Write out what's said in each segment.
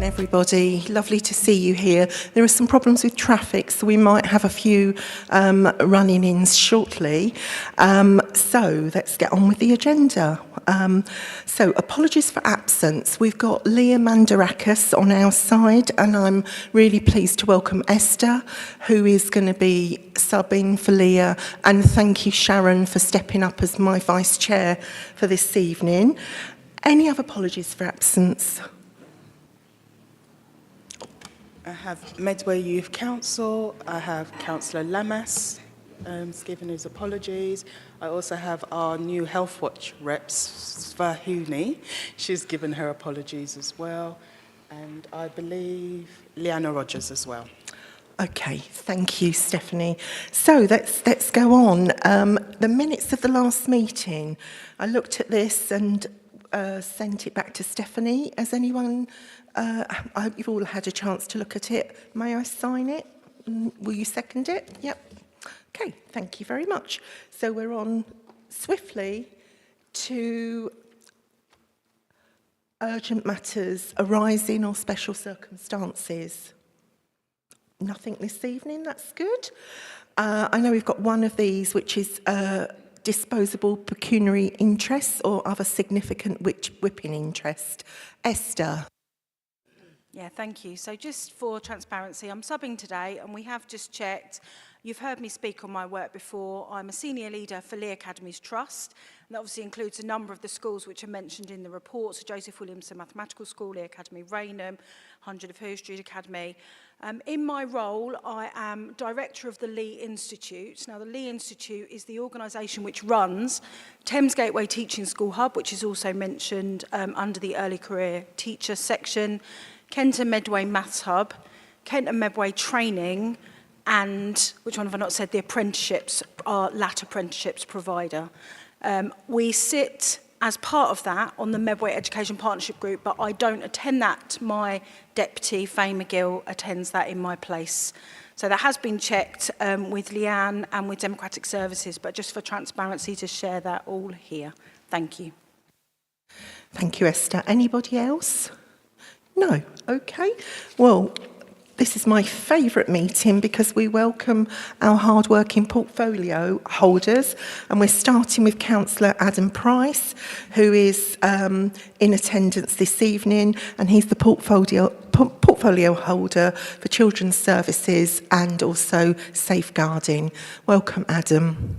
Morning everybody, lovely to see you here. There are some problems with traffic, so we might have a few running in shortly. So let's get on with the agenda. So apologies for absence. We've got Leah Mandarakis on our side, and I'm really pleased to welcome Esther, who is going to be subbing for Leah, and thank you Sharon for stepping up as my vice chair for this evening. Any other apologies for absence? I have Medway Youth Council. I have Councillor Lamas giving his apologies. I also have our new Health Watch rep, Svahuni. She's given her apologies as well. And I believe Leanna Rogers as well. Okay, thank you, Stephanie. So let's go on. The minutes of the last meeting. I looked at this and sent it back to Stephanie. Has anyone, I hope you've all had a chance to look at it. May I sign it? Will you second it? Yep. Okay, thank you very much. So we're on swiftly to urgent matters arising or special circumstances. Nothing this evening, that's good. I know we've got one of these, which is disposable pecuniary interests or other significant whipping interest. Esther. Yeah, thank you. So just for transparency, I'm subbing today and we have just checked. You've heard me speak on my work before. I'm a senior leader for Lee Academy's Trust, and that obviously includes a number of the schools which are mentioned in the report, so Joseph Williamson Mathematical School, Lee Academy Raynham, 100 of Who Street Academy. In my role, I am director of the Lee Institute. Now, the Lee Institute is the organisation which runs Thames Gateway Teaching School Hub, which is also mentioned under the Early Career Teacher section, Kent and Medway Maths Hub, Kent and Medway Training, and, which one have I not said, the apprenticeships, our LAT apprenticeships provider. We sit as part of that on the Medway Education Partnership Group, but I don't attend that. My deputy, Faye McGill, attends that in my place. So that has been checked with Leanne and with Democratic Services, but just for transparency to share that all here. Thank you. Thank you, Esther. Anybody else? No? Okay. Well, this is my favourite meeting because we welcome our hard-working portfolio holders, and we're starting with Councillor Adam Price, who is in attendance this evening, and he's the portfolio holder for Children's Services and also Safeguarding. Welcome, Adam.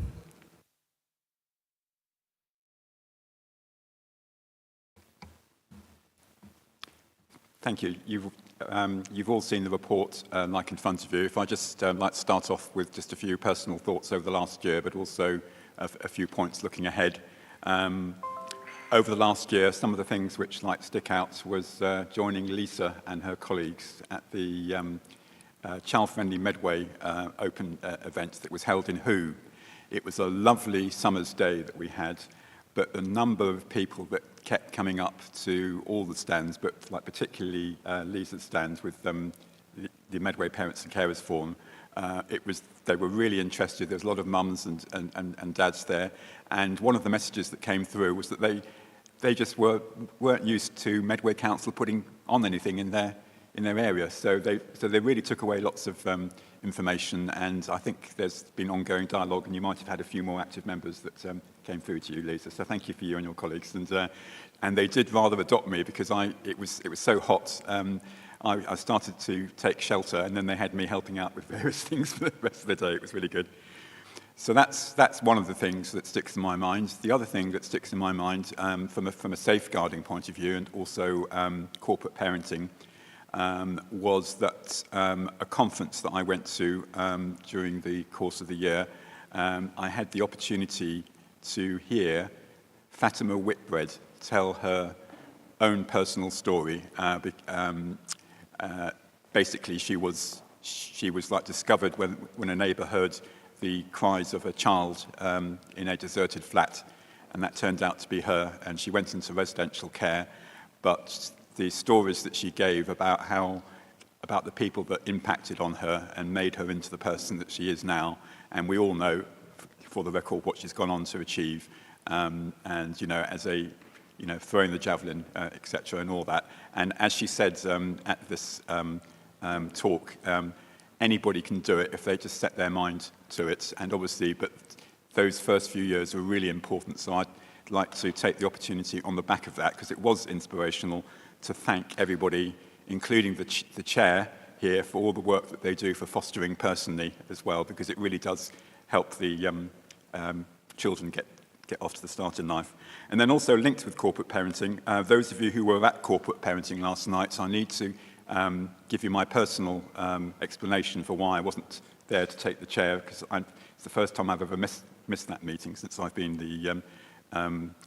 Thank you. You've all seen the report like in front of you. If I just like to start off with just a few personal thoughts over the last year, but also a few points looking ahead. Over the last year, some of the things which like stick out was joining Lisa and her colleagues at the child-friendly Medway open event that was held in Who. It was a lovely summer's day that we had, but the number of people that kept coming up to all the stands, but like particularly Lisa's stands with the Medway Parents and Carers Forum, they were really interested. There's a lot of mums and dads there, and one of the messages that came through was that they just weren't used to Medway Council putting on anything in their area. So they really took away lots of information, and I think there's been ongoing dialogue, and you might have had a few more active members that came through to you, Lisa. So thank you for you and your colleagues. And they did rather adopt me because it was so hot. I started to take shelter, and then they had me helping out with various things for the rest of the day. It was really good. So that's one of the things that sticks in my mind. The other thing that sticks in my mind from a safeguarding point of view and also corporate parenting was that a conference that I went to during the course of the year, I had the opportunity to hear Fatima Whitbread tell her own personal story. Basically, she was like discovered when a neighbour heard the cries of a child in a deserted flat, and that turned out to be her, and she went into residential care. But the stories that she gave about the people that impacted on her and made her into the person that she is now, and we all know, for the record, what she's gone on to achieve. And you know, as a you know, throwing the javelin, etc., and all that. And as she said at this talk, anybody can do it if they just set their mind to it. And obviously, but those first few years were really important. So I'd like to take the opportunity on the back of that, because it was inspirational, to thank everybody, including the chair here, for all the work that they do for fostering personally as well, because it really does help the children get off to the start in life. And then also linked with corporate parenting, those of you who were at corporate parenting last night, I need to give you my personal explanation for why I wasn't there to take the chair, because it's the first time I've ever missed that meeting since I've been the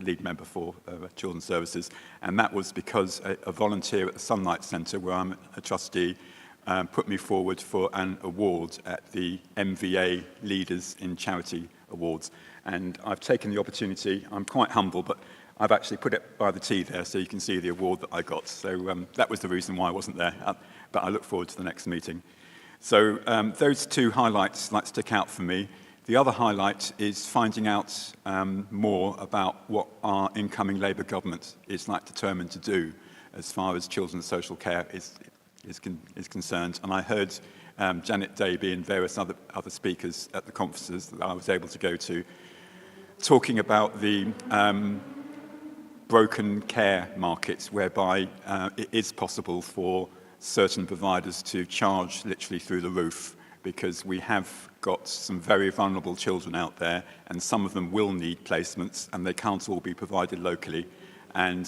lead member for Children's Services. And that was because a volunteer at the Sunlight Centre, where I'm a trustee, put me forward for an award at the MVA Leaders in Charity Awards. And I've taken the opportunity, I'm quite humble, but I've actually put it by the T there so you can see the award that I got. So that was the reason why I wasn't there, but I look forward to the next meeting. So those two highlights like stick out for me. The other highlight is finding out more about what our incoming Labour government is like determined to do as far as children's social care is concerned. And I heard Janet Davey and various other speakers at the conferences that I was able to go to talking about the broken care markets, whereby it is possible for certain providers to charge literally through the roof, because we have got some very vulnerable children out there, and some of them will need placements, and they can't all be provided locally. And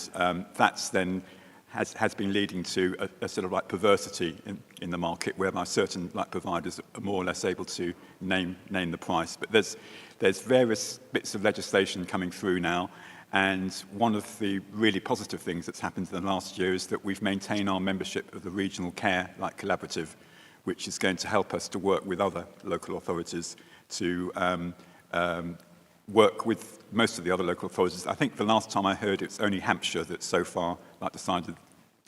that's then has been leading to a sort of like perversity in the market, whereby certain like providers are more or less able to name the price. But there's various bits of legislation coming through now, and one of the really positive things that's happened in the last year is that we've maintained our membership of the Regional Care Collaborative, which is going to help us to work with other local authorities to work with most of the other local authorities. I think the last time I heard, it's only Hampshire that so far decided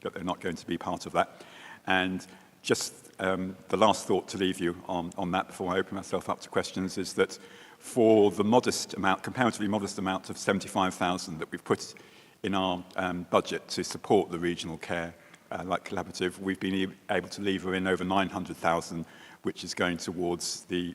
that they're not going to be part of that. And just the last thought to leave you on that before I open myself up to questions is that for the comparatively modest amount of 75,000 that we've put in our budget to support the regional care collaborative, we've been able to lever in over 900,000, which is going towards the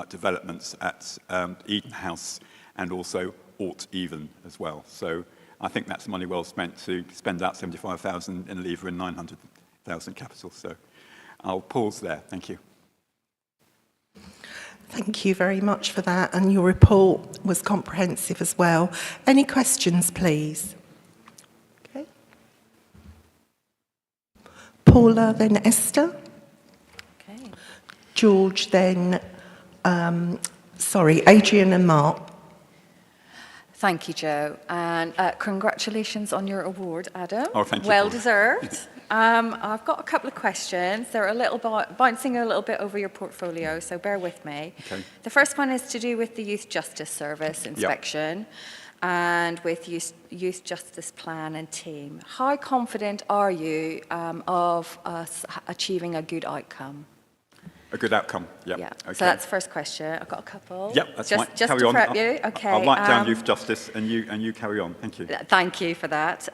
developments at Eden House and also Alt Even as well. So I think that's money well spent to spend out 75,000 and lever in 900,000 capital. So I'll pause there. Thank you. Thank you very much for that, and your report was comprehensive as well. Any questions, please? Okay. Paula, then Esther. Okay. George, then, Adrian and Mark. Thank you, Joe, and congratulations on your award, Adam. Oh, thank you. Well deserved. I've got a couple of questions. They're a little bit bouncing a little bit over your portfolio, so bear with me. Okay. The first one is to do with the Youth Justice Service inspection and with Youth Justice Plan and team. How confident are you of us achieving a good outcome? A good outcome, yeah. Okay. So that's the first question. I've got a couple. Yep, that's just, fine. Just carry to on. prep you. Okay. I'll write down youth justice and you carry on. Thank you. Thank you for that.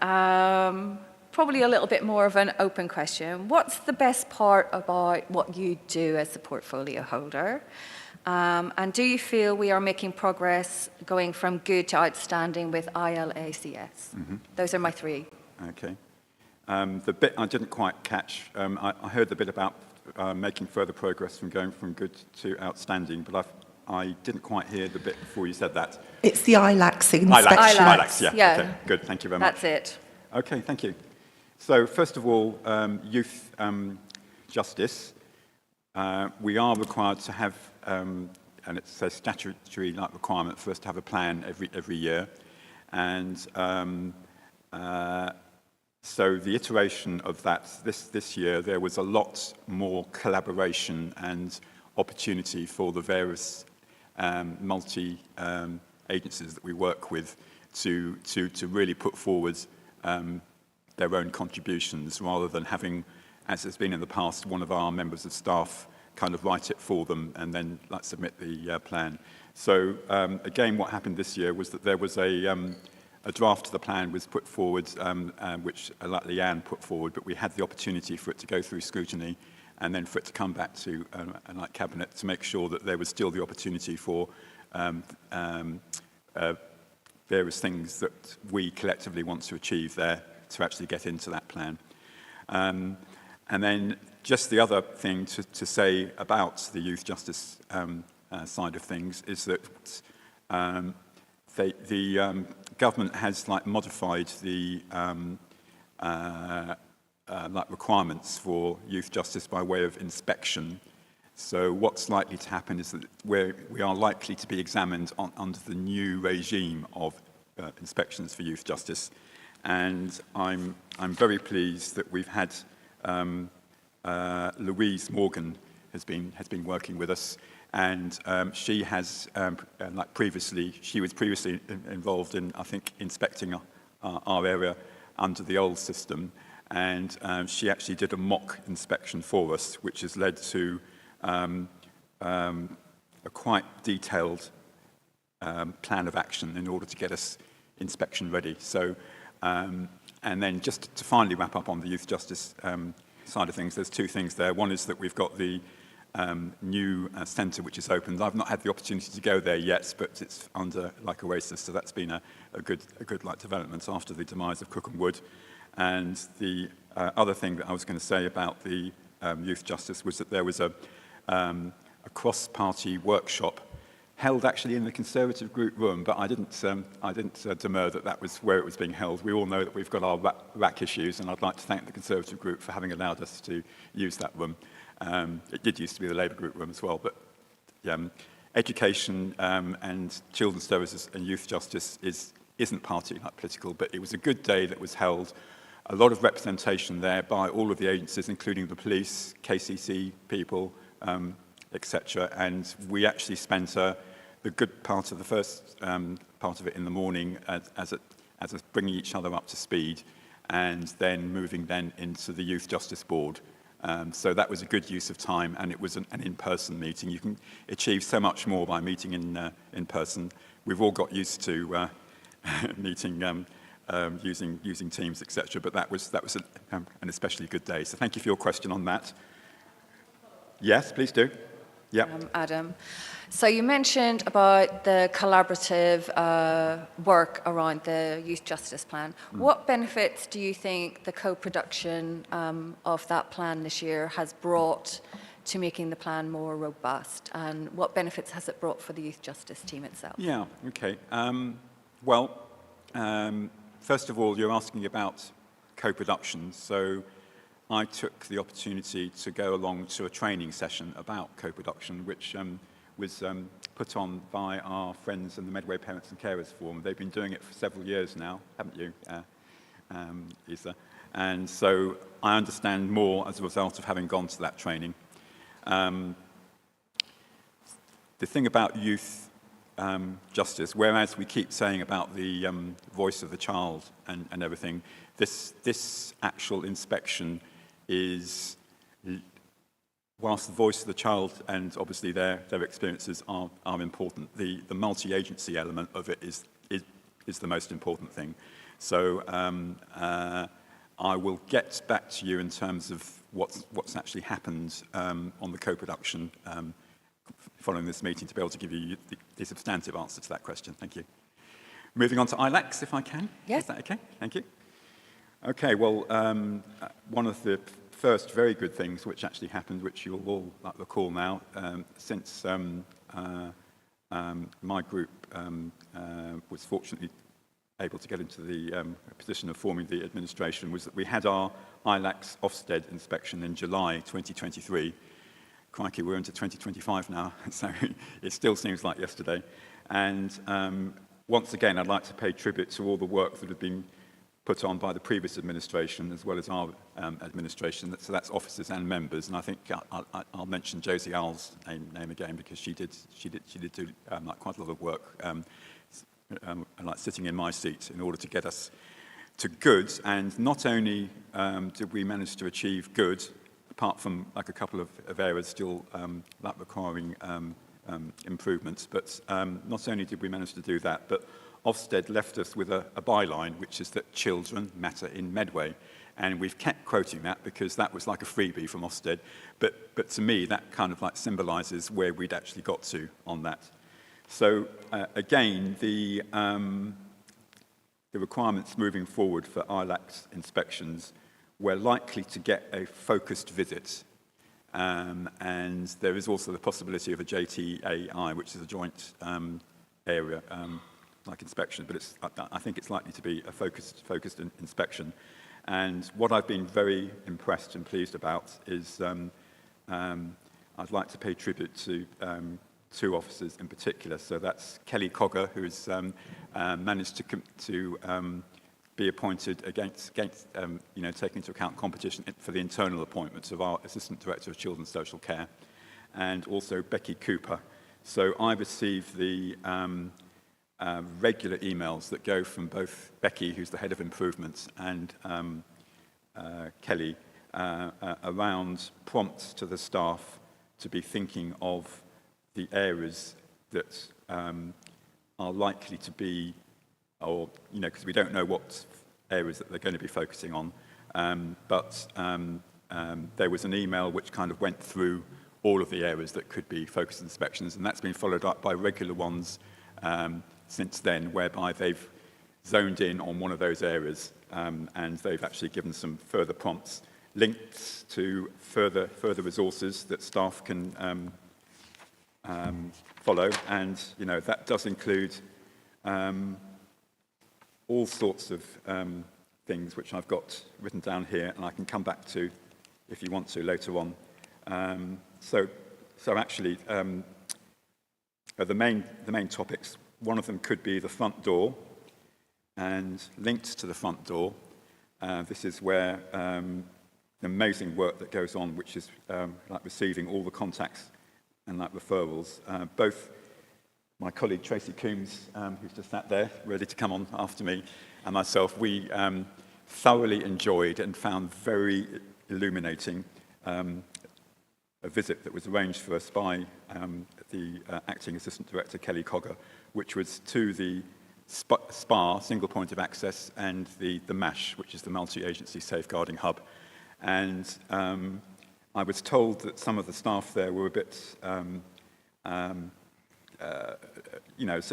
Probably a little bit more of an open question. What's the best part about what you do as the portfolio holder? And do you feel we are making progress going from good to outstanding with ILACS? Mm-hmm. Those are my three. Okay. The bit I didn't quite catch, I heard the bit about making further progress from going from good to outstanding, but I didn't quite hear the bit before you said that. It's the ILACS inspection. ILACS, yeah. Okay, good, thank you very much. That's it. Okay, thank you. So first of all, youth justice. We are required to have, and it's a statutory requirement for us to have a plan every year. And so the iteration of that this year, there was a lot more collaboration and opportunity for the various multi-agencies that we work with to really put forward their own contributions, rather than having, as has been in the past, one of our members of staff kind of write it for them and then submit the plan. So again, what happened this year was that there was a a draft of the plan was put forward, which Leanne put forward, but we had the opportunity for it to go through scrutiny and then for it to come back to Cabinet to make sure that there was still the opportunity for various things that we collectively want to achieve there to actually get into that plan. And then just the other thing to say about the youth justice side of things is that the government has modified the requirements for youth justice by way of inspection. So what's likely to happen is that we are likely to be examined under the new regime of inspections for youth justice. And I'm very pleased that we've had Louise Morgan has been working with us, and she has she was previously involved in, I think, inspecting our area under the old system, and she actually did a mock inspection for us, which has led to a quite detailed plan of action in order to get us inspection ready. So, and then just to finally wrap up on the youth justice side of things, there's two things there. One is that we've got the new centre which is opened. I've not had the opportunity to go there yet, but it's under Oasis, so that's been a good development after the demise of Cookham Wood. And the other thing that I was going to say about the youth justice was that there was a cross-party workshop held actually in the Conservative group room, but I didn't demur that was where it was being held. We all know that we've got our RAC issues, and I'd like to thank the Conservative group for having allowed us to use that room. It did used to be the Labour group room as well, but education and children's services and youth justice isn't party political, but it was a good day that was held. A lot of representation there by all of the agencies, including the police, KCC people, etc. And we actually spent the good part of the first part of it in the morning as bringing each other up to speed, and then moving then into the Youth Justice Board. So that was a good use of time, and it was an in-person meeting. You can achieve so much more by meeting in person. We've all got used to meeting using Teams, etc. But that was an especially good day. So thank you for your question on that. Yes, please do. Yeah. Adam. So you mentioned about the collaborative work around the youth justice plan. What benefits do you think the co-production of that plan this year has brought to making the plan more robust? And what benefits has it brought for the youth justice team itself? Yeah, okay. First of all, you're asking about co-production. So I took the opportunity to go along to a training session about co-production, which was put on by our friends in the Medway Parents and Carers Forum. They've been doing it for several years now, haven't you, Isa? And so I understand more as a result of having gone to that training. The thing about youth justice, whereas we keep saying about the voice of the child and everything, this actual inspection is, whilst the voice of the child and obviously their experiences are important, the multi-agency element of it is the most important thing. So I will get back to you in terms of what's actually happened on the co-production following this meeting to be able to give you the substantive answer to that question. Thank you. Moving on to ILACs, if I can. Yes. Is that okay? Thank you. Okay, well, one of the first very good things which actually happened, which you'll all recall now, since my group was fortunately able to get into the position of forming the administration, was that we had our ILACs Ofsted inspection in July 2023. Crikey, we're into 2025 now, so it still seems like yesterday. And once again, I'd like to pay tribute to all the work that had been put on by the previous administration as well as our administration. So that's officers and members. And I think I'll mention Josie Owl's name again, because she did do quite a lot of work, like sitting in my seat in order to get us to good. And not only did we manage to achieve good, apart from a couple of areas still requiring improvements, but not only did we manage to do that, but Ofsted left us with a byline, which is that children matter in Medway. And we've kept quoting that because that was like a freebie from Ofsted. But to me, that kind of like symbolises where we'd actually got to on that. So again, the requirements moving forward for ILAC's inspections, we're likely to get a focused visit. And there is also the possibility of a JTAI, which is a joint area like inspection, but I think it's likely to be a focused inspection. And what I've been very impressed and pleased about is I'd like to pay tribute to two officers in particular. So that's Kelly Cogger, who's managed to be appointed against taking into account competition for the internal appointments of our Assistant Director of Children's Social Care, and also Becky Cooper. So I receive the regular emails that go from both Becky, who's the head of improvements, and Kelly around prompts to the staff to be thinking of the areas that are likely to be, or, because we don't know what areas that they're going to be focusing on. But there was an email which kind of went through all of the areas that could be focused inspections, and that's been followed up by regular ones since then, whereby they've zoned in on one of those areas, and they've actually given some further prompts, links to further resources that staff can follow, and that does include all sorts of things which I've got written down here, and I can come back to if you want to later on. So actually, the main topics. One of them could be the front door, and linked to the front door, this is where the amazing work that goes on, which is like receiving all the contacts and like referrals. Both my colleague Tracy Coombs, who's just sat there, ready to come on after me, and myself, we thoroughly enjoyed and found very illuminating a visit that was arranged for us by the Acting Assistant Director, Kelly Cogger, which was to the SPA, Single Point of Access, and the MASH, which is the Multi-Agency Safeguarding Hub. And I was told that some of the staff there were a bit, sort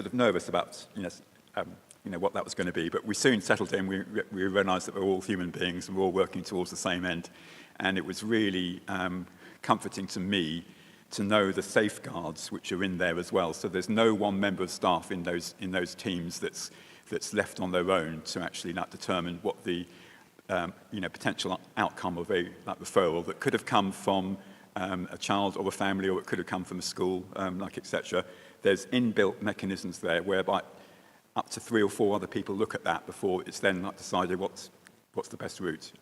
of nervous about, what that was going to be. But we soon settled in. We realised that we're all human beings and we're all working towards the same end. And it was really comforting to me to know the safeguards which are in there as well. So there's no one member of staff in those teams that's left on their own to actually determine what the potential outcome of a referral that could have come from a child or a family, or it could have come from a school, etc. There's inbuilt mechanisms there whereby up to 3 or 4 other people look at that before it's then decided what's the best route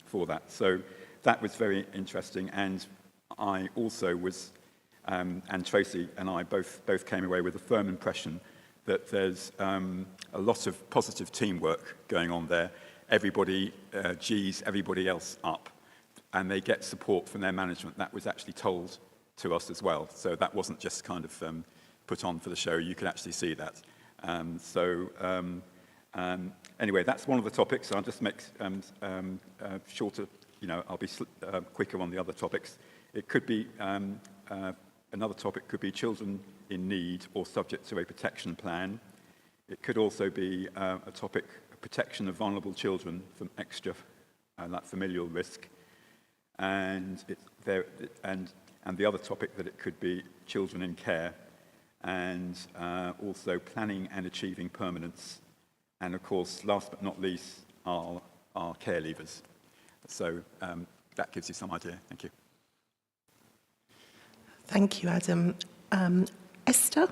for that. So that was very interesting, and I also was, and Tracy and I both came away with a firm impression that there's a lot of positive teamwork going on there. Everybody G's everybody else up, and they get support from their management. That was actually told to us as well. So that wasn't just kind of put on for the show. You could actually see that. Anyway, that's one of the topics. I'll just make shorter, I'll be quicker on the other topics. It could be, another topic could be children in need or subject to a protection plan. It could also be a topic, protection of vulnerable children from extra familial risk. And the other topic that it could be children in care, and also planning and achieving permanence. And of course, last but not least, our care leavers. So that gives you some idea. Thank you. Thank you, Adam. Esther?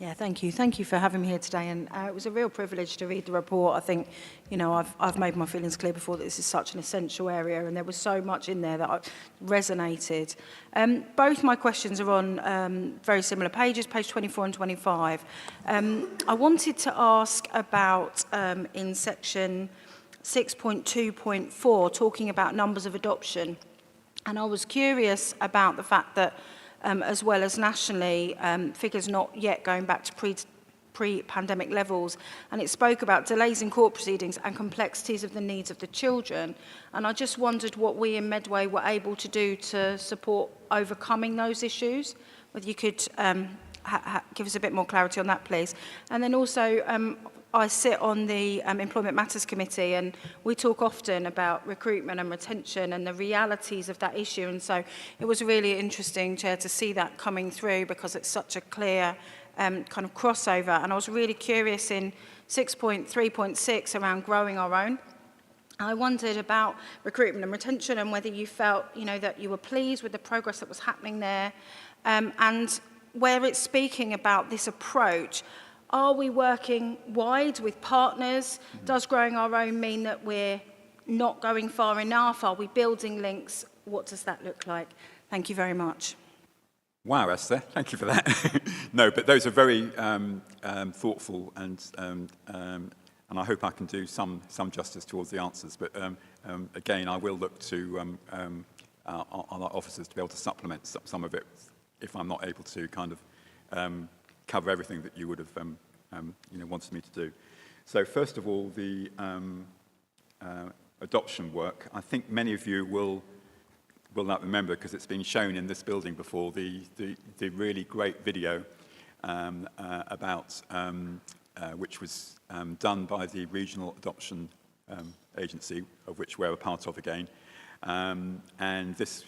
Yeah, thank you. Thank you for having me here today. And it was a real privilege to read the report. I think, I've made my feelings clear before that this is such an essential area, and there was so much in there that resonated. Both my questions are on very similar pages, page 24 and 25. I wanted to ask about in section 6.2.4, talking about numbers of adoption. And I was curious about the fact that, as well as nationally, figures not yet going back to pre-pandemic levels, and it spoke about delays in court proceedings and complexities of the needs of the children. And I just wondered what we in Medway were able to do to support overcoming those issues. Whether you could give us a bit more clarity on that, please. And then also, I sit on the Employment Matters Committee, and we talk often about recruitment and retention and the realities of that issue. And so it was really interesting, Chair, to see that coming through, because it's such a clear kind of crossover. And I was really curious in 6.3.6 around growing our own. I wondered about recruitment and retention and whether you felt, you know, that you were pleased with the progress that was happening there. And where it's speaking about this approach, are we working wide with partners? Does growing our own mean that we're not going far enough? Are we building links? What does that look like? Thank you very much. Wow, Esther, thank you for that. No, but those are very thoughtful, and I hope I can do some justice towards the answers. But again, I will look to our officers to be able to supplement some of it if I'm not able to kind of cover everything that you would have wanted me to do. So first of all, the adoption work. I think many of you will not remember, because it's been shown in this building before, the really great video about which was done by the Regional Adoption Agency, of which we're a part of again. And this,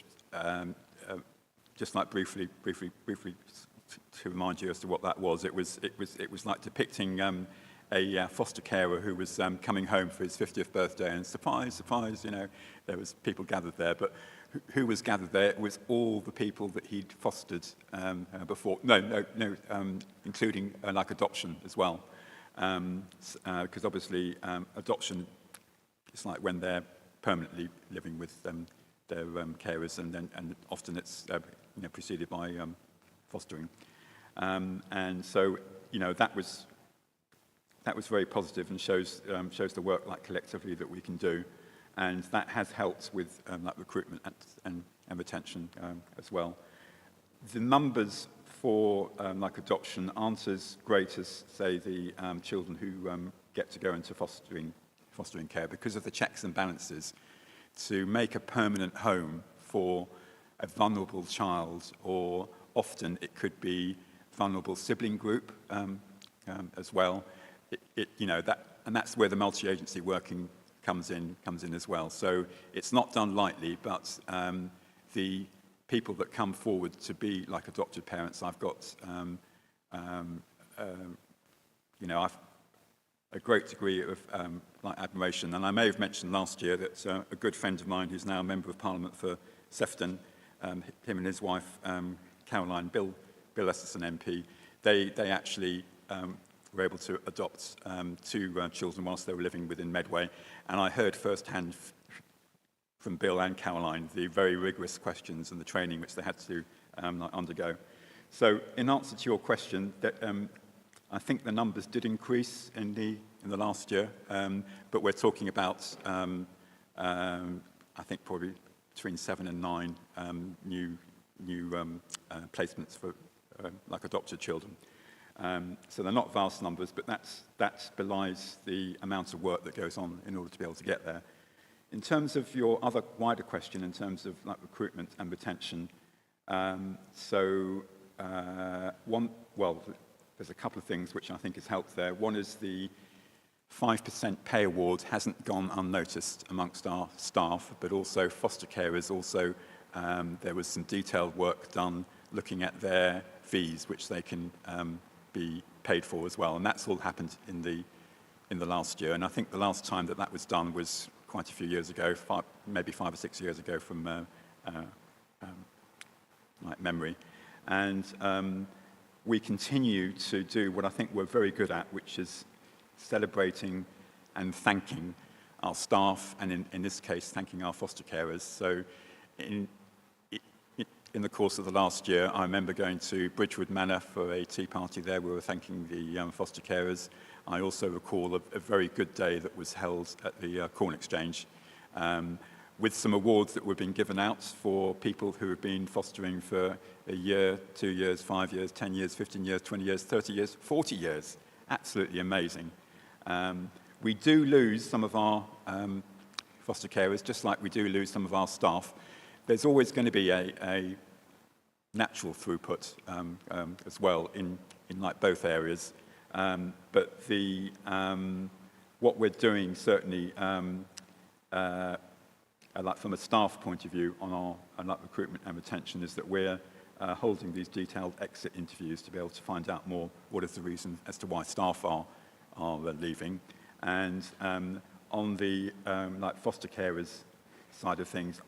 just like briefly to remind you as to what that was, it was like depicting a foster carer who was coming home for his 50th birthday, and surprise, you know, there was people gathered there, but who was gathered there? It was all the people that he'd fostered before. No, including like adoption as well, because obviously adoption is like when they're permanently living with their carers, and often it's preceded by fostering, and so that was very positive and shows the work like collectively that we can do. And that has helped with like recruitment and retention as well. The numbers for like adoption aren't as great as, say, the children who get to go into fostering care, because of the checks and balances. To make a permanent home for a vulnerable child, or often it could be vulnerable sibling group as well. And that's where the multi-agency working comes in as well. So it's not done lightly, but the people that come forward to be like adopted parents, I've got I've a great degree of like admiration. And I may have mentioned last year that a good friend of mine, who's now a Member of Parliament for Sefton, him and his wife Caroline, Bill Esserson MP, they actually were able to adopt two children whilst they were living within Medway. And I heard firsthand from Bill and Caroline the very rigorous questions and the training which they had to undergo. So in answer to your question, that, I think the numbers did increase in the last year, but we're talking about, I think probably between 7 and 9 new placements for like adopted children. So they're not vast numbers, but that belies the amount of work that goes on in order to be able to get there. In terms of your other wider question, in terms of like recruitment and retention, there's a couple of things which I think has helped there. One is the 5% pay award hasn't gone unnoticed amongst our staff, but also foster carers. Also, there was some detailed work done looking at their fees, which they can be paid for as well, and that's all happened in the last year. And I think the last time that was done was quite a few years ago, maybe 5 or 6 years ago from like memory. And we continue to do what I think we're very good at, which is celebrating and thanking our staff, and in this case, thanking our foster carers. So in the course of the last year, I remember going to Bridgewood Manor for a tea party there. We were thanking the foster carers. I also recall a very good day that was held at the Corn Exchange, with some awards that were being given out for people who have been fostering for a year, 2 years, 5 years, 10 years, 15 years, 20 years, 30 years, 40 years. absolutely amazing. We do lose some of our foster carers, just like we do lose some of our staff. There's always going to be a natural throughput as well in like both areas. But what we're doing certainly, like from a staff point of view on our like recruitment and retention, is that we're holding these detailed exit interviews to be able to find out more what is the reason as to why staff are leaving. And on the like foster carers side of things,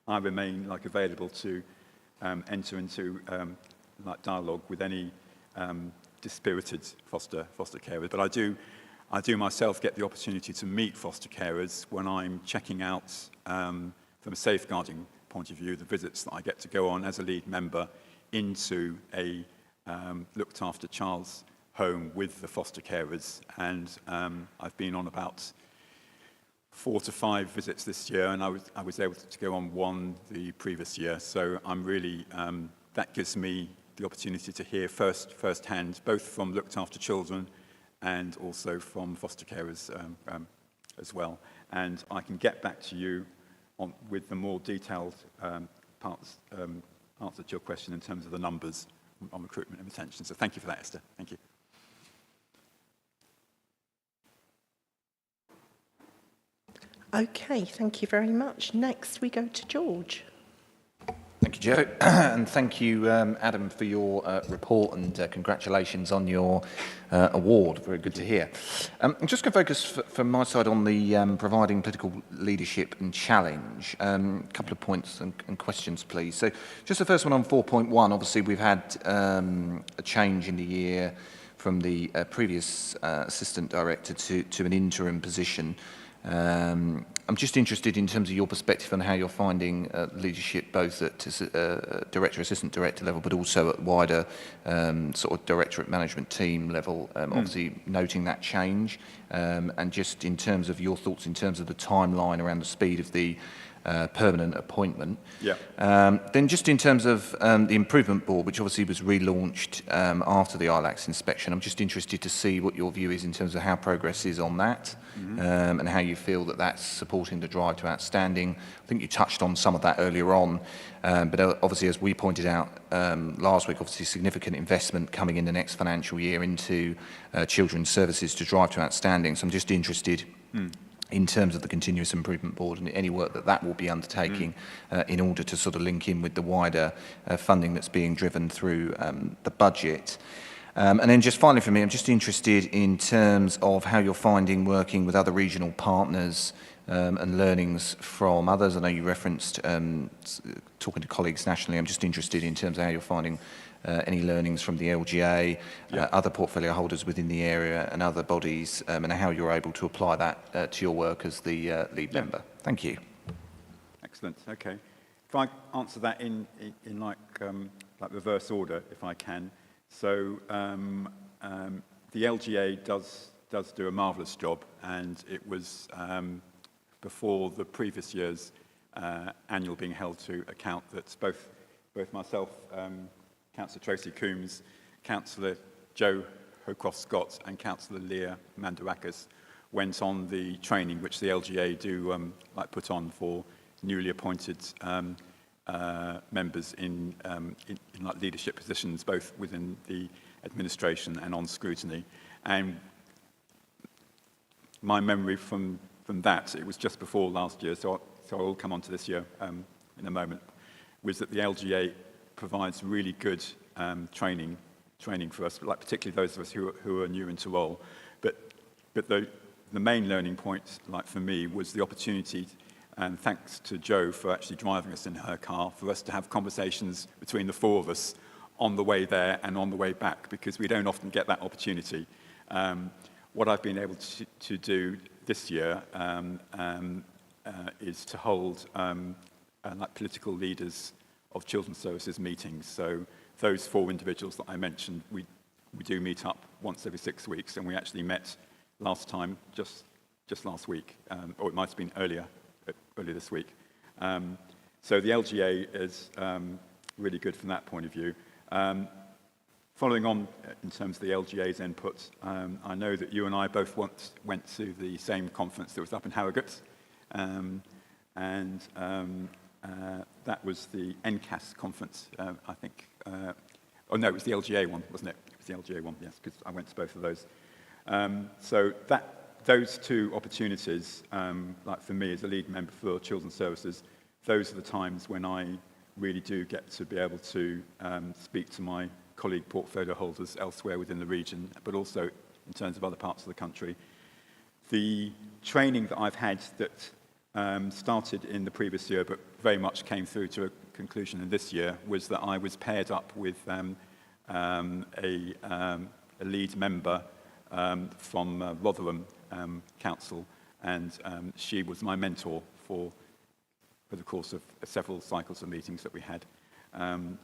I remain like available to enter into like dialogue with any dispirited foster carers. But I do myself get the opportunity to meet foster carers when I'm checking out, from a safeguarding point of view, the visits that I get to go on as a lead member into a looked after child's home with the foster carers. And I've been on about 4 to 5 visits this year, and I was able to go on 1 the previous year. So I'm really, that gives me the opportunity to hear firsthand, both from looked after children and also from foster carers as well. And I can get back to you with the more detailed answer to your question in terms of the numbers on recruitment and retention. So thank you for that, Esther. Thank you. Okay, thank you very much. Next, we go to George. Thank you, Jo, and thank you, Adam, for your report, and congratulations on your award. Very good to hear. I'm just going to focus from my side on the providing political leadership and challenge. A couple of points and questions, please. So just the first one on 4.1, obviously we've had a change in the year from the previous assistant director to an interim position. I'm just interested in terms of your perspective on how you're finding leadership both at director, assistant director level, but also at wider sort of directorate management team level, obviously noting that change, and just in terms of your thoughts in terms of the timeline around the speed of the permanent appointment. Yeah. Then just in terms of the improvement board, which obviously was relaunched after the ILACS inspection, I'm just interested to see what your view is in terms of how progress is on that, and how you feel that that's supporting the drive to outstanding. I think you touched on some of that earlier on, but obviously, as we pointed out last week, obviously significant investment coming in the next financial year into children's services to drive to outstanding. So I'm just interested in terms of the continuous improvement board and any work that will be undertaking in order to sort of link in with the wider funding that's being driven through the budget. And then just finally for me, I'm just interested in terms of how you're finding working with other regional partners and learnings from others. I know you referenced talking to colleagues nationally. I'm just interested in terms of how you're finding any learnings from the LGA, other portfolio holders within the area and other bodies, and how you're able to apply that to your work as the lead member. Thank you. Excellent. Okay. If I answer that in like reverse order, if I can. So the LGA does do a marvellous job, and it was before the previous year's annual being held to account that both myself, Councillor Tracy Coombs, Councillor Joe Hocroft-Scott and Councillor Leah Mandarakis went on the training which the LGA do put on for newly appointed members in like leadership positions, both within the administration and on scrutiny. And my memory from that, it was just before last year, so I will come on to this year in a moment, was that the LGA provides really good training for us, like particularly those of us who are new into role. But the main learning point, like for me, was the opportunity, and thanks to Jo for actually driving us in her car, for us to have conversations between the 4 of us on the way there and on the way back, because we don't often get that opportunity. What I've been able to do this year is to hold like political leaders of children's services meetings. So those 4 individuals that I mentioned, we do meet up once every 6 weeks, and we actually met last time just last week, or it might have been earlier this week. So the LGA is really good from that point of view. Following on in terms of the LGA's input, I know that you and I both went to the same conference that was up in Harrogate, and that was the NCAS conference, I think. Oh no, it was the LGA one, wasn't it? It was the LGA one, yes, because I went to both of those. So those two opportunities, like for me as a lead member for Children's Services, those are the times when I really do get to be able to speak to my colleague portfolio holders elsewhere within the region, but also in terms of other parts of the country. The training that I've had that started in the previous year, but very much came through to a conclusion in this year, was that I was paired up with a lead member from Rotherham Council, and she was my mentor for the course of several cycles of meetings that we had.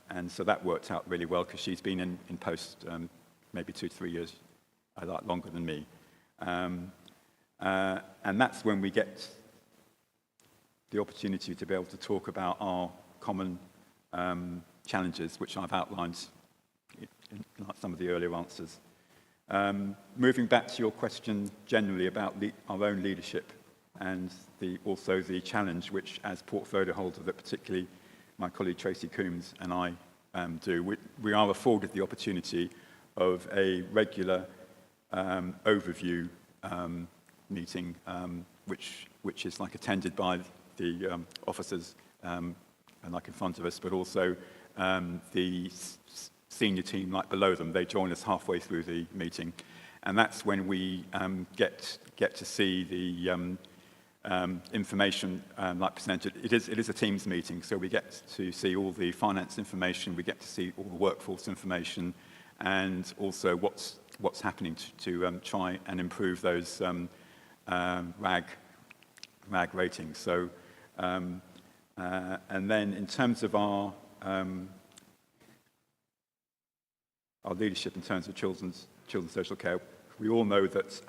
And so that worked out really well because she's been in post maybe 2 to 3 years, a lot longer than me. And that's when we get the opportunity to be able to talk about our common challenges, which I've outlined in like some of the earlier answers. Moving back to your question generally about our own leadership and also the challenge which, as portfolio holder, that particularly my colleague Tracy Coombs and I do, we are afforded the opportunity of a regular overview meeting, which is like attended by the officers like in front of us, but also the senior team like below them. They join us halfway through the meeting, and that's when we get to see the information like presented. It is a Teams meeting, so we get to see all the finance information, we get to see all the workforce information, and also what's happening to try and improve those RAG ratings. So, and then in terms of our leadership in terms of children's social care, we all know that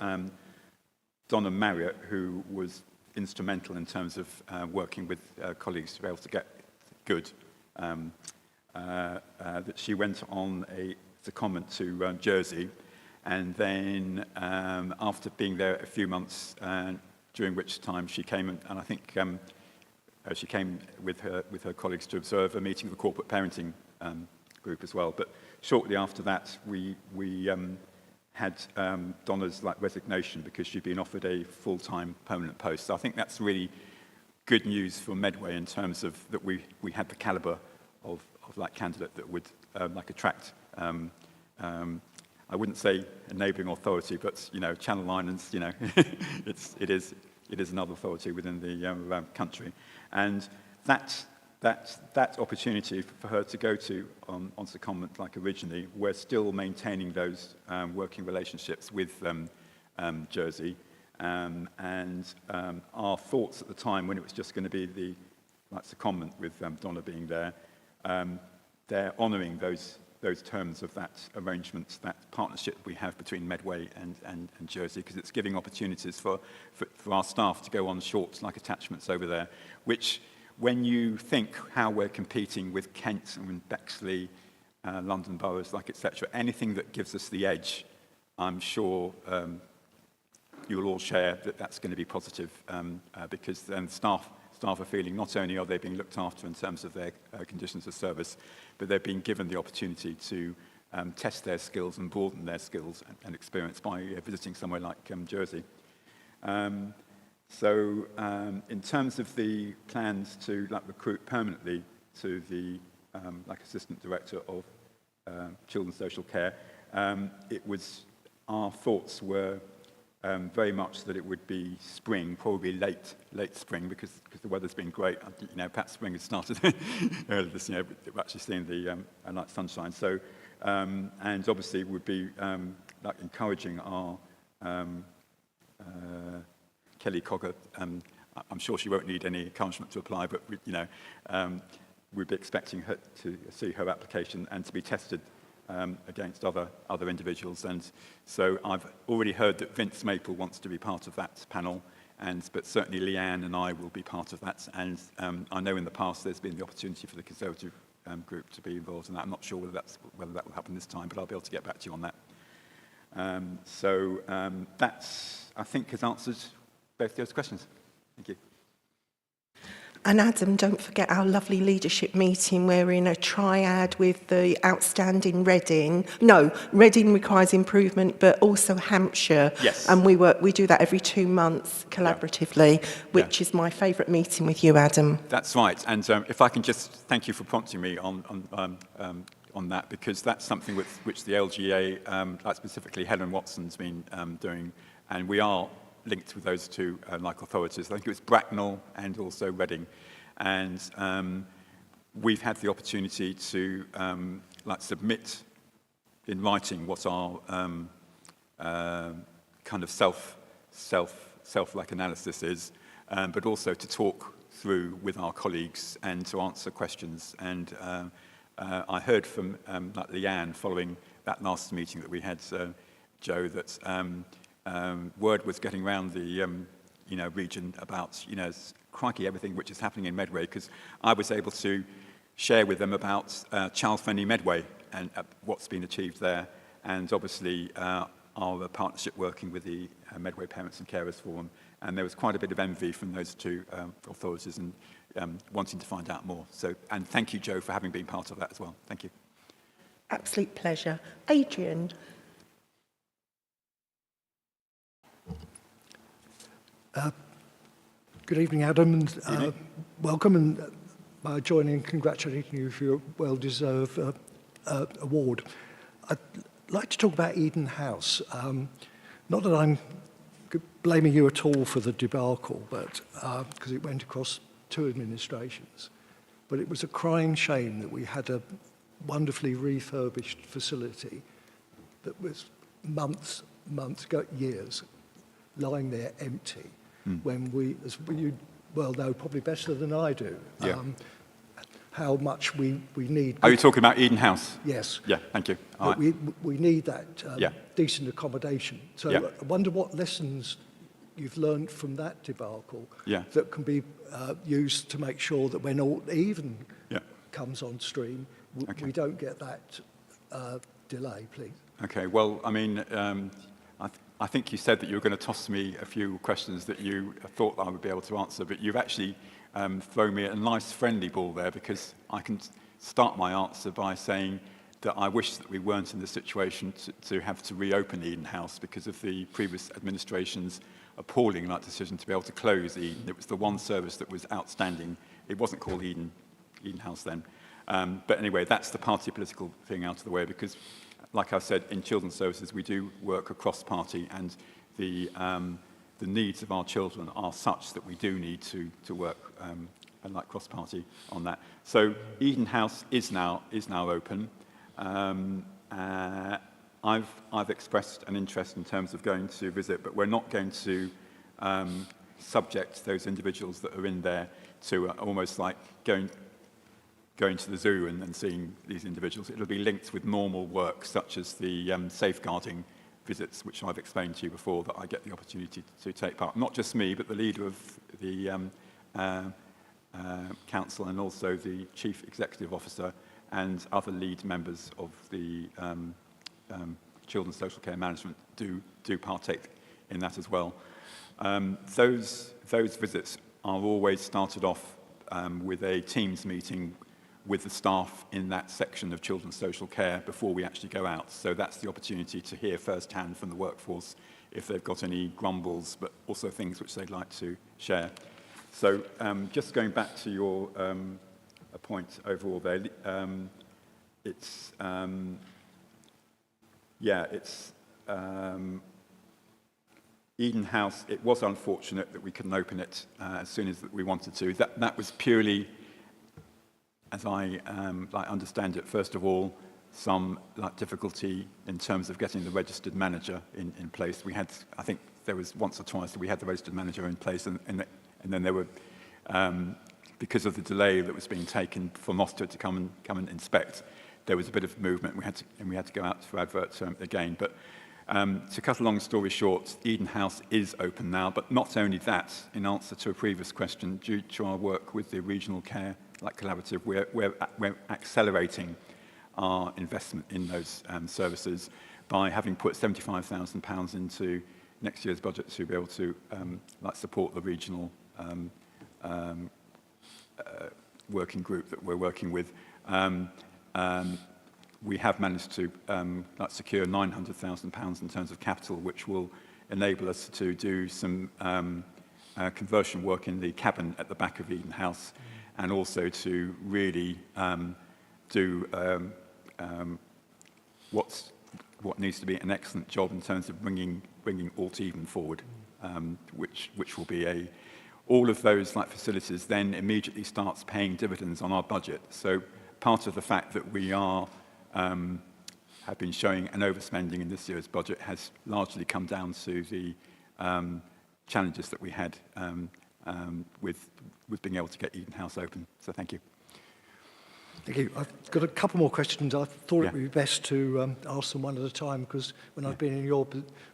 Donna Marriott, who was instrumental in terms of working with colleagues to be able to get good, that she went on a secondment to Jersey, and then after being there a few months, during which time she came, and I think she came with her colleagues to observe a meeting of the corporate parenting group as well. But shortly after that, we had Donna's resignation because she'd been offered a full-time permanent post. So I think that's really good news for Medway in terms of that we had the calibre of that candidate that would attract. I wouldn't say a neighbouring authority, but Channel Islands, it is another authority within the country, and that opportunity for her to go to on secondment like originally, we're still maintaining those working relationships with Jersey, and our thoughts at the time when it was just going to be the secondment with Donna being there, they're honouring those terms of that arrangement, that partnership we have between Medway and Jersey, because it's giving opportunities for our staff to go on short attachments over there, which, when you think how we're competing with Kent and Bexley, London boroughs, etc., anything that gives us the edge, I'm sure you will all share that that's going to be positive, because then staff are feeling not only are they being looked after in terms of their conditions of service, but they're being given the opportunity to test their skills and broaden their skills and experience by visiting somewhere like Jersey. So in terms of the plans to recruit permanently to the Assistant Director of Children's Social Care, our thoughts were very much that it would be spring, probably late spring, because the weather's been great. Perhaps spring has started earlier this year, but we're actually seeing the sunshine. So, and obviously would be encouraging our Kelly Cogger. I'm sure she won't need any encouragement to apply, but we'd be expecting her to see her application and to be tested against other individuals. And so I've already heard that Vince Maple wants to be part of that panel, but certainly Leanne and I will be part of that. And I know in the past there's been the opportunity for the Conservative group to be involved in that. I'm not sure whether that will happen this time, but I'll be able to get back to you on that. That's, I think, has answered both those questions. Thank you. And Adam, don't forget our lovely leadership meeting where we're in a triad with the outstanding Reading. No, Reading requires improvement, but also Hampshire. Yes. And we do that every 2 months collaboratively, which is my favourite meeting with you, Adam. That's right. And if I can just thank you for prompting me on that, because that's something which the LGA, like specifically Helen Watson's been doing, and we are linked with those two like authorities. I think it was Bracknell and also Reading. And we've had the opportunity to like submit in writing what our kind of self-like analysis is, but also to talk through with our colleagues and to answer questions. And I heard from like Leanne following that last meeting that we had, Joe, that word was getting around the region about, crikey, everything which is happening in Medway, because I was able to share with them about child-friendly Medway and what's been achieved there, and obviously our partnership working with the Medway Parents and Carers Forum, and there was quite a bit of envy from those two authorities and wanting to find out more. So, and thank you, Joe, for having been part of that as well. Thank you. Absolute pleasure. Adrian. Good evening, Adam, and welcome, and by joining, congratulating you for your well-deserved award. I'd like to talk about Eden House. Not that I'm blaming you at all for the debacle, but because it went across 2 administrations, but it was a crying shame that we had a wonderfully refurbished facility that was months ago, years, lying there empty. When we, as you well know, probably better than I do, how much we need. Are you talking about Eden House? Yes. Yeah, thank you. All right. We need that decent accommodation. So I wonder what lessons you've learned from that debacle that can be used to make sure that when all even comes on stream, we don't get that delay, please. Okay, well, I mean, I think you said that you were going to toss me a few questions that you thought I would be able to answer, but you've actually thrown me a nice friendly ball there, because I can start my answer by saying that I wish that we weren't in the situation to have to reopen Eden House because of the previous administration's appalling decision to be able to close Eden. It was the one service that was outstanding. It wasn't called Eden House then. But anyway, that's the party political thing out of the way, because like I said, in children's services, we do work across party, and the needs of our children are such that we do need to work like cross party on that. So Eden House is now open. I've expressed an interest in terms of going to visit, but we're not going to subject those individuals that are in there to almost like going to the zoo and seeing these individuals. It'll be linked with normal work, such as the safeguarding visits, which I've explained to you before, that I get the opportunity to take part. Not just me, but the leader of the council and also the chief executive officer and other lead members of the children's social care management do partake in that as well. Those visits are always started off with a Teams meeting with the staff in that section of children's social care before we actually go out. So that's the opportunity to hear firsthand from the workforce if they've got any grumbles, but also things which they'd like to share. So just going back to your point overall there, Eden House, it was unfortunate that we couldn't open it as soon as we wanted to. That was purely, as I understand it, first of all, some difficulty in terms of getting the registered manager in place. We had, I think there was once or twice that we had the registered manager in place, and then there were, because of the delay that was being taken for Mostra to come and inspect, there was a bit of movement. We had to go out for adverts again. But to cut a long story short, Eden House is open now, but not only that, in answer to a previous question, due to our work with the regional care like collaborative, we're accelerating our investment in those services by having put £75,000 into next year's budget to be able to like support the regional working group that we're working with. We have managed to like secure £900,000 in terms of capital, which will enable us to do some conversion work in the cabin at the back of Eden House, and also to really do what needs to be an excellent job in terms of bringing Alt Eden forward, which will be all of those like facilities then immediately starts paying dividends on our budget. So part of the fact that we have been showing an overspending in this year's budget has largely come down to the challenges that we had with being able to get Eden House open. So thank you. Thank you. I've got a couple more questions. I thought it would be best to ask them one at a time, because when I've been in your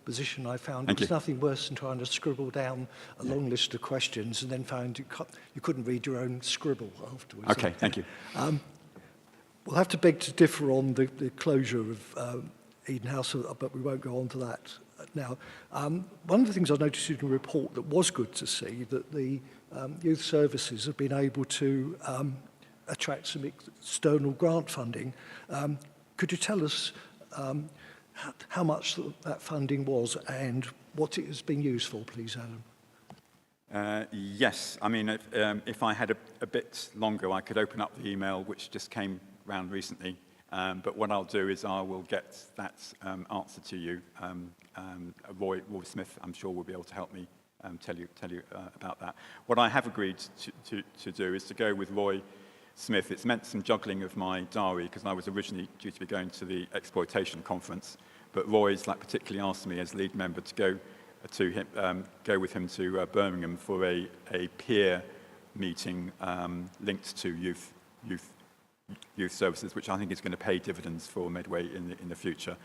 position, I found there's nothing worse than trying to scribble down a long list of questions and then found you couldn't read your own scribble afterwards. Okay, thank you. We'll have to beg to differ on the closure of Eden House, but we won't go on to that now. One of the things I noticed in the report that was good to see, that the youth services have been able to attract some external grant funding. Could you tell us how much that funding was and what it has been used for, please, Adam? Yes, I mean, if I had a bit longer, I could open up the email which just came round recently. But what I'll do is I will get that answer to you. Roy Smith, I'm sure, will be able to help me tell you about that. What I have agreed to do is to go with Roy Smith. It's meant some juggling of my diary because I was originally due to be going to the exploitation conference, but Roy's like particularly asked me as lead member to go with him to Birmingham for a peer meeting linked to youth services, which I think is going to pay dividends for Medway in the future.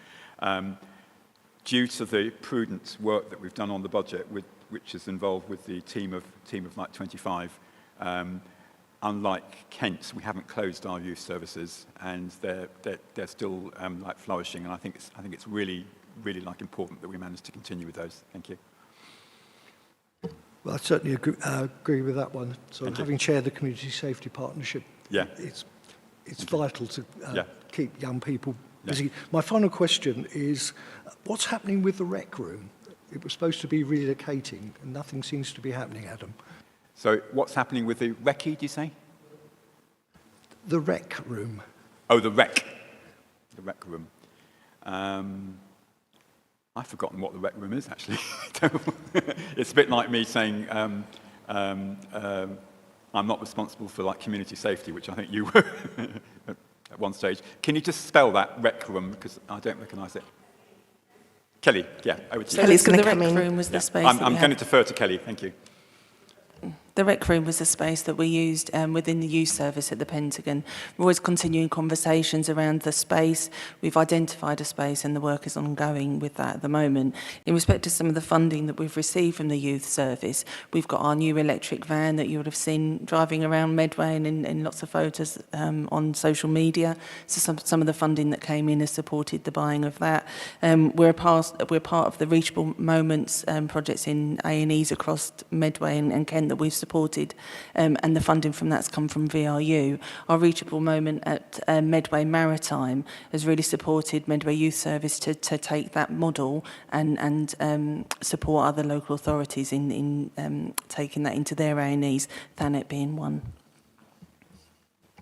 Due to the prudent work that we've done on the budget, which is involved with the team of like 25. Unlike Kent, we haven't closed our youth services, and they're still like flourishing. And I think it's really like important that we manage to continue with those. Thank you. Well, I certainly agree with that one. So having chaired the Community Safety Partnership, it's vital to keep young people busy. My final question is, what's happening with the rec room? It was supposed to be relocating, and nothing seems to be happening, Adam. So what's happening with the recce, do you say? The rec room. Oh, the rec room. I've forgotten what the rec room is, actually. It's a bit like me saying I'm not responsible for like community safety, which I think you were at one stage. Can you just spell that rec room, because I don't recognise it? Kelly, over to you. Kelly's going to come in. The rec room was the space. I'm going to defer to Kelly. Thank you. The rec room was a space that we used within the youth service at the Pentagon. We're always continuing conversations around the space. We've identified a space and the work is ongoing with that at the moment. In respect to some of the funding that we've received from the youth service, we've got our new electric van that you would have seen driving around Medway and in lots of photos on social media. So some of the funding that came in has supported the buying of that. We're part of the Reachable Moments projects in A&Es across Medway and Kent that we've supported, and the funding from that's come from VRU. Our Reachable Moment at Medway Maritime has really supported Medway Youth Service to take that model and support other local authorities in taking that into their A&Es, Thanet being one.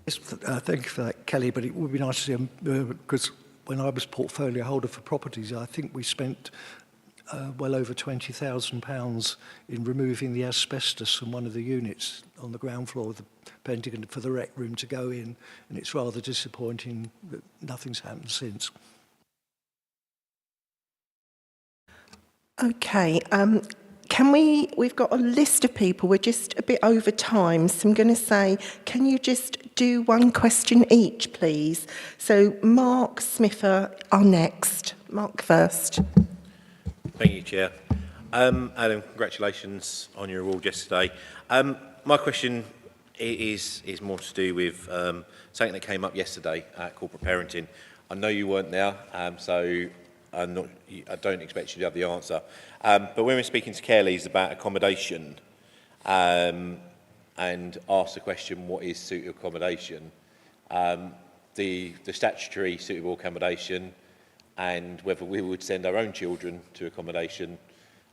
Yes, thank you for that, Kelly, but it would be nice to see because when I was portfolio holder for properties, I think we spent well over £20,000 in removing the asbestos from one of the units on the ground floor of the Pentagon for the rec room to go in, and it's rather disappointing that nothing's happened since. Okay, we've got a list of people, we're just a bit over time, so I'm going to say, can you just do one question each, please? So Mark Smither are next. Mark first. Thank you, Chair. Adam, congratulations on your award yesterday. My question It is more to do with something that came up yesterday at corporate parenting. I know you weren't there, so I don't expect you to have the answer. But when we're speaking to care leads about accommodation, and ask the question, what is suitable accommodation? The statutory suitable accommodation, and whether we would send our own children to accommodation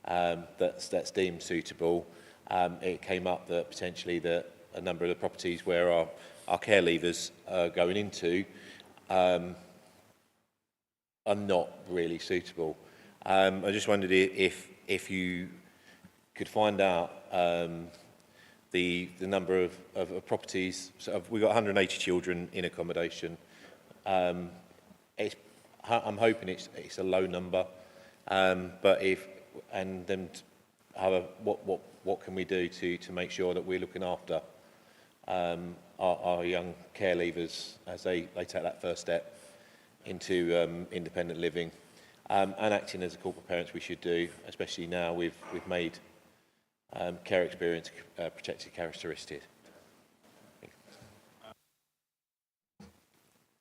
that's deemed suitable. It came up that potentially that a number of the properties where our care leavers are going into are not really suitable. I just wondered if you could find out the number of properties. So we've got 180 children in accommodation. I'm hoping it's a low number, but what can we do to make sure that we're looking after our young care leavers as they take that first step into independent living, and acting as a corporate parents we should do, especially now we've made care experience protected characteristics.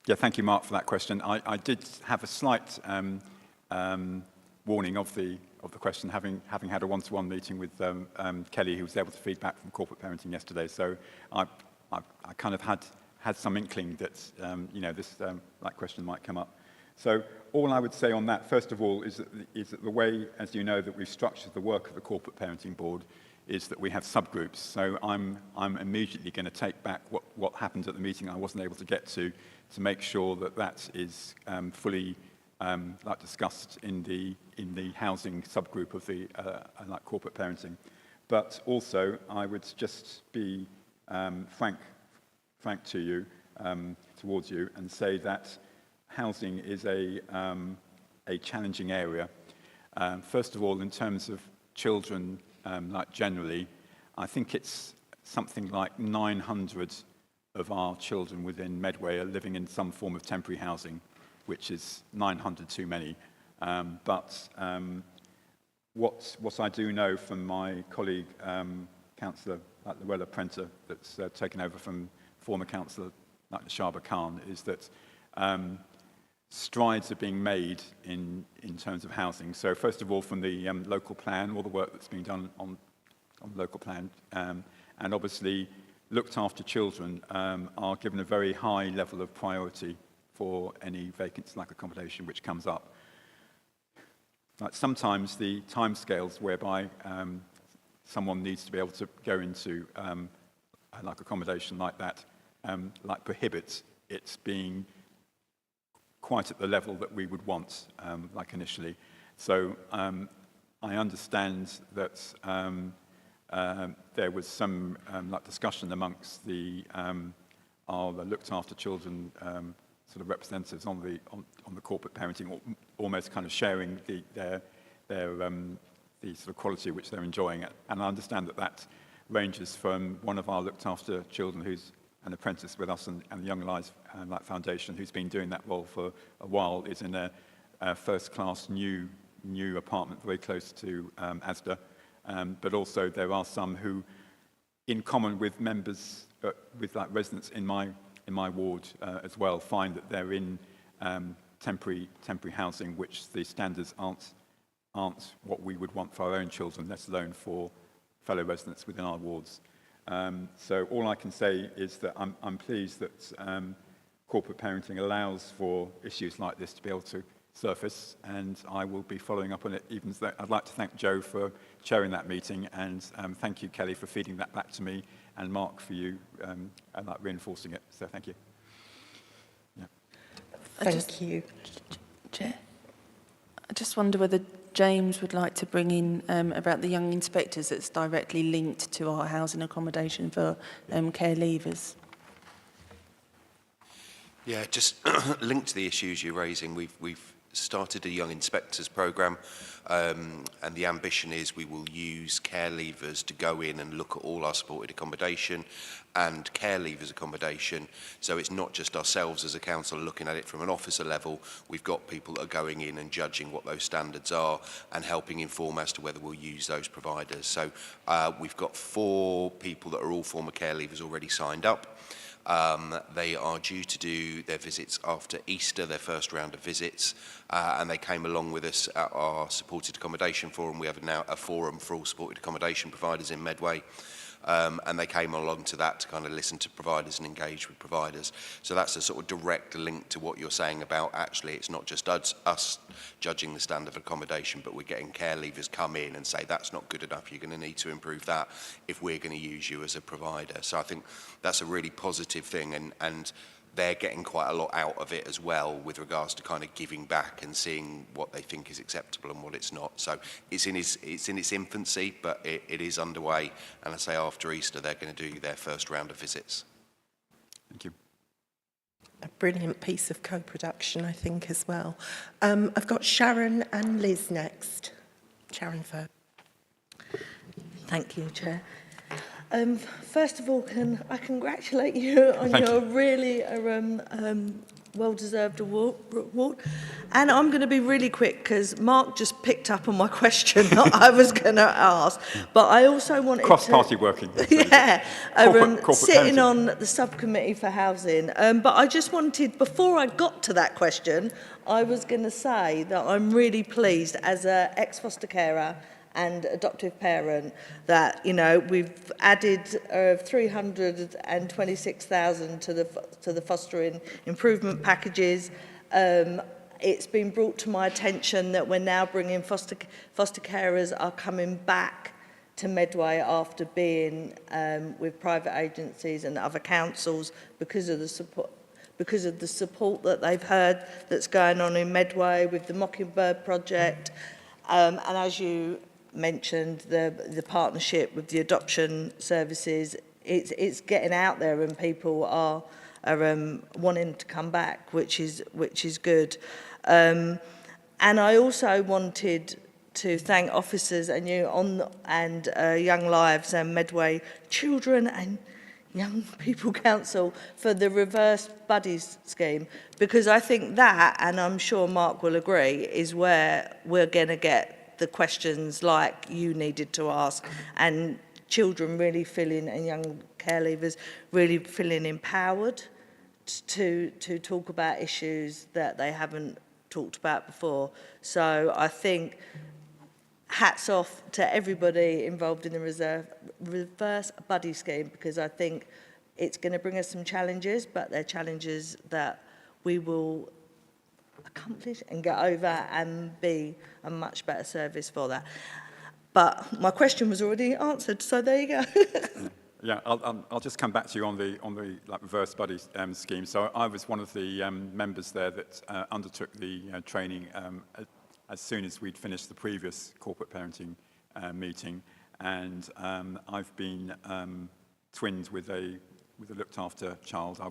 Yeah, thank you, Mark, for that question. I did have a slight warning of the question, having had a one-to-one meeting with Kelly, who was able to feed back from corporate parenting yesterday. So I kind of had some inkling that that question might come up. So all I would say on that, first of all, is that the way, as you know, that we've structured the work of the corporate parenting board is that we have subgroups. So I'm immediately going to take back what happened at the meeting I wasn't able to get to make sure that is fully discussed in the housing subgroup of the corporate parenting. But also, I would just be frank to you, towards you, and say that housing is a challenging area. First of all, in terms of children, generally, I think it's something like 900 of our children within Medway are living in some form of temporary housing, which is 900 too many. But what I do know from my colleague, Councillor Llewellyn Prenter, that's taken over from former Councillor Shaba Khan, is that strides are being made in terms of housing. So first of all, from the local plan, all the work that's being done on local plan, and obviously looked after children are given a very high level of priority for any vacancy like accommodation which comes up. Sometimes the timescales whereby someone needs to be able to go into accommodation like that prohibits it being quite at the level that we would want, initially. So I understand that there was some discussion amongst our looked after children sort of representatives on the corporate parenting, almost kind of sharing the sort of quality which they're enjoying. And I understand that ranges from one of our looked after children who's an apprentice with us and the Young Lives Foundation, who's been doing that role for a while, is in a first-class new apartment very close to Asda. But also there are some who, in common with members, with residents in my ward as well, find that they're in temporary housing, which the standards aren't what we would want for our own children, let alone for fellow residents within our wards. So all I can say is that I'm pleased that corporate parenting allows for issues like this to be able to surface, and I will be following up on it. Even though I'd like to thank Joe for chairing that meeting, and thank you, Kelly, for feeding that back to me, and Mark for you reinforcing it. So thank you. Yeah. Thank you. Chair, I just wonder whether James would like to bring in about the young inspectors that's directly linked to our housing accommodation for care leavers. Yeah, just linked to the issues you're raising, we've started a young inspectors programme, and the ambition is we will use care leavers to go in and look at all our supported accommodation and care leavers accommodation. So it's not just ourselves as a council looking at it from an officer level. We've got people that are going in and judging what those standards are and helping inform as to whether we'll use those providers. So we've got 4 people that are all former care leavers already signed up. They are due to do their visits after Easter, their first round of visits, and they came along with us at our supported accommodation forum. We have now a forum for all supported accommodation providers in Medway, and they came along to that to kind of listen to providers and engage with providers. So that's a sort of direct link to what you're saying about actually it's not just us judging the standard of accommodation, but we're getting care leavers come in and say that's not good enough, you're going to need to improve that if we're going to use you as a provider. So I think that's a really positive thing, and they're getting quite a lot out of it as well with regards to kind of giving back and seeing what they think is acceptable and what it's not. So it's in its infancy, but it is underway, and I say after Easter they're going to do their first round of visits. Thank you. A brilliant piece of co-production, I think, as well. I've got Sharon and Liz next. Sharon first. Thank you, Chair. First of all, can I congratulate you on your really well-deserved award. And I'm going to be really quick because Mark just picked up on my question that I was going to ask. But I also wanted cross-party working. Yeah, corporate sitting parenting. on the subcommittee for housing. But I just wanted, before I got to that question, I was going to say that I'm really pleased as an ex-foster carer and adoptive parent that, you know, we've added 326,000 to the fostering improvement packages. It's been brought to my attention that we're now bringing foster carers are coming back to Medway after being with private agencies and other councils because of the support that they've heard that's going on in Medway with the Mockingbird project, and as you mentioned, the partnership with the adoption services, it's getting out there and people are wanting to come back, which is good. And I also wanted to thank officers and you and Young Lives and Medway Children and Young People Council for the reverse buddies scheme, because I think that, and I'm sure Mark will agree, is where we're going to get the questions like you needed to ask, and children really feeling, and young care leavers really feeling empowered to talk about issues that they haven't talked about before. So I think hats off to everybody involved in the reverse buddy scheme, because I think it's going to bring us some challenges, but they're challenges that we will accomplish and get over and be a much better service for that. But my question was already answered, so there you go. Yeah, I'll just come back to you on the like reverse buddy scheme. So I was one of the members there that undertook the training as soon as we'd finished the previous corporate parenting meeting, and I've been twinned with a looked after child. I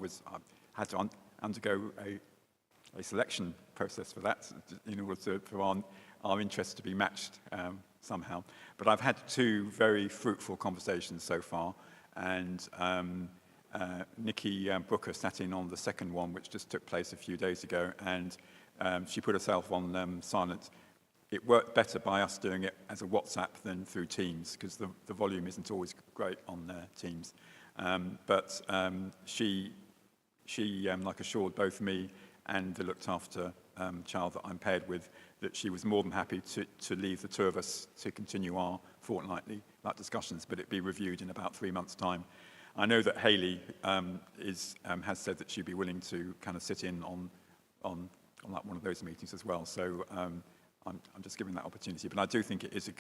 had to undergo a selection process for that in order for our interests to be matched somehow. But I've had 2 very fruitful conversations so far, and Nikki Booker sat in on the second one, which just took place a few days ago, and she put herself on silent. It worked better by us doing it as a WhatsApp than through Teams, because the volume isn't always great on Teams. But she like assured both me and the looked after child that I'm paired with that she was more than happy to leave the 2 of us to continue our fortnightly discussions, but it be reviewed in about 3 months' time. I know that Hayley has said that she'd be willing to kind of sit in on like one of those meetings as well. So I'm just giving that opportunity, but I do think it is a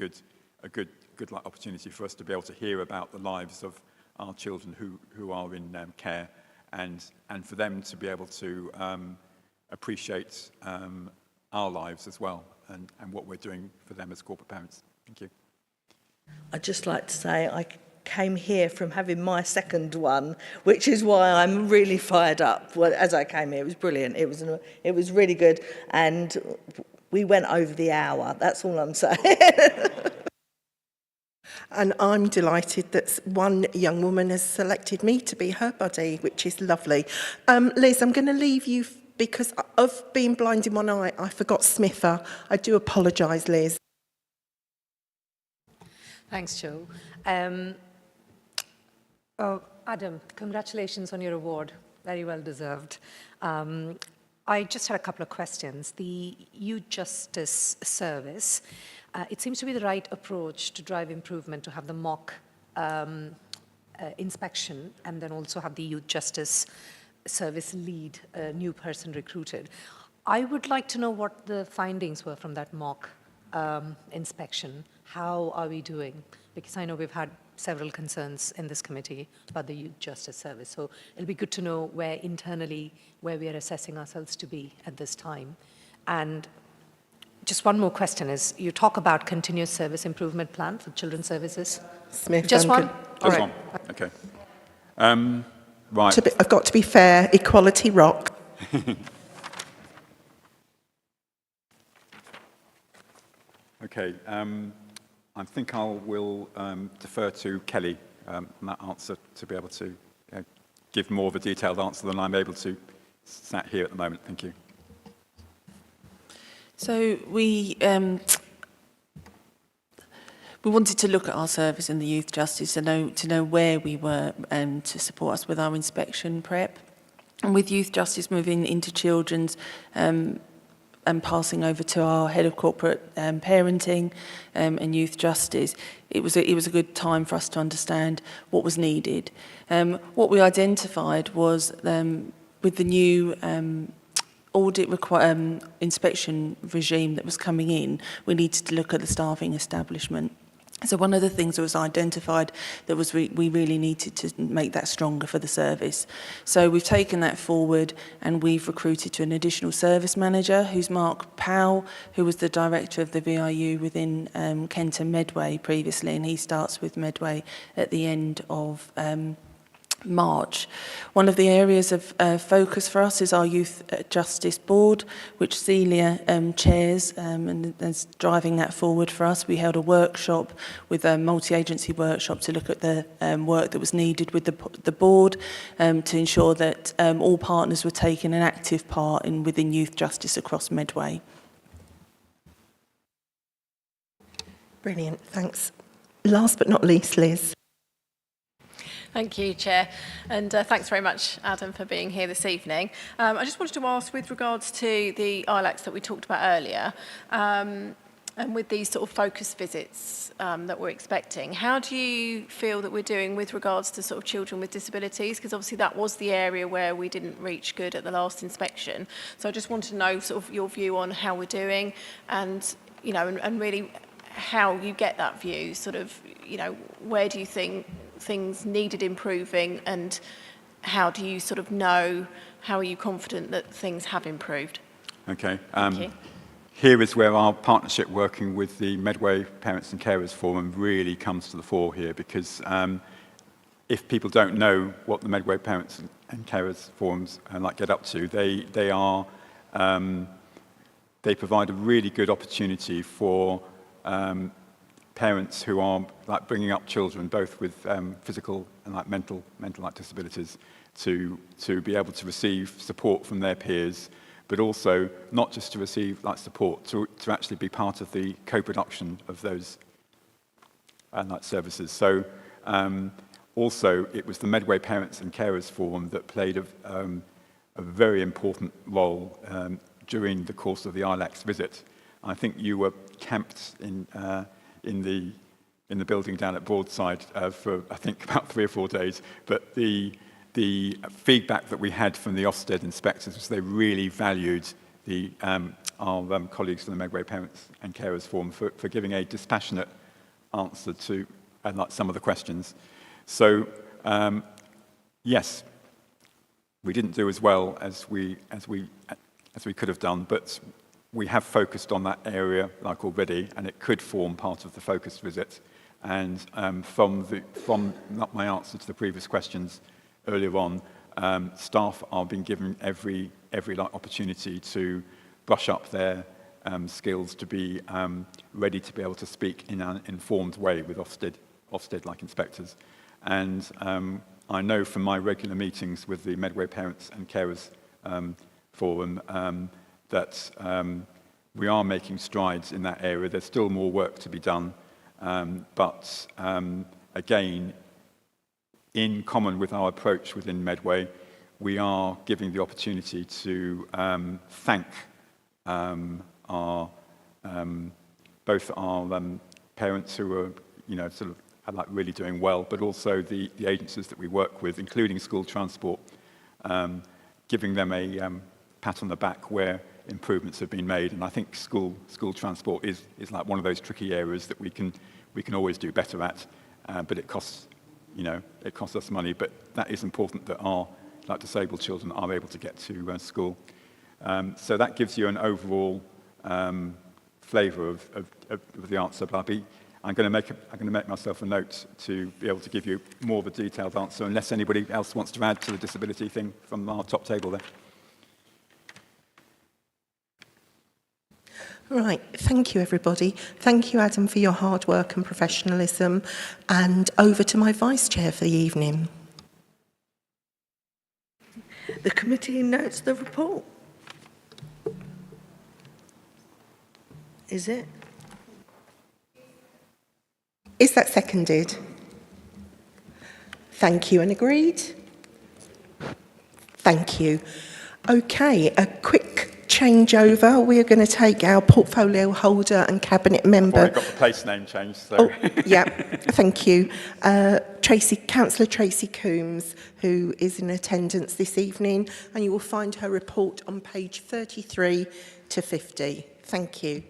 good like opportunity for us to be able to hear about the lives of our children who are in care, and for them to be able to appreciate our lives as well, and what we're doing for them as corporate parents. Thank you. I'd just like to say I came here from having my second one, which is why I'm really fired up. Well, as I came here, it was brilliant. It was really good, and we went over the hour. That's all I'm saying. And I'm delighted that one young woman has selected me to be her buddy, which is lovely. Liz, I'm going to leave you because of being blind in one eye. I forgot Smither. I do apologise, Liz. Thanks, Jo. Adam, congratulations on your award. Very well deserved. I just had a couple of questions. The Youth Justice Service, it seems to be the right approach to drive improvement, to have the mock inspection and then also have the Youth Justice Service lead, a new person recruited. I would like to know what the findings were from that mock inspection. How are we doing? Because I know we've had several concerns in this committee about the Youth Justice Service. So it'll be good to know where internally, where we are assessing ourselves to be at this time. And just one more question is, you talk about continuous service improvement plan for children's services. Smith, just one? Just one, okay. Right. I've got to be fair, equality rock. Okay, I think I will defer to Kelly on that answer to be able to give more of a detailed answer than I'm able to sat here at the moment. Thank you. So we wanted to look at our service in the youth justice to know where we were to support us with our inspection prep. And with youth justice moving into children's and passing over to our head of corporate parenting and youth justice, it was a good time for us to understand what was needed. What we identified was with the new audit inspection regime that was coming in, we needed to look at the staffing establishment. So one of the things that was identified that was we really needed to make that stronger for the service. So we've taken that forward and we've recruited to an additional service manager who's Mark Powell, who was the director of the VIU within Kent and Medway previously, and he starts with Medway at the end of March. One of the areas of focus for us is our Youth Justice Board, which Celia chairs and is driving that forward for us. We held a workshop with a multi-agency workshop to look at the work that was needed with the board to ensure that all partners were taking an active part within youth justice across Medway. Brilliant, thanks. Last but not least, Liz. Thank you, Chair, and thanks very much, Adam, for being here this evening. I just wanted to ask, with regards to the ILACs that we talked about earlier, and with these sort of focus visits that we're expecting, how do you feel that we're doing with regards to sort of children with disabilities? Because obviously that was the area where we didn't reach good at the last inspection. So I just want to know sort of your view on how we're doing, and you know, and really how you get that view. Sort of, you know, where do you think things needed improving, and how do you sort of know, how are you confident that things have improved? Okay. Thank you. Here is where our partnership working with the Medway Parents and Carers Forum really comes to the fore here, because if people don't know what the Medway Parents and Carers Forums get up to, they provide a really good opportunity for parents who are bringing up children, both with physical and mental disabilities, to be able to receive support from their peers, but also not just to receive support, to actually be part of the co-production of those services. So also it was the Medway Parents and Carers Forum that played a very important role during the course of the ILACS visit. I think you were camped in the building down at Broadside for I think about 3 or 4 days, but the feedback that we had from the Ofsted inspectors was they really valued our colleagues from the Medway Parents and Carers Forum for giving a dispassionate answer to some of the questions. So yes, we didn't do as well as we could have done, but we have focused on that area already, and it could form part of the focus visit And from not my answer to the previous questions earlier on, staff are being given every opportunity to brush up their skills to be ready to be able to speak in an informed way with Ofsted-like inspectors. And I know from my regular meetings with the Medway Parents and Carers Forum that we are making strides in that area. There's still more work to be done, but again, in common with our approach within Medway, we are giving the opportunity to thank both our parents who are, sort of like really doing well, but also the agencies that we work with, including school transport, giving them a pat on the back where improvements have been made. And I think school transport is like one of those tricky areas that we can always do better at, but it costs us money. But that is important that our disabled children are able to get to school. So that gives you an overall flavour of the answer. But I'm going to make myself a note to be able to give you more of a detailed answer, unless anybody else wants to add to the disability thing from our top table there. Right, thank you everybody. Thank you, Adam, for your hard work and professionalism. And over to my Vice Chair for the evening. The committee notes the report. Is it? Is that seconded? Thank you, and agreed? Thank you. Okay, a quick changeover. We're going to take our portfolio holder and cabinet member. I've already got the place name changed. So. Oh, yeah, thank you. Councillor Tracy Coombs, who is in attendance this evening, and you will find her report on page 33 to 50. Thank you.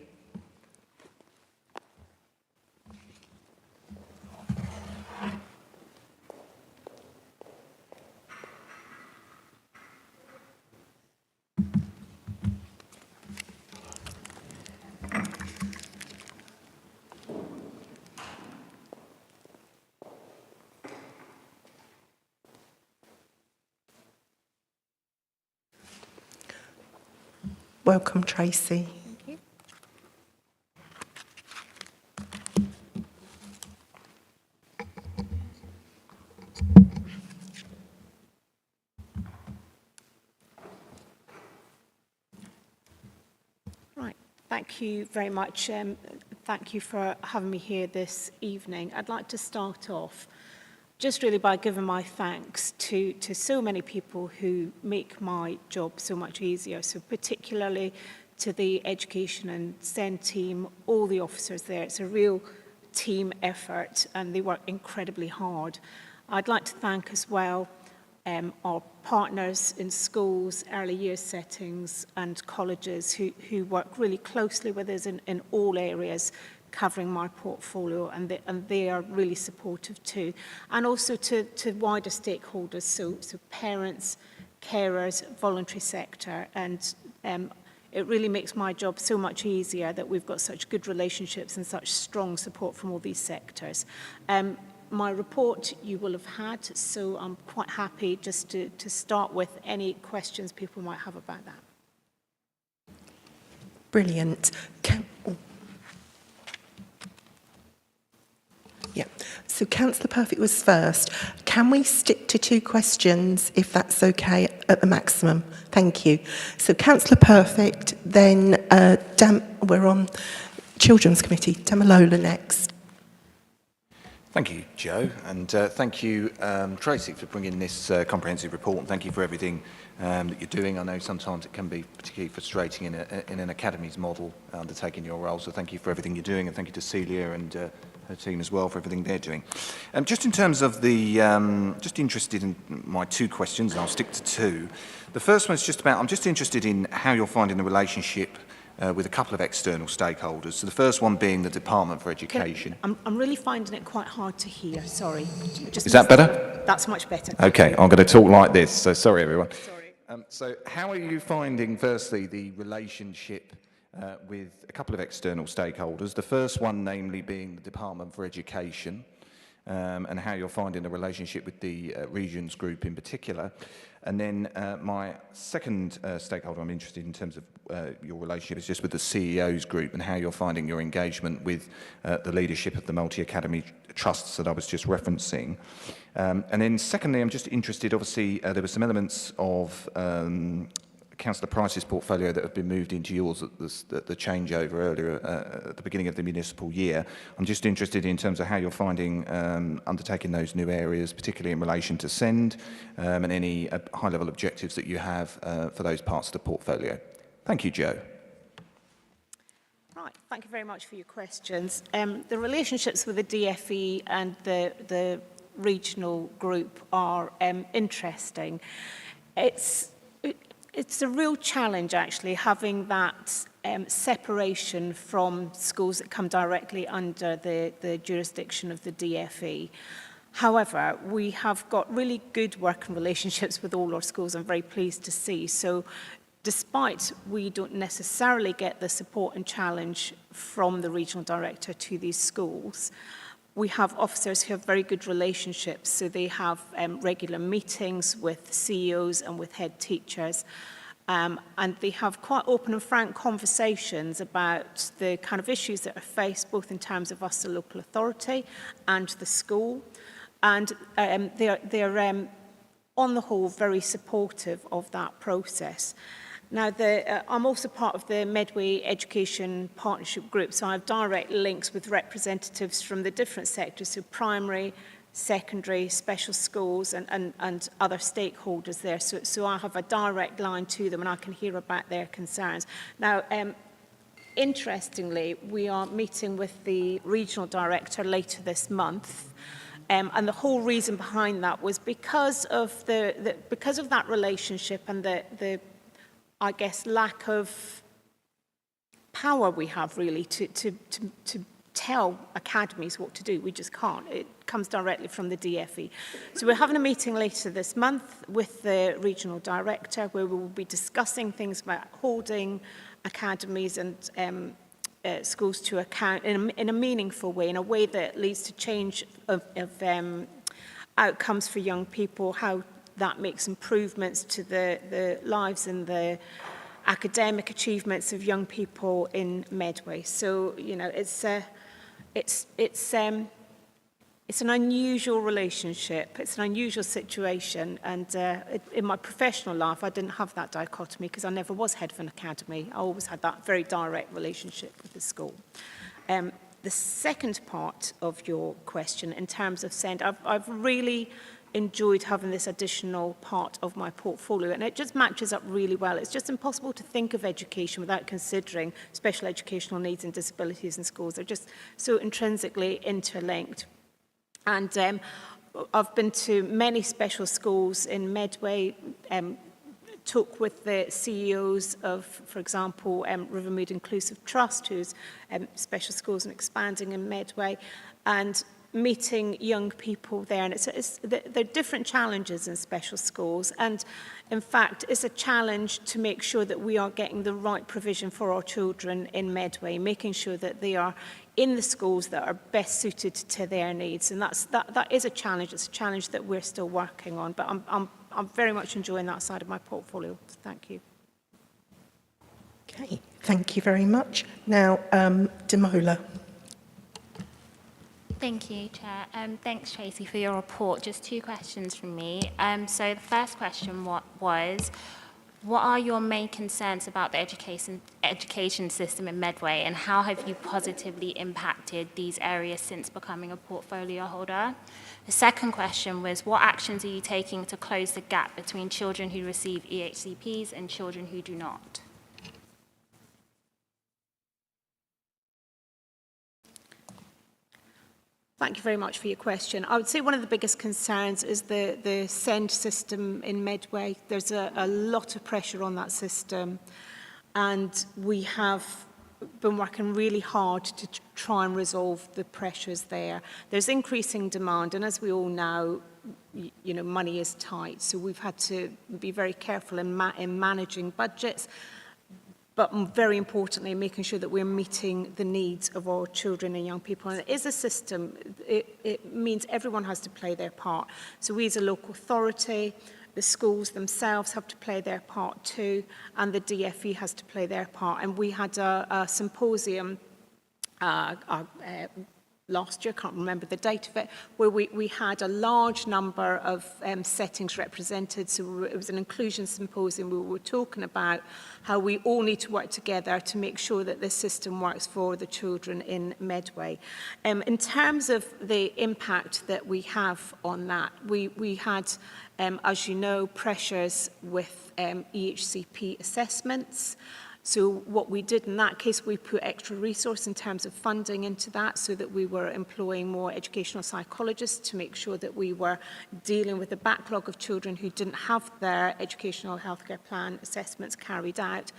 Welcome, Tracy. Thank you. Right, thank you very much. Thank you for having me here this evening. I'd like to start off just really by giving my thanks to so many people who make my job so much easier. So particularly to the Education and SEND team, all the officers there. It's a real team effort and they work incredibly hard. I'd like to thank as well our partners in schools, early years settings and colleges who work really closely with us in all areas covering my portfolio, and they are really supportive too. And also to wider stakeholders, so parents, carers, voluntary sector, and it really makes my job so much easier that we've got such good relationships and such strong support from all these sectors. My report you will have had, so I'm quite happy just to start with any questions people might have about that. Brilliant. Yeah, so Councillor Perfect was first. Can we stick to 2 questions, if that's okay, at the maximum? Thank you. So Councillor Perfect, then we're on Children's Committee. Damalola next. Thank you, Joe, and thank you, Tracy, for bringing this comprehensive report, and thank you for everything that you're doing. I know sometimes it can be particularly frustrating in an academies model undertaking your role, so thank you for everything you're doing, and thank you to Celia and her team as well for everything they're doing. Just in terms of the, just interested in my 2 questions, and I'll stick to 2. The first one is just about, I'm just interested in how you're finding the relationship with a couple of external stakeholders. So the first one being the Department for Education. I'm really finding it quite hard to hear, sorry. Is that better? That's much better. Okay, I'm going to talk like this, so sorry everyone. Sorry. So how are you finding, firstly, the relationship with a couple of external stakeholders. The first one, namely, being the Department for Education, and how you're finding the relationship with the regions group in particular. And then my second stakeholder I'm interested in terms of your relationship is just with the CEOs group and how you're finding your engagement with the leadership of the multi-academy trusts that I was just referencing. And then secondly, I'm just interested, obviously, there were some elements of Councillor Price's portfolio that have been moved into yours at the changeover earlier at the beginning of the municipal year. I'm just interested in terms of how you're finding undertaking those new areas, particularly in relation to SEND and any high-level objectives that you have for those parts of the portfolio. Thank you, Joe. Right, thank you very much for your questions. The relationships with the DFE and the regional group are interesting. It's a real challenge, actually, having that separation from schools that come directly under the jurisdiction of the DFE. However, we have got really good working relationships with all our schools, I'm very pleased to see. So despite we don't necessarily get the support and challenge from the regional director to these schools, we have officers who have very good relationships, so they have regular meetings with CEOs and with head teachers, and they have quite open and frank conversations about the kind of issues that are faced, both in terms of us, the local authority, and the school. And they're on the whole, very supportive of that process. Now, I'm also part of the Medway Education Partnership Group, so I have direct links with representatives from the different sectors, so primary, secondary, special schools, and other stakeholders there. So I have a direct line to them, and I can hear about their concerns. Now, interestingly, we are meeting with the regional director later this month. And the whole reason behind that was because of because of that relationship and the I guess, lack of power we have really to tell academies what to do. We just can't. It comes directly from the DFE. So we're having a meeting later this month with the regional director where we will be discussing things about holding academies and schools to account in a meaningful way, in a way that leads to change of outcomes for young people, how that makes improvements to the lives and the academic achievements of young people in Medway. So, you know, it's an unusual relationship. It's an unusual situation. And in my professional life, I didn't have that dichotomy because I never was head of an academy. I always had that very direct relationship with the school. The second part of your question, in terms of SEND, I've really enjoyed having this additional part of my portfolio, and it just matches up really well. It's just impossible to think of education without considering special educational needs and disabilities in schools. They're just so intrinsically interlinked. And I've been to many special schools in Medway, talk with the CEOs of, for example, Rivermead Inclusive Trust, who's special schools and expanding in Medway, and meeting young people there. And there are different challenges in special schools. And in fact, it's a challenge to make sure that we are getting the right provision for our children in Medway, making sure that they are in the schools that are best suited to their needs. And that is a challenge. It's a challenge that we're still working on. But I'm very much enjoying that side of my portfolio. So thank you. Okay, thank you very much. Now, Demola. Thank you, Chair. Thanks, Tracy, for your report. Just two questions from me. So the first question was, what are your main concerns about the education system in Medway, and how have you positively impacted these areas since becoming a portfolio holder? The second question was, what actions are you taking to close the gap between children who receive EHCPs and children who do not? Thank you very much for your question. I would say one of the biggest concerns is the SEND system in Medway. There's a lot of pressure on that system, and we have been working really hard to try and resolve the pressures there. There's increasing demand, and as we all know, you know, money is tight, so we've had to be very careful in managing budgets. but very importantly, making sure that we're meeting the needs of our children and young people. And it is a system, it means everyone has to play their part. So we as a local authority, the schools themselves have to play their part too, and the DFE has to play their part. And we had a symposium last year, can't remember the date of it, where we had a large number of settings represented. So it was an inclusion symposium. We were talking about how we all need to work together to make sure that this system works for the children in Medway. In terms of the impact that we have on that, we had, as you know, pressures with EHCP assessments. So what we did in that case, we put extra resource in terms of funding into that so that we were employing more educational psychologists to make sure that we were dealing with the backlog of children who didn't have their educational healthcare plan assessments carried out.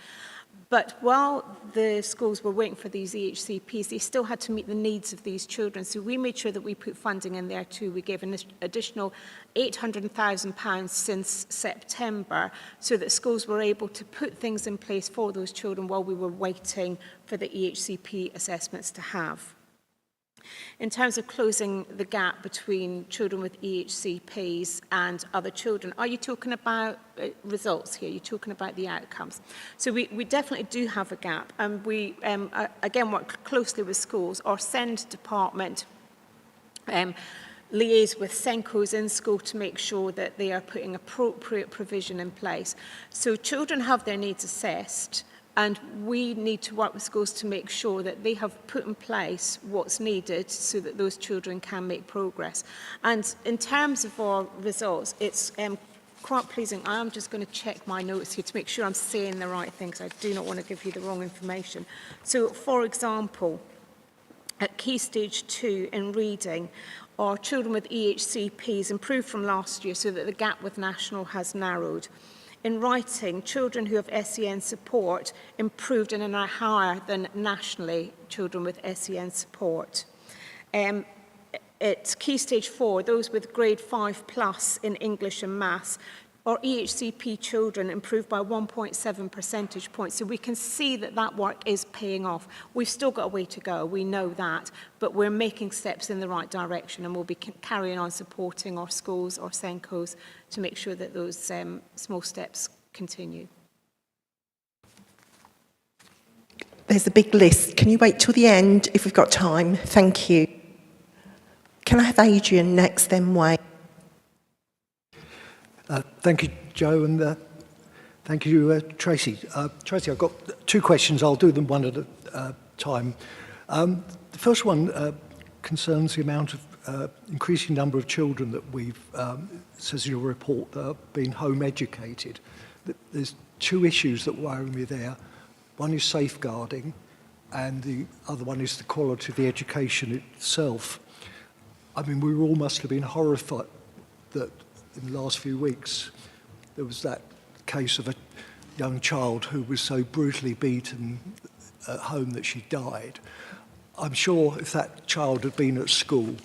But while the schools were waiting for these EHCPs, they still had to meet the needs of these children. So we made sure that we put funding in there too. We gave an additional £800,000 since September so that schools were able to put things in place for those children while we were waiting for the EHCP assessments to have. In terms of closing the gap between children with EHCPs and other children, are you talking about results here? You're talking about the outcomes. So we definitely do have a gap, and we, again, work closely with schools. Our SEND department liaise with SENCOs in school to make sure that they are putting appropriate provision in place. So children have their needs assessed, and we need to work with schools to make sure that they have put in place what's needed so that those children can make progress. And in terms of our results, it's quite pleasing. I am just going to check my notes here to make sure I'm saying the right things. I do not want to give you the wrong information. So, for example, at Key Stage 2 in reading, our children with EHCPs improved from last year so that the gap with national has narrowed. In writing, children who have SEN support improved and are higher than nationally children with SEN support. At Key Stage 4, those with grade 5 plus in English and maths, our EHCP children improved by 1.7 percentage points. So we can see that that work is paying off. We've still got a way to go, we know that, but we're making steps in the right direction, and we'll be carrying on supporting our schools, our SENCOs, to make sure that those small steps continue. There's a big list. Can you wait till the end if we've got time? Thank you. Can I have Adrian next, then Wayne? Thank you, Joe, and thank you, Tracy. Tracy, I've got two questions. I'll do them one at a time. The first one concerns the amount of increasing number of children that we've, says in your report, that are being home educated. There's two issues that worry me there. One is safeguarding, and the other one is the quality of the education itself. I mean, we all must have been horrified that in the last few weeks there was that case of a young child who was so brutally beaten at home that she died. I'm sure if that child had been at school,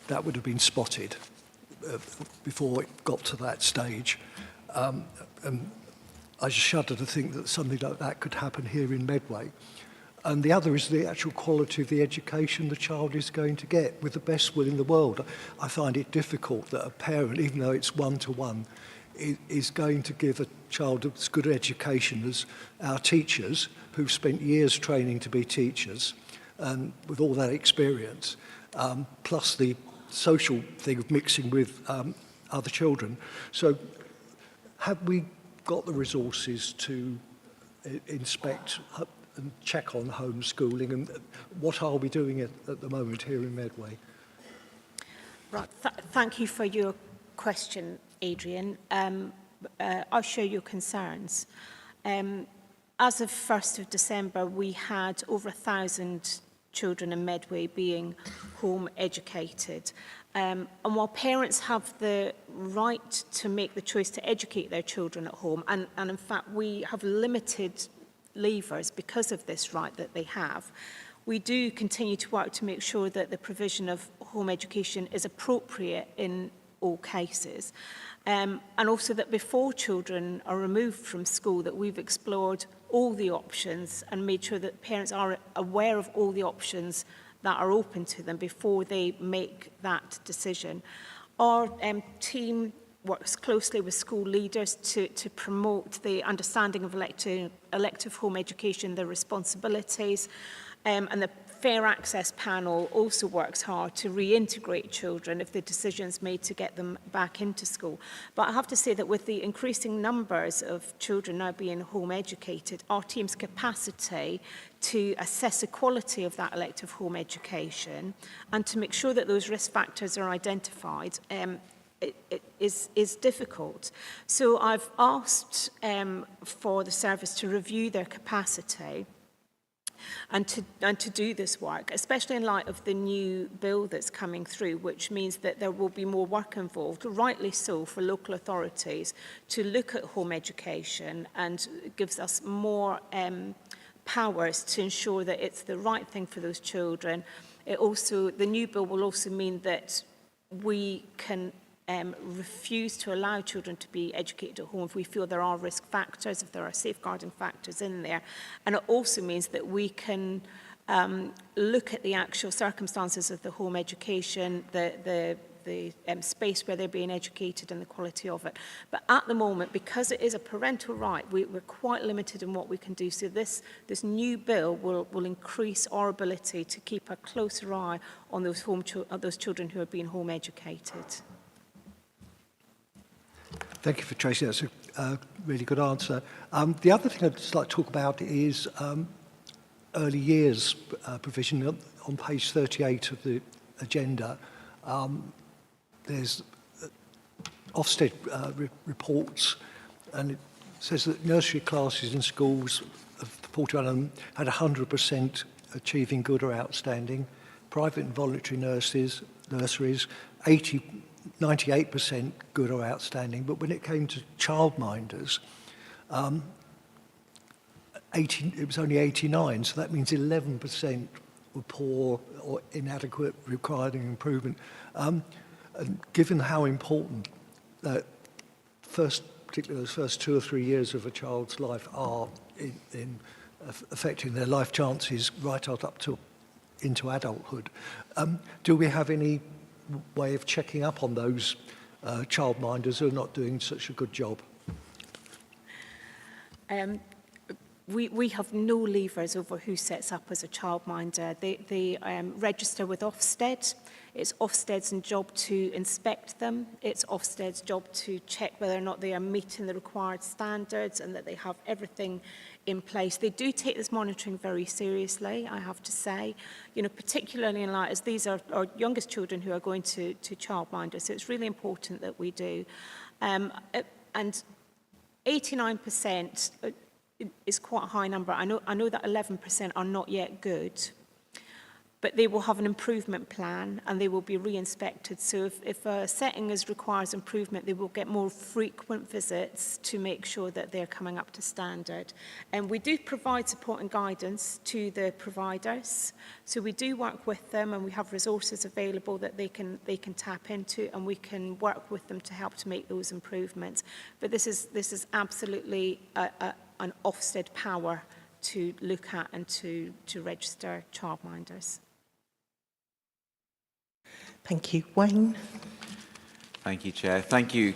that would have been spotted before it got to that stage. And I just shudder to think that something like that could happen here in Medway. And the other is the actual quality of the education the child is going to get. With the best will in the world, I find it difficult that a parent, even though it's one-to-one, is going to give a child as good education as our teachers, who've spent years training to be teachers, and with all that experience, plus the social thing of mixing with other children. So have we got the resources to inspect and check on homeschooling, and what are we doing at the moment here in Medway? Right, thank you for your question, Adrian. I'll share your concerns. As of 1st of December, we had over 1,000 children in Medway being home educated. And while parents have the right to make the choice to educate their children at home, and in fact we have limited leavers because of this right that they have, we do continue to work to make sure that the provision of home education is appropriate in all cases. and also that before children are removed from school, that we've explored all the options and made sure that parents are aware of all the options that are open to them before they make that decision. Our team works closely with school leaders to promote the understanding of elective home education, their responsibilities, and the Fair Access Panel also works hard to reintegrate children if the decision's made to get them back into school. But I have to say that with the increasing numbers of children now being home educated, our team's capacity to assess the quality of that elective home education and to make sure that those risk factors are identified it is difficult. So I've asked for the service to review their capacity and to do this work, especially in light of the new bill that's coming through, which means that there will be more work involved, rightly so, for local authorities to look at home education, and gives us more powers to ensure that it's the right thing for those children. The new bill will also mean that we can refuse to allow children to be educated at home if we feel there are risk factors, if there are safeguarding factors in there. And it also means that we can look at the actual circumstances of the home education, the space where they're being educated and the quality of it. But at the moment, because it is a parental right, we're quite limited in what we can do. So this new bill will increase our ability to keep a closer eye on those children who are being home educated. Thank you for Tracy. That's a really good answer. The other thing I'd just like to talk about is early years provision. On page 38 of the agenda, there's Ofsted reports, and it says that nursery classes in schools of 41 had 100% achieving good or outstanding. Private and voluntary nurseries, 98% good or outstanding, but when it came to childminders, it was only 89, so that means 11% were poor or inadequate, requiring improvement. And given how important that particularly those first 2 or 3 years of a child's life are in affecting their life chances right up to into adulthood, do we have any way of checking up on those childminders who are not doing such a good job? We have no levers over who sets up as a childminder. They register with Ofsted. It's Ofsted's job to inspect them. It's Ofsted's job to check whether or not they are meeting the required standards and that they have everything in place. They do take this monitoring very seriously, I have to say, particularly in light as these are our youngest children who are going to childminders. So it's really important that we do. And 89% is quite a high number. I know that 11% are not yet good, but they will have an improvement plan and they will be re-inspected. So if a setting requires improvement, they will get more frequent visits to make sure that they're coming up to standard. And we do provide support and guidance to the providers. So we do work with them, and we have resources available that they can tap into, and we can work with them to help to make those improvements. But this is absolutely an Ofsted power to look at and to register childminders. Thank you. Wayne? Thank you, Chair. Thank you,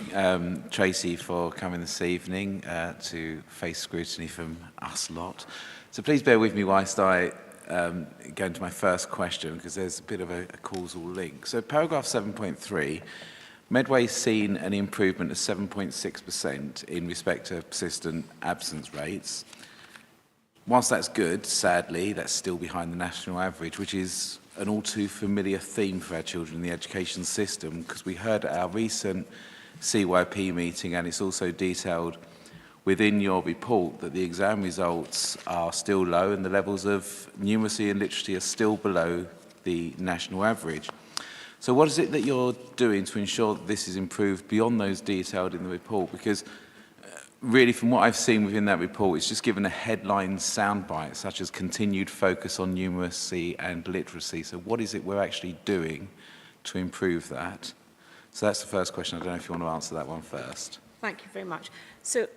Tracy, for coming this evening to face scrutiny from us lot. So please bear with me whilst I go into my first question, because there's a bit of a causal link. So paragraph 7.3, Medway's seen an improvement of 7.6% in respect to persistent absence rates. Whilst that's good, sadly, that's still behind the national average, which is an all too familiar theme for our children in the education system, because we heard at our recent CYP meeting, and it's also detailed within your report, that the exam results are still low and the levels of numeracy and literacy are still below the national average. So what is it that you're doing to ensure that this is improved beyond those detailed in the report? Because really, from what I've seen within that report, it's just given a headline soundbite, such as continued focus on numeracy and literacy. So what is it we're actually doing to improve that? So that's the first question. I don't know if you want to answer that one first. Thank you very much. So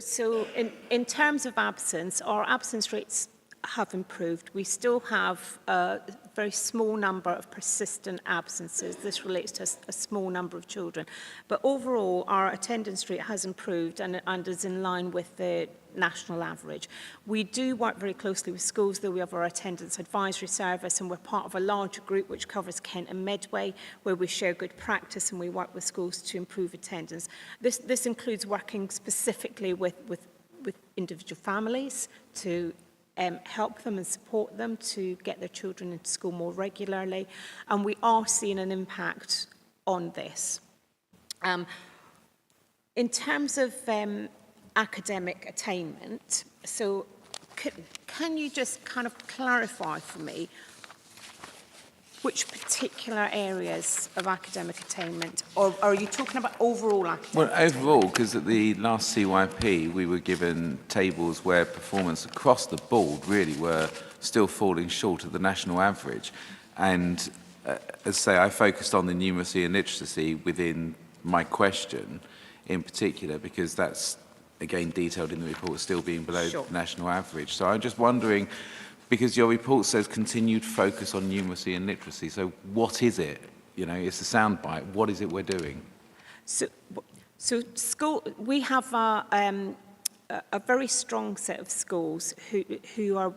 in terms of absence, our absence rates have improved. We still have a very small number of persistent absences. This relates to a small number of children. But overall, our attendance rate has improved and is in line with the national average. We do work very closely with schools, though. We have our attendance advisory service, and we're part of a larger group which covers Kent and Medway, where we share good practice and we work with schools to improve attendance. This includes working specifically with individual families to help them and support them to get their children into school more regularly. And we are seeing an impact on this. In terms of academic attainment, so can you just kind of clarify for me which particular areas of academic attainment, or are you talking about overall academic Well, attainment? overall, because at the last CYP, we were given tables where performance across the board really were still falling short of the national average. And as I say, I focused on the numeracy and literacy within my question in particular, because that's, again, detailed in the report, still being below the national average. So I'm just wondering, because your report says continued focus on numeracy and literacy, so what is it? You know, it's a soundbite. What is it we're doing? So school, we have a very strong set of schools who are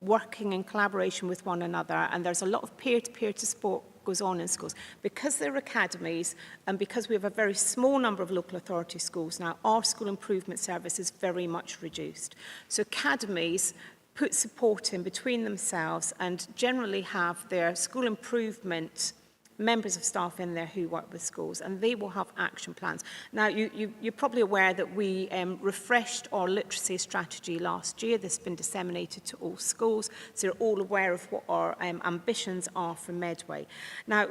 working in collaboration with one another, and there's a lot of peer-to-peer support goes on in schools. Because they're academies, and because we have a very small number of local authority schools now, our school improvement service is very much reduced. So academies put support in between themselves and generally have their school improvement members of staff in there who work with schools, and they will have action plans. Now, you're probably aware that we refreshed our literacy strategy last year. This has been disseminated to all schools, so you're all aware of what our ambitions are for Medway. Now,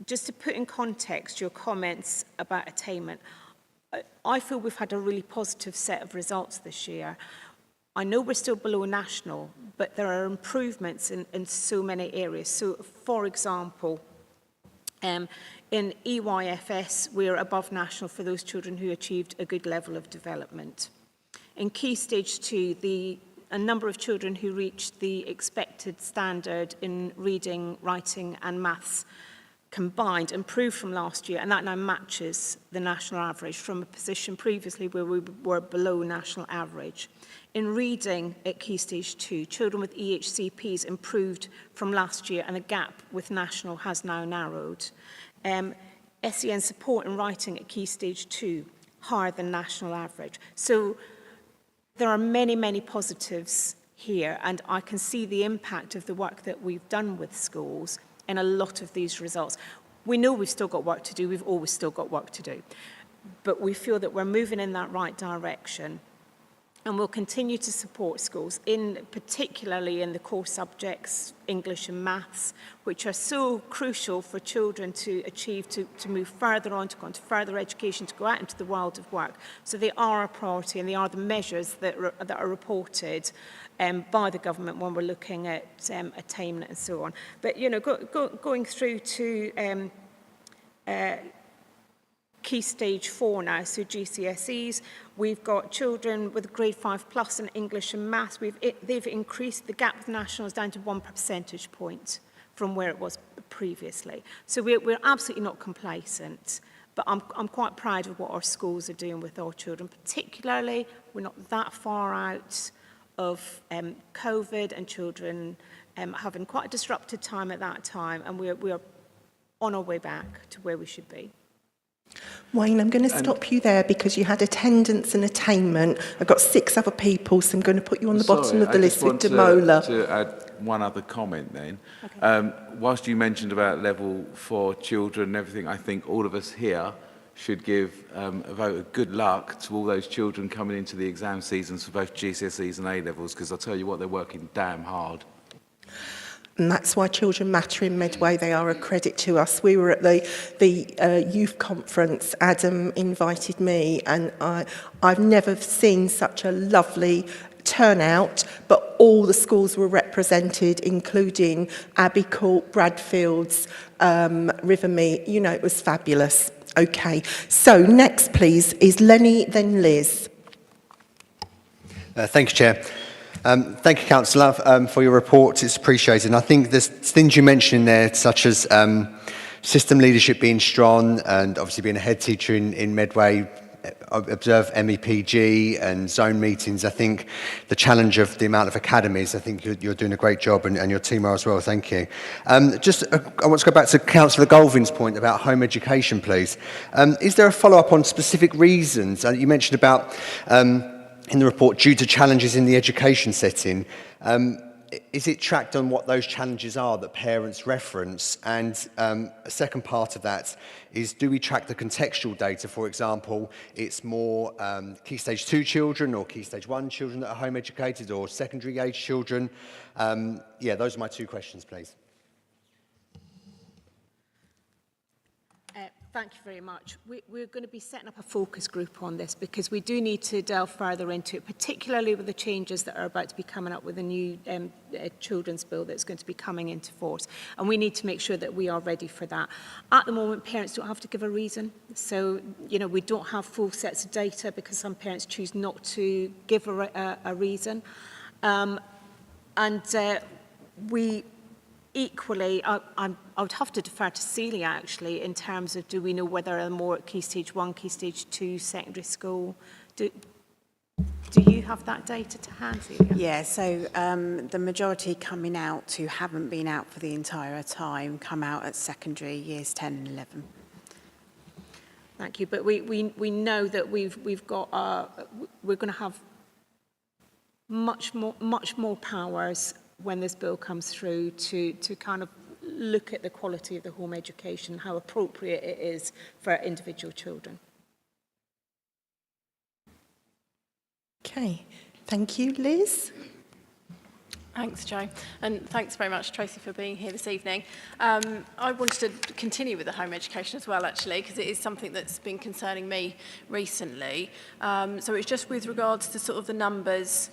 just to put in context your comments about attainment, I feel we've had a really positive set of results this year. I know we're still below national, but there are improvements in so many areas. So, for example, in EYFS, we're above national for those children who achieved a good level of development. In Key Stage 2, a number of children who reached the expected standard in reading, writing and maths combined improved from last year, and that now matches the national average from a position previously where we were below national average. In reading at Key Stage 2, children with EHCPs improved from last year, and the gap with national has now narrowed. SEN support in writing at Key Stage 2, higher than national average. So there are many, many positives here, and I can see the impact of the work that we've done with schools in a lot of these results. We know we've still got work to do. We've always still got work to do. But we feel that we're moving in that right direction. And we'll continue to support schools, particularly in the core subjects, English and maths, which are so crucial for children to achieve, to move further on, to go into further education, to go out into the world of work. So they are a priority, and they are the measures that are reported by the government when we're looking at attainment and so on. But, you know, going through to Key Stage 4 now, so GCSEs, we've got children with grade 5 plus in English and maths. They've increased the gap with nationals down to 1 percentage point from where it was previously. So we're absolutely not complacent, but I'm quite proud of what our schools are doing with our children. Particularly, we're not that far out of COVID and children having quite a disrupted time at that time, and we are on our way back to where we should be. Wayne, I'm going to stop you there because you had attendance and attainment. I've got 6 other people, so I'm going to put you on the bottom of the list with Demola. To add one other comment then. Okay. Whilst you mentioned about level 4 children and everything, I think all of us here should give a vote of good luck to all those children coming into the exam seasons for both GCSEs and A-levels, because I'll tell you what, they're working damn hard. And that's why children matter in Medway. They are a credit to us. We were at the youth conference. Adam invited me, and I've never seen such a lovely turnout, but all the schools were represented, including Abbey Court, Bradfields, Rivermead. You know, it was fabulous. Okay, so next please is Lenny, then Liz. Thank you, Chair. Thank you, Councillor, for your report. It's appreciated. And I think there's things you mentioned in there, such as system leadership being strong, and obviously being a head teacher in Medway, observe MEPG and zone meetings. I think the challenge of the amount of academies, I think you're doing a great job, and your team are as well. Thank you. I want to go back to Councillor Galvin's point about home education, please. Is there a follow-up on specific reasons? You mentioned about, in the report, due to challenges in the education setting. Is it tracked on what those challenges are that parents reference? And a second part of that is, do we track the contextual data? For example, it's more Key Stage 2 children or Key Stage 1 children that are home educated, or secondary age children? Yeah, those are my two questions, please. Thank you very much. We're going to be setting up a focus group on this, because we do need to delve further into it, particularly with the changes that are about to be coming up with the new children's bill that's going to be coming into force. And we need to make sure that we are ready for that. At the moment, parents don't have to give a reason. So, you know, we don't have full sets of data because some parents choose not to give a reason. We equally, I would have to defer to Celia actually, in terms of, do we know whether they're more at Key Stage 1, Key Stage 2 secondary school? Do you have that data to hand, Celia? Yeah, so the majority coming out who haven't been out for the entire time come out at secondary years 10 and 11. Thank you, but we know that we've got, we're going to have much more powers when this bill comes through to kind of look at the quality of the home education, how appropriate it is for individual children. Okay, thank you, Liz. Thanks, Jo, and thanks very much, Tracy, for being here this evening. I wanted to continue with the home education as well, actually, because it is something that's been concerning me recently. So it's just with regards to sort of the numbers,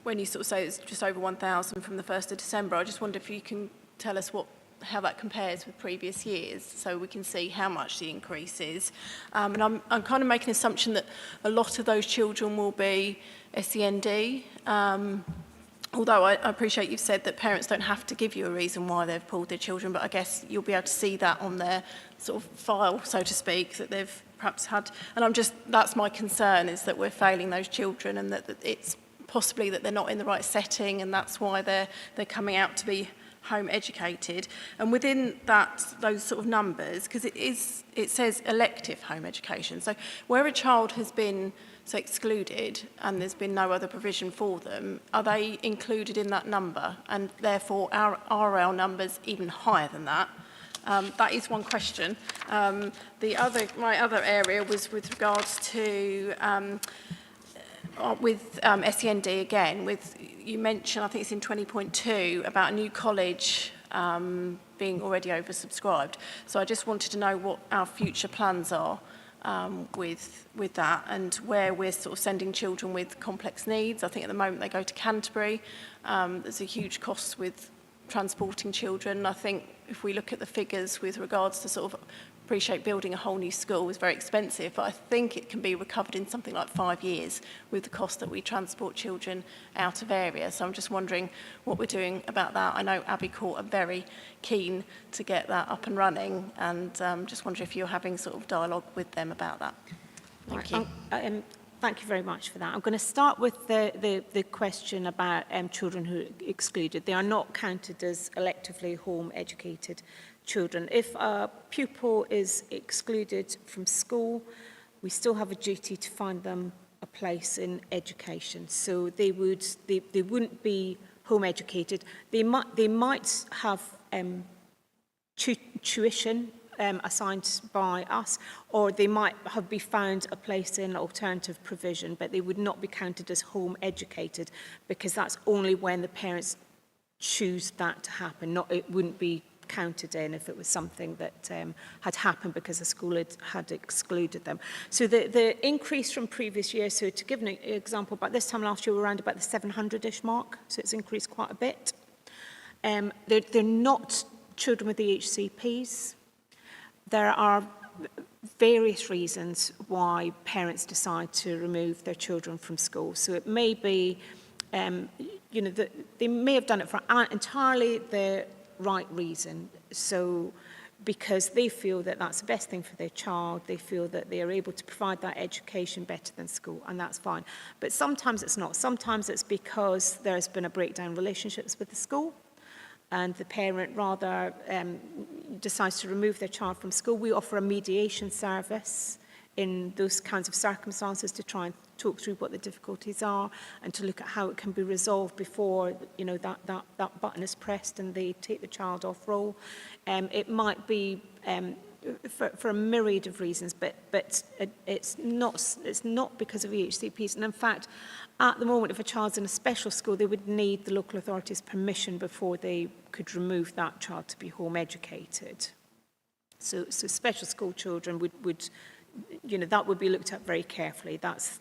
when you sort of say it's just over 1,000 from the 1st of December, I just wonder if you can tell us how that compares with previous years, so we can see how much the increase is. And I'm kind of making an assumption that a lot of those children will be SEND, although I appreciate you've said that parents don't have to give you a reason why they've pulled their children, but I guess you'll be able to see that on their sort of file, so to speak, that they've perhaps had. And that's my concern, is that we're failing those children, and that it's possibly that they're not in the right setting, and that's why they're coming out to be home educated. And within those sort of numbers, because it says elective home education, so where a child has been excluded and there's been no other provision for them, are they included in that number? And therefore are our numbers even higher than that? That is one question. My other area was with regards to with SEND again, you mentioned, I think it's in 20.2, about a new college being already oversubscribed. So I just wanted to know what our future plans are with that, and where we're sort of sending children with complex needs. I think at the moment they go to Canterbury. There's a huge cost with transporting children. I think if we look at the figures with regards to sort of, appreciate building a whole new school is very expensive, but I think it can be recovered in something like 5 years with the cost that we transport children out of areas. So I'm just wondering what we're doing about that. I know Abbey Court are very keen to get that up and running, and just wondering if you're having sort of dialogue with them about that. Thank you. Thank you very much for that. I'm going to start with the question about children who are excluded. They are not counted as electively home educated children. If a pupil is excluded from school, we still have a duty to find them a place in education. So they wouldn't be home educated. They might have tuition assigned by us, or they might be found a place in alternative provision, but they would not be counted as home educated, because that's only when the parents choose that to happen. It wouldn't be counted in if it was something that had happened because the school had excluded them. So the increase from previous years, so to give an example, about this time last year we were around about the 700-ish mark, so it's increased quite a bit. They're not children with EHCPs. There are various reasons why parents decide to remove their children from school. So it may be, you know, they may have done it for entirely the right reason. So because they feel that that's the best thing for their child, they feel that they are able to provide that education better than school, and that's fine. But sometimes it's not. Sometimes it's because there's been a breakdown in relationships with the school, and the parent rather decides to remove their child from school. We offer a mediation service in those kinds of circumstances to try and talk through what the difficulties are and to look at how it can be resolved before, you know, that button is pressed and they take the child off roll. It might be for a myriad of reasons, but it's not because of EHCPs. And in fact, at the moment, if a child's in a special school, they would need the local authority's permission before they could remove that child to be home educated. So special school children would you know, that would be looked at very carefully. That's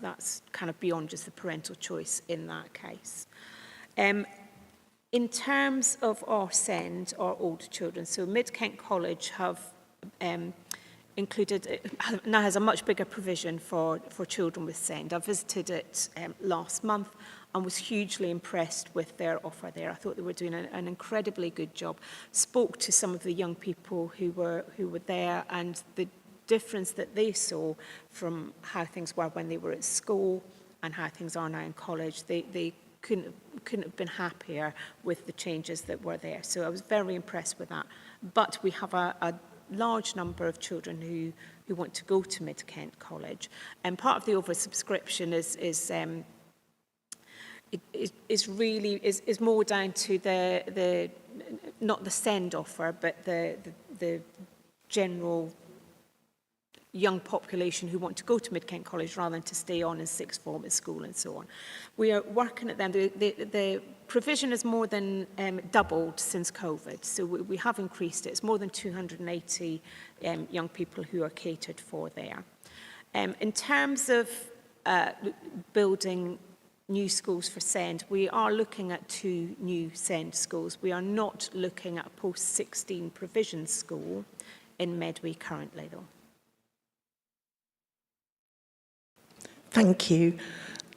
kind of beyond just the parental choice in that case. In terms of our SEND, our older children, so Mid-Kent College have included, now has a much bigger provision for children with SEND. I visited it last month and was hugely impressed with their offer there. I thought they were doing an incredibly good job. Spoke to some of the young people who were there, and the difference that they saw from how things were when they were at school and how things are now in college. They couldn't have been happier with the changes that were there. So I was very impressed with that. But we have a large number of children who want to go to Mid-Kent College. And part of the oversubscription is more down to the not the SEND offer, but the general young population who want to go to Mid-Kent College rather than to stay on in sixth form at school and so on. We are working at them. The provision has more than doubled since COVID, so we have increased it. It's more than 280 young people who are catered for there. In terms of building new schools for SEND, we are looking at 2 new SEND schools. We are not looking at a post-16 provision school in Medway currently, though. Thank you.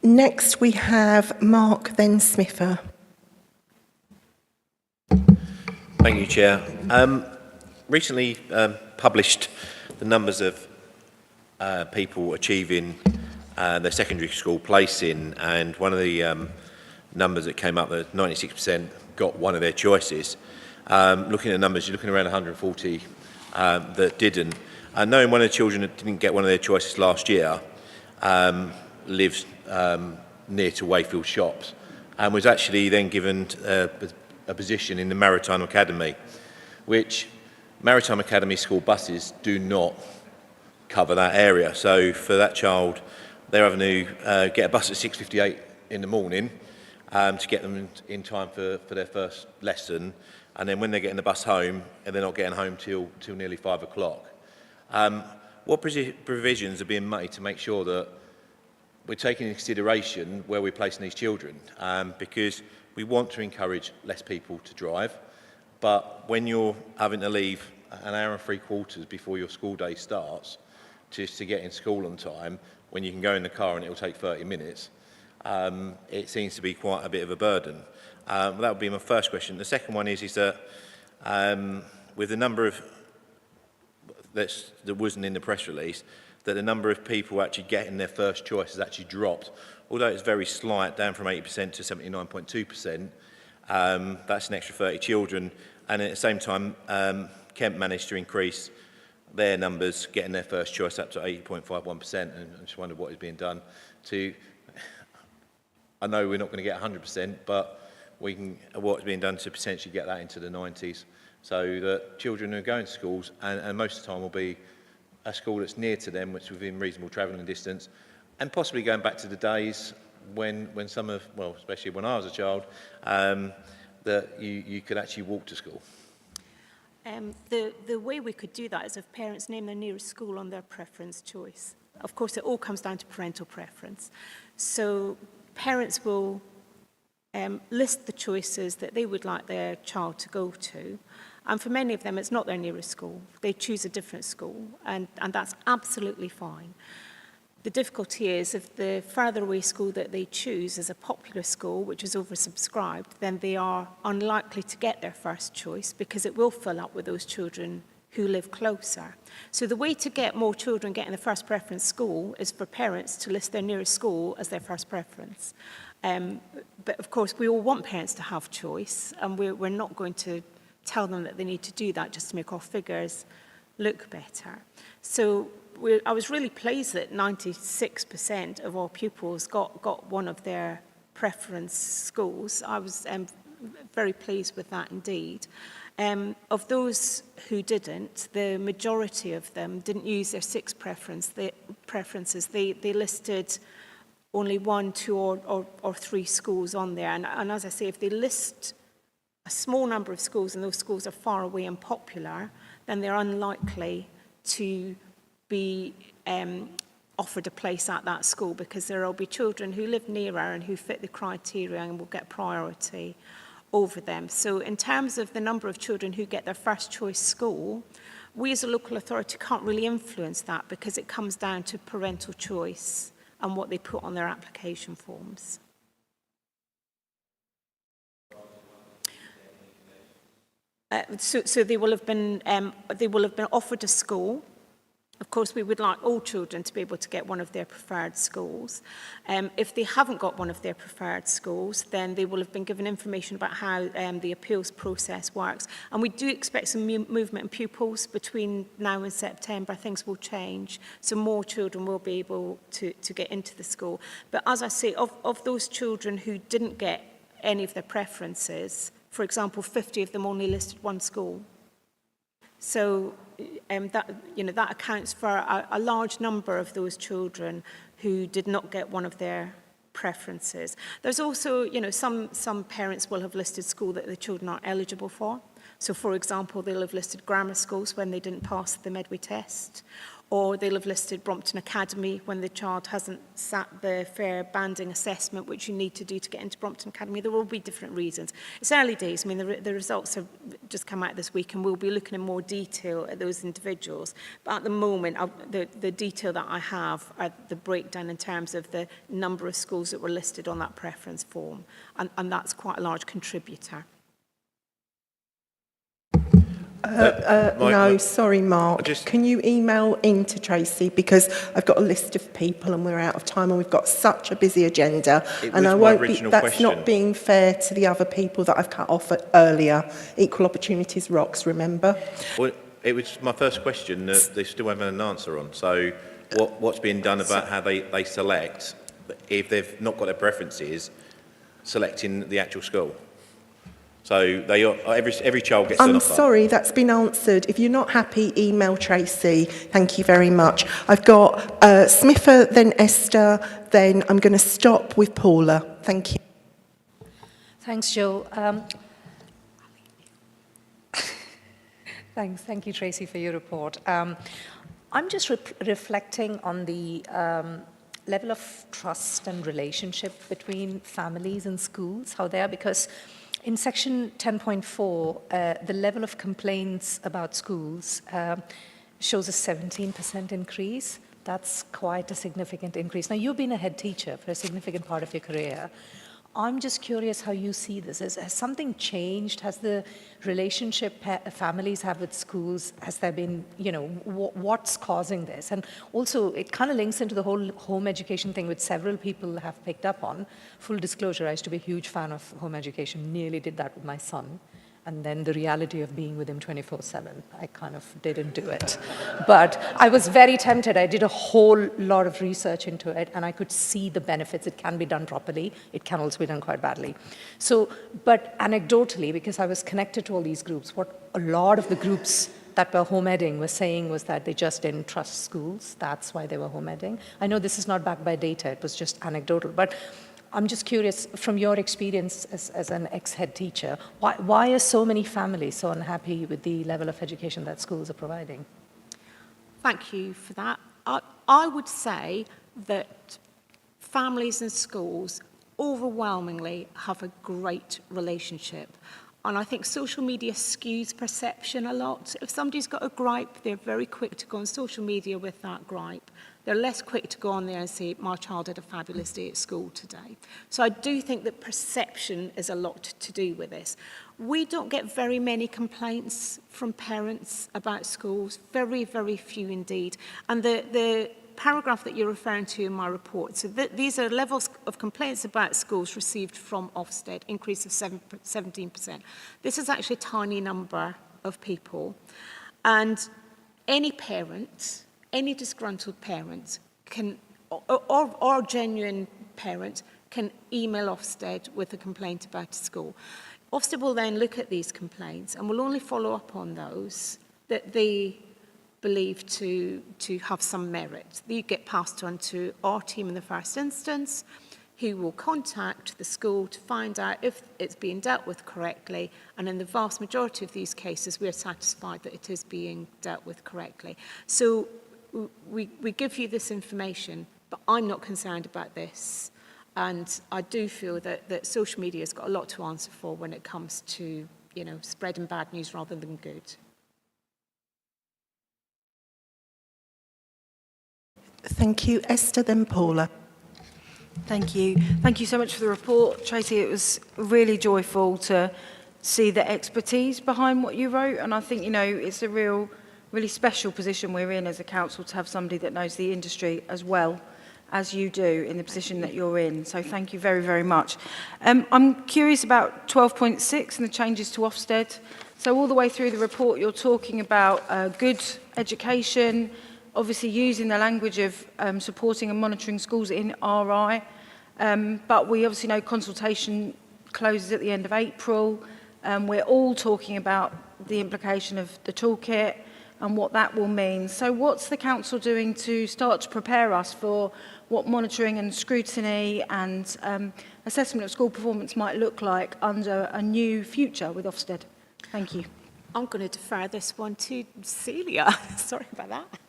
Next we have Mark, then Smither. Thank you, Chair. Recently published the numbers of people achieving their secondary school placing, and one of the numbers that came up, that 96% got one of their choices. Looking at numbers, you're looking around 140 that didn't. Knowing one of the children that didn't get one of their choices last year, lives near to Wayfield Shops, and was actually then given a position in the Maritime Academy, which Maritime Academy school buses do not cover that area. So for that child, they're having to get a bus at 6:58 in the morning to get them in time for their first lesson, and then when they're getting the bus home, and they're not getting home till nearly 5 o'clock. What provisions are being made to make sure that we're taking into consideration where we're placing these children? Because we want to encourage less people to drive, but when you're having to leave an hour and 3/4 before your school day starts just to get in school on time, when you can go in the car and it'll take 30 minutes, it seems to be quite a bit of a burden. That would be my first question. The second one is that with the number of that wasn't in the press release, that the number of people actually getting their first choice has actually dropped. Although it's very slight, down from 80% to 79.2%, that's an extra 30 children. And at the same time, Kent managed to increase their numbers, getting their first choice up to 80.51%. And I just wondered what is being done to, I know we're not going to get 100%, but what's being done to potentially get that into the 90s. So that children who are going to schools, and most of the time will be a school that's near to them, which is within reasonable travelling distance, and possibly going back to the days when some of, well, especially when I was a child, that you could actually walk to school. The way we could do that is if parents name their nearest school on their preference choice. Of course, it all comes down to parental preference. So parents will list the choices that they would like their child to go to. And for many of them, it's not their nearest school. They choose a different school, and that's absolutely fine. The difficulty is if the further away school that they choose is a popular school, which is oversubscribed, then they are unlikely to get their first choice because it will fill up with those children who live closer. So the way to get more children getting the first preference school is for parents to list their nearest school as their first preference. But of course, we all want parents to have choice, and we're not going to tell them that they need to do that just to make our figures look better. So I was really pleased that 96% of our pupils got one of their preference schools. I was very pleased with that indeed. Of those who didn't, the majority of them didn't use their 6 preferences. They listed only 1, 2 or 3 schools on there. And as I say, if they list a small number of schools and those schools are far away and popular, then they're unlikely to be offered a place at that school because there will be children who live nearer and who fit the criteria and will get priority over them. So in terms of the number of children who get their first choice school, we as a local authority can't really influence that because it comes down to parental choice and what they put on their application forms. So they will have been offered a school. Of course, we would like all children to be able to get one of their preferred schools. If they haven't got one of their preferred schools, then they will have been given information about how the appeals process works. And we do expect some movement in pupils between now and September. Things will change, so more children will be able to get into the school. But as I say, of those children who didn't get any of their preferences, for example, 50 of them only listed 1 school. So that accounts for a large number of those children who did not get one of their preferences. There's also, some parents will have listed school that the children are eligible for. So, for example, they'll have listed grammar schools when they didn't pass the Medway test, or they'll have listed Brompton Academy when the child hasn't sat the fair banding assessment, which you need to do to get into Brompton Academy. There will be different reasons. It's early days. I mean, the results have just come out this week, and we'll be looking in more detail at those individuals. But at the moment, the detail that I have are the breakdown in terms of the number of schools that were listed on that preference form, and that's quite a large contributor. No, sorry, Mark. Can you email in to Tracy? Because I've got a list of people and we're out of time and we've got such a busy agenda. And I won't be, that's not being fair to the other people that I've cut off earlier. Equal opportunities rocks, remember? Well, it was my first question that they still haven't an answer on. So what's being done about how they select, if they've not got their preferences, selecting the actual school? So they are, every child gets an offer. I'm sorry, that's been answered. If you're not happy, email Tracy. Thank you very much. I've got Smitha, then Esther, then I'm going to stop with Paula. Thank you. Thanks, Jo. Thank you, Tracy, for your report. I'm just reflecting on the level of trust and relationship between families and schools, how they are, because in section 10.4, the level of complaints about schools shows a 17% increase. That's quite a significant increase. Now, you've been a head teacher for a significant part of your career. I'm just curious how you see this. Has something changed? Has the relationship families have with schools, has there been, what's causing this? And also, it kind of links into the whole home education thing, which several people have picked up on. Full disclosure, I used to be a huge fan of home education, nearly did that with my son. And then the reality of being with him 24/7, I kind of didn't do it. But I was very tempted. I did a whole lot of research into it, and I could see the benefits. It can be done properly. It can also be done quite badly. So, but anecdotally, because I was connected to all these groups, what a lot of the groups that were home editing were saying was that they just didn't trust schools. That's why they were home editing. I know this is not backed by data. It was just anecdotal. But I'm just curious, from your experience as an ex-head teacher, why are so many families so unhappy with the level of education that schools are providing? Thank you for that. I would say that families and schools overwhelmingly have a great relationship. And I think social media skews perception a lot. If somebody's got a gripe, they're very quick to go on social media with that gripe. They're less quick to go on there and say, my child had a fabulous day at school today. So I do think that perception is a lot to do with this. We don't get very many complaints from parents about schools, very, very few indeed. And the paragraph that you're referring to in my report, so these are levels of complaints about schools received from Ofsted, increase of 17%. This is actually a tiny number of people. And any parent, any disgruntled parent can, or genuine parent, can email Ofsted with a complaint about a school. Ofsted will then look at these complaints and will only follow up on those that they believe to have some merit. They get passed on to our team in the first instance, who will contact the school to find out if it's being dealt with correctly, and in the vast majority of these cases we're satisfied that it is being dealt with correctly. So we give you this information, but I'm not concerned about this, and I do feel that social media has got a lot to answer for when it comes to, you know, spreading bad news rather than good. Thank you. Esther, then Paula. Thank you. Thank you so much for the report, Tracy. It was really joyful to see the expertise behind what you wrote, and I think, you know, it's a really special position we're in as a council to have somebody that knows the industry as well as you do in the position that you're in. So thank you very, very much. I'm curious about 12.6 and the changes to Ofsted. So all the way through the report, you're talking about good education, obviously using the language of supporting and monitoring schools in RI, but we obviously know consultation closes at the end of April. We're all talking about the implication of the toolkit and what that will mean. So what's the council doing to start to prepare us for what monitoring and scrutiny and assessment of school performance might look like under a new future with Ofsted? Thank you. I'm going to defer this one to Celia. Sorry about that.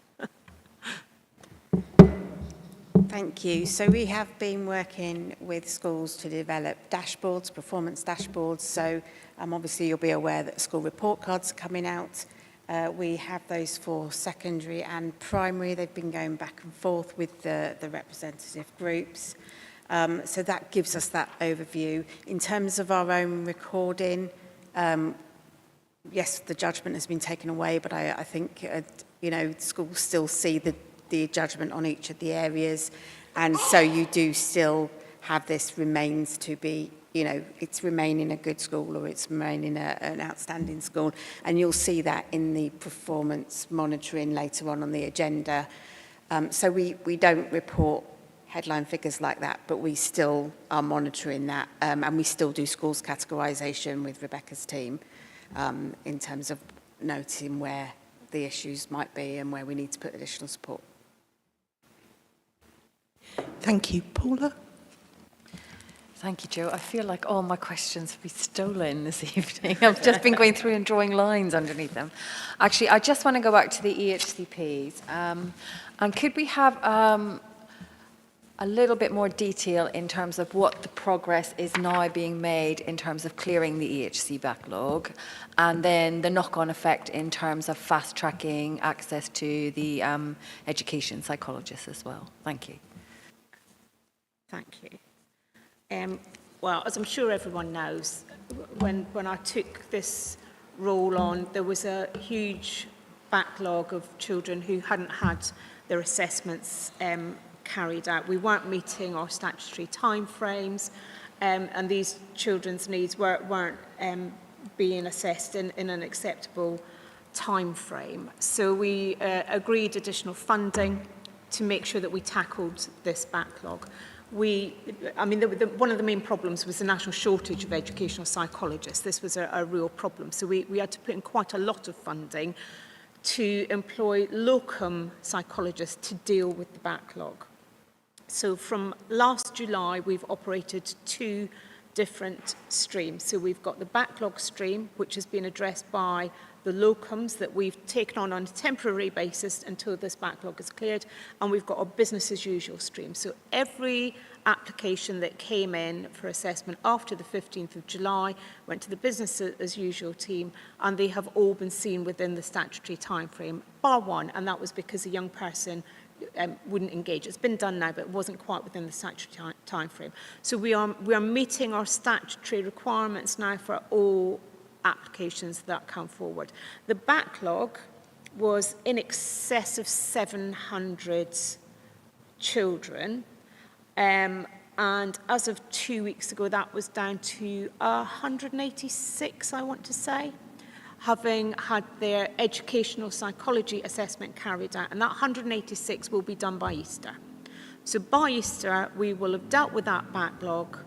Thank you. So we have been working with schools to develop dashboards, performance dashboards. So obviously you'll be aware that school report cards are coming out. We have those for secondary and primary. They've been going back and forth with the representative groups. So that gives us that overview. In terms of our own recording, yes, the judgment has been taken away, but I think, you know, schools still see the judgment on each of the areas, and so you do still have this remains to be, you know, it's remaining a good school or it's remaining an outstanding school, and you'll see that in the performance monitoring later on the agenda. So we don't report headline figures like that, but we still are monitoring that, and we still do schools categorisation with Rebecca's team in terms of noting where the issues might be and where we need to put additional support. Thank you. Paula? Thank you, Jo. I feel like all my questions have been stolen this evening. I've just been going through and drawing lines underneath them. Actually, I just want to go back to the EHCPs. And could we have a little bit more detail in terms of what the progress is now being made in terms of clearing the EHC backlog, and then the knock-on effect in terms of fast-tracking access to the education psychologists as well? Thank you. Thank you. Well, as I'm sure everyone knows, when I took this role on, there was a huge backlog of children who hadn't had their assessments carried out. We weren't meeting our statutory timeframes, and these children's needs weren't being assessed in an acceptable time frame. So we agreed additional funding to make sure that we tackled this backlog. One of the main problems was the national shortage of educational psychologists. This was a real problem. So we had to put in quite a lot of funding to employ locum psychologists to deal with the backlog. So from last July, we've operated 2 different streams. So we've got the backlog stream, which has been addressed by the locums that we've taken on a temporary basis until this backlog is cleared, and we've got a business as usual stream. So every application that came in for assessment after the 15th of July went to the business as usual team, and they have all been seen within the statutory timeframe, bar one, and that was because a young person wouldn't engage. It's been done now, but it wasn't quite within the statutory time frame. So we are meeting our statutory requirements now for all applications that come forward. The backlog was in excess of 700 children, and as of 2 weeks ago, that was down to 186, I want to say, having had their educational psychology assessment carried out, and that 186 will be done by Easter. So by Easter, we will have dealt with that backlog.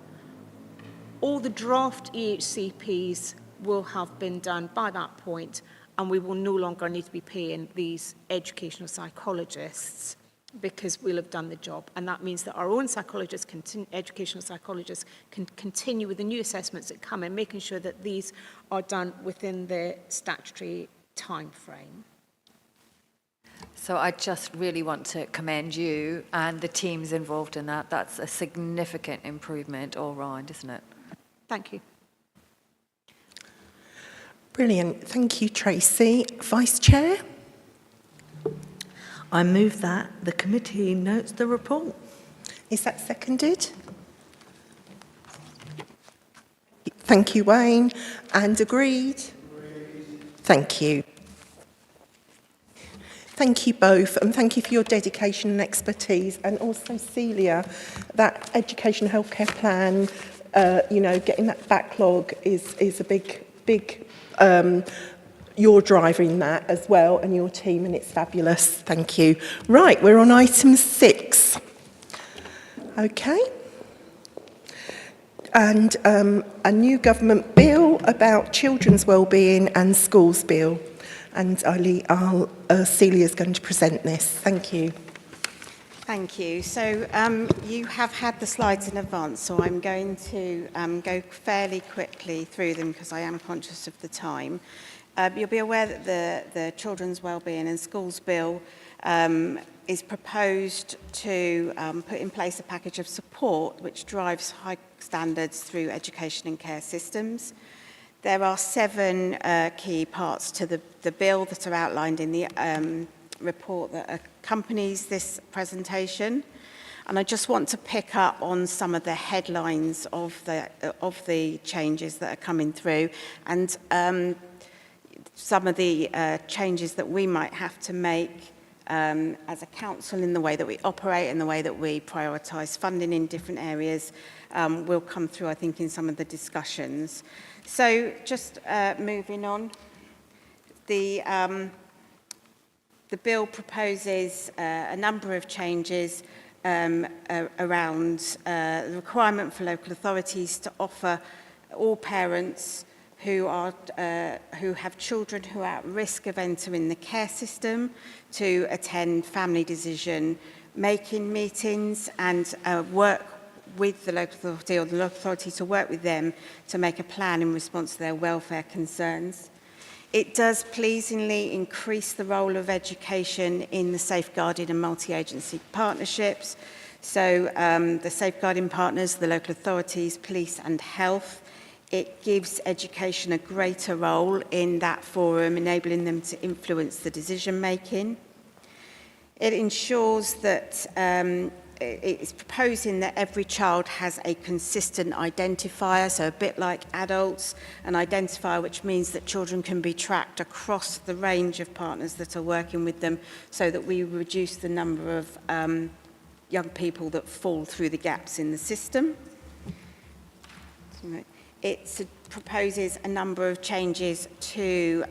All the draft EHCPs will have been done by that point, and we will no longer need to be paying these educational psychologists because we'll have done the job. And that means that our own psychologists, educational psychologists, can continue with the new assessments that come in, making sure that these are done within the statutory time frame. So I just really want to commend you and the teams involved in that. That's a significant improvement all round, isn't it? Thank you. Brilliant. Thank you, Tracy. Vice Chair? I move that the committee notes the report. Is that seconded? Thank you, Wayne. And agreed? Thank you. Thank you both, and thank you for your dedication and expertise. And also, Celia, that education healthcare plan, getting that backlog is a big you're driving that as well, and your team, and it's fabulous. Thank you. Right, we're on item 6. Okay. And a new government bill about children's wellbeing and schools bill. And Celia's going to present this. Thank you. Thank you. So you have had the slides in advance, so I'm going to go fairly quickly through them because I am conscious of the time. You'll be aware that the Children's Wellbeing and Schools Bill is proposed to put in place a package of support which drives high standards through education and care systems. There are 7 key parts to the bill that are outlined in the report that accompanies this presentation. And I just want to pick up on some of the headlines of the changes that are coming through, and some of the changes that we might have to make as a council in the way that we operate and the way that we prioritise funding in different areas will come through, I think, in some of the discussions. So just moving on, the bill proposes a number of changes around the requirement for local authorities to offer all parents who have children who are at risk of entering the care system to attend family decision making meetings and work with the local authority, or the local authority to work with them to make a plan in response to their welfare concerns. It does pleasingly increase the role of education in the safeguarding and multi-agency partnerships. So the safeguarding partners, the local authorities, police and health, it gives education a greater role in that forum, enabling them to influence the decision making. It ensures that it's proposing that every child has a consistent identifier, so a bit like adults, an identifier which means that children can be tracked across the range of partners that are working with them, so that we reduce the number of young people that fall through the gaps in the system. It proposes a number of changes to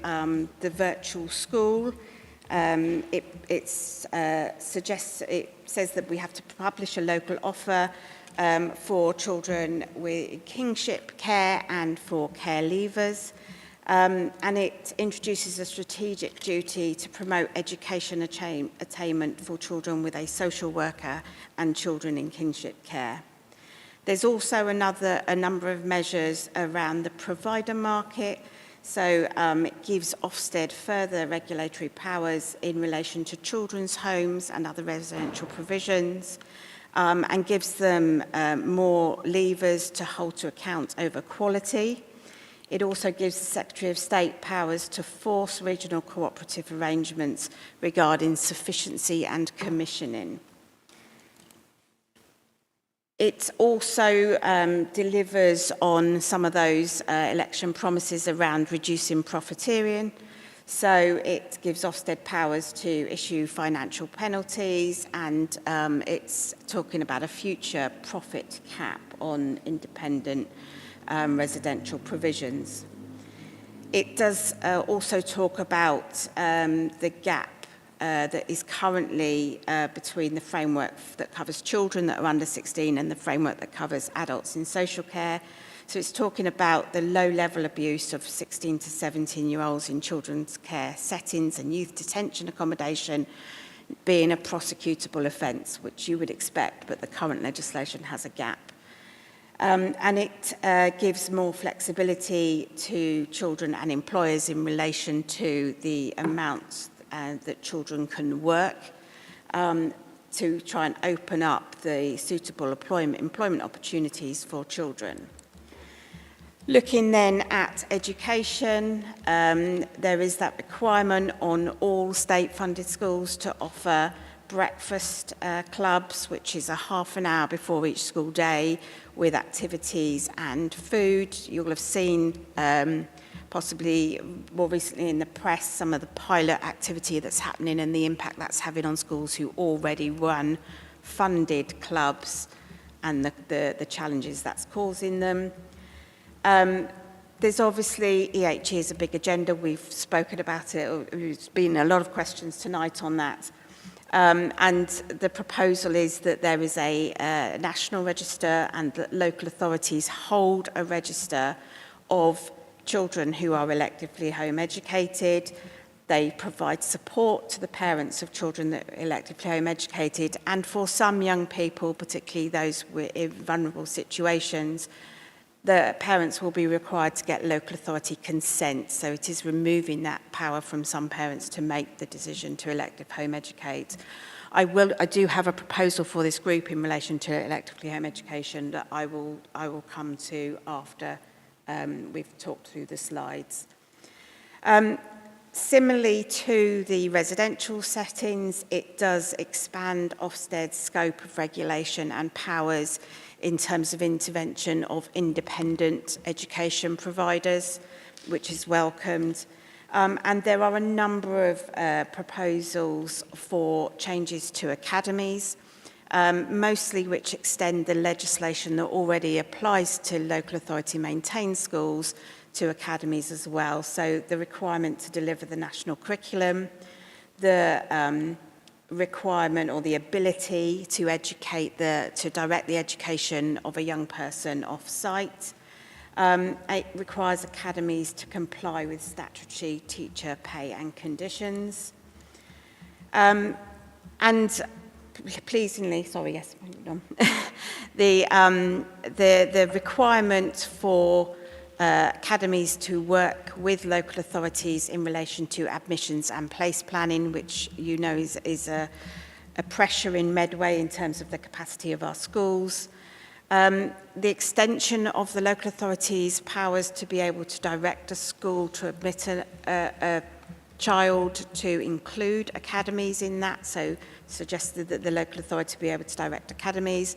the virtual school. It says that we have to publish a local offer for children with kingship care and for care leavers. And it introduces a strategic duty to promote education attainment for children with a social worker and children in kinship care. There's also a number of measures around the provider market. So it gives Ofsted further regulatory powers in relation to children's homes and other residential provisions, and gives them more levers to hold to account over quality. It also gives the Secretary of State powers to force regional cooperative arrangements regarding sufficiency and commissioning. It also delivers on some of those election promises around reducing profiteering. So it gives Ofsted powers to issue financial penalties, and it's talking about a future profit cap on independent residential provisions. It does also talk about the gap that is currently between the framework that covers children that are under 16 and the framework that covers adults in social care. So it's talking about the low-level abuse of 16 to 17-year-olds in children's care settings and youth detention accommodation being a prosecutable offence, which you would expect, but the current legislation has a gap. And it gives more flexibility to children and employers in relation to the amounts that children can work, to try and open up the suitable employment opportunities for children. Looking then at education, there is that requirement on all state-funded schools to offer breakfast clubs, which is a half an hour before each school day with activities and food. You'll have seen possibly more recently in the press some of the pilot activity that's happening and the impact that's having on schools who already run funded clubs and the challenges that's causing them. There's obviously, EHE is a big agenda. We've spoken about it. There's been a lot of questions tonight on that. And the proposal is that there is a national register and that local authorities hold a register of children who are electively home educated. They provide support to the parents of children that are electively home educated, and for some young people, particularly those in vulnerable situations, the parents will be required to get local authority consent. So it is removing that power from some parents to make the decision to elective home educate. I do have a proposal for this group in relation to electively home education that I will come to after we've talked through the slides. Similarly to the residential settings, it does expand Ofsted's scope of regulation and powers in terms of intervention of independent education providers, which is welcomed. And there are a number of proposals for changes to academies, mostly which extend the legislation that already applies to local authority maintained schools to academies as well. So the requirement to deliver the national curriculum, the requirement or the ability to to direct the education of a young person off-site. It requires academies to comply with statutory teacher pay and conditions. And pleasingly, sorry, yes, the requirement for academies to work with local authorities in relation to admissions and place planning, which you know is a pressure in Medway in terms of the capacity of our schools. The extension of the local authorities' powers to be able to direct a school to admit a child to include academies in that, so suggested that the local authority be able to direct academies,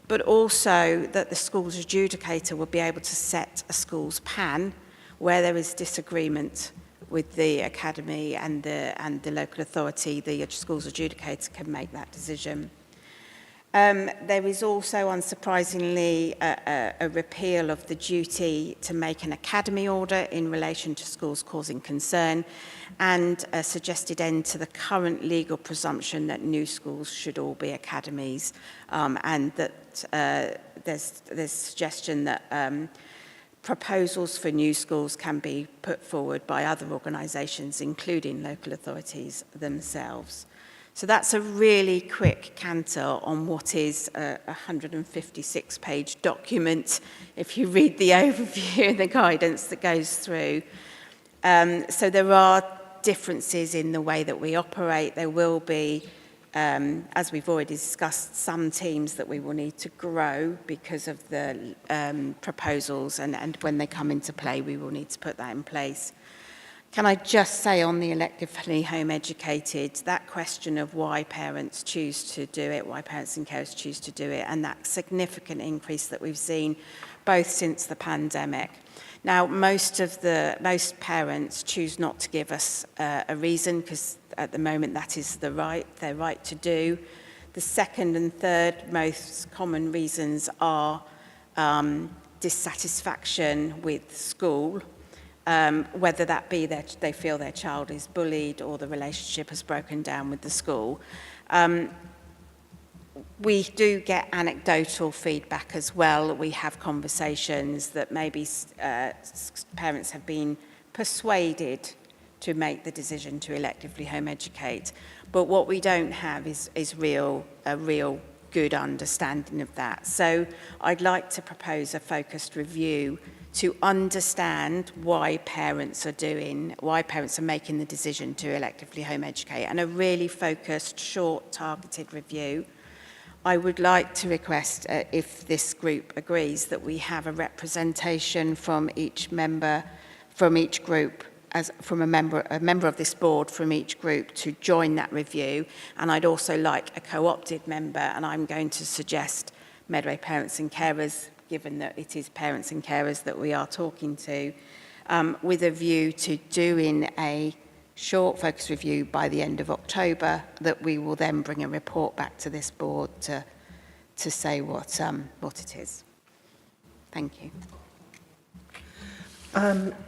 but also that the school's adjudicator will be able to set a school's PAN where there is disagreement with the academy and the local authority. The school's adjudicator can make that decision. There is also, unsurprisingly, a repeal of the duty to make an academy order in relation to schools causing concern, and a suggested end to the current legal presumption that new schools should all be academies, and that there's suggestion that proposals for new schools can be put forward by other organisations, including local authorities themselves. So that's a really quick canter on what is a 156-page document, if you read the overview and the guidance that goes through. So there are differences in the way that we operate. There will be, as we've already discussed, some teams that we will need to grow because of the proposals, and when they come into play, we will need to put that in place. Can I just say on the electively home educated, that question of why parents choose to do it, why parents and carers choose to do it, and that significant increase that we've seen both since the pandemic. Now, most parents choose not to give us a reason, because at the moment that is their right to do. The second and third most common reasons are dissatisfaction with school, whether that be that they feel their child is bullied or the relationship has broken down with the school. We do get anecdotal feedback as well. We have conversations that maybe parents have been persuaded to make the decision to electively home educate. But what we don't have is a real good understanding of that. So I'd like to propose a focused review to understand why parents are making the decision to electively home educate, and a really focused, short, targeted review. I would like to request, if this group agrees, that we have a representation from each member, from each group, from a member of this board from each group to join that review. And I'd also like a co-opted member, and I'm going to suggest Medway Parents and Carers, given that it is parents and carers that we are talking to, with a view to doing a short focus review by the end of October, that we will then bring a report back to this board to say what it is. Thank you.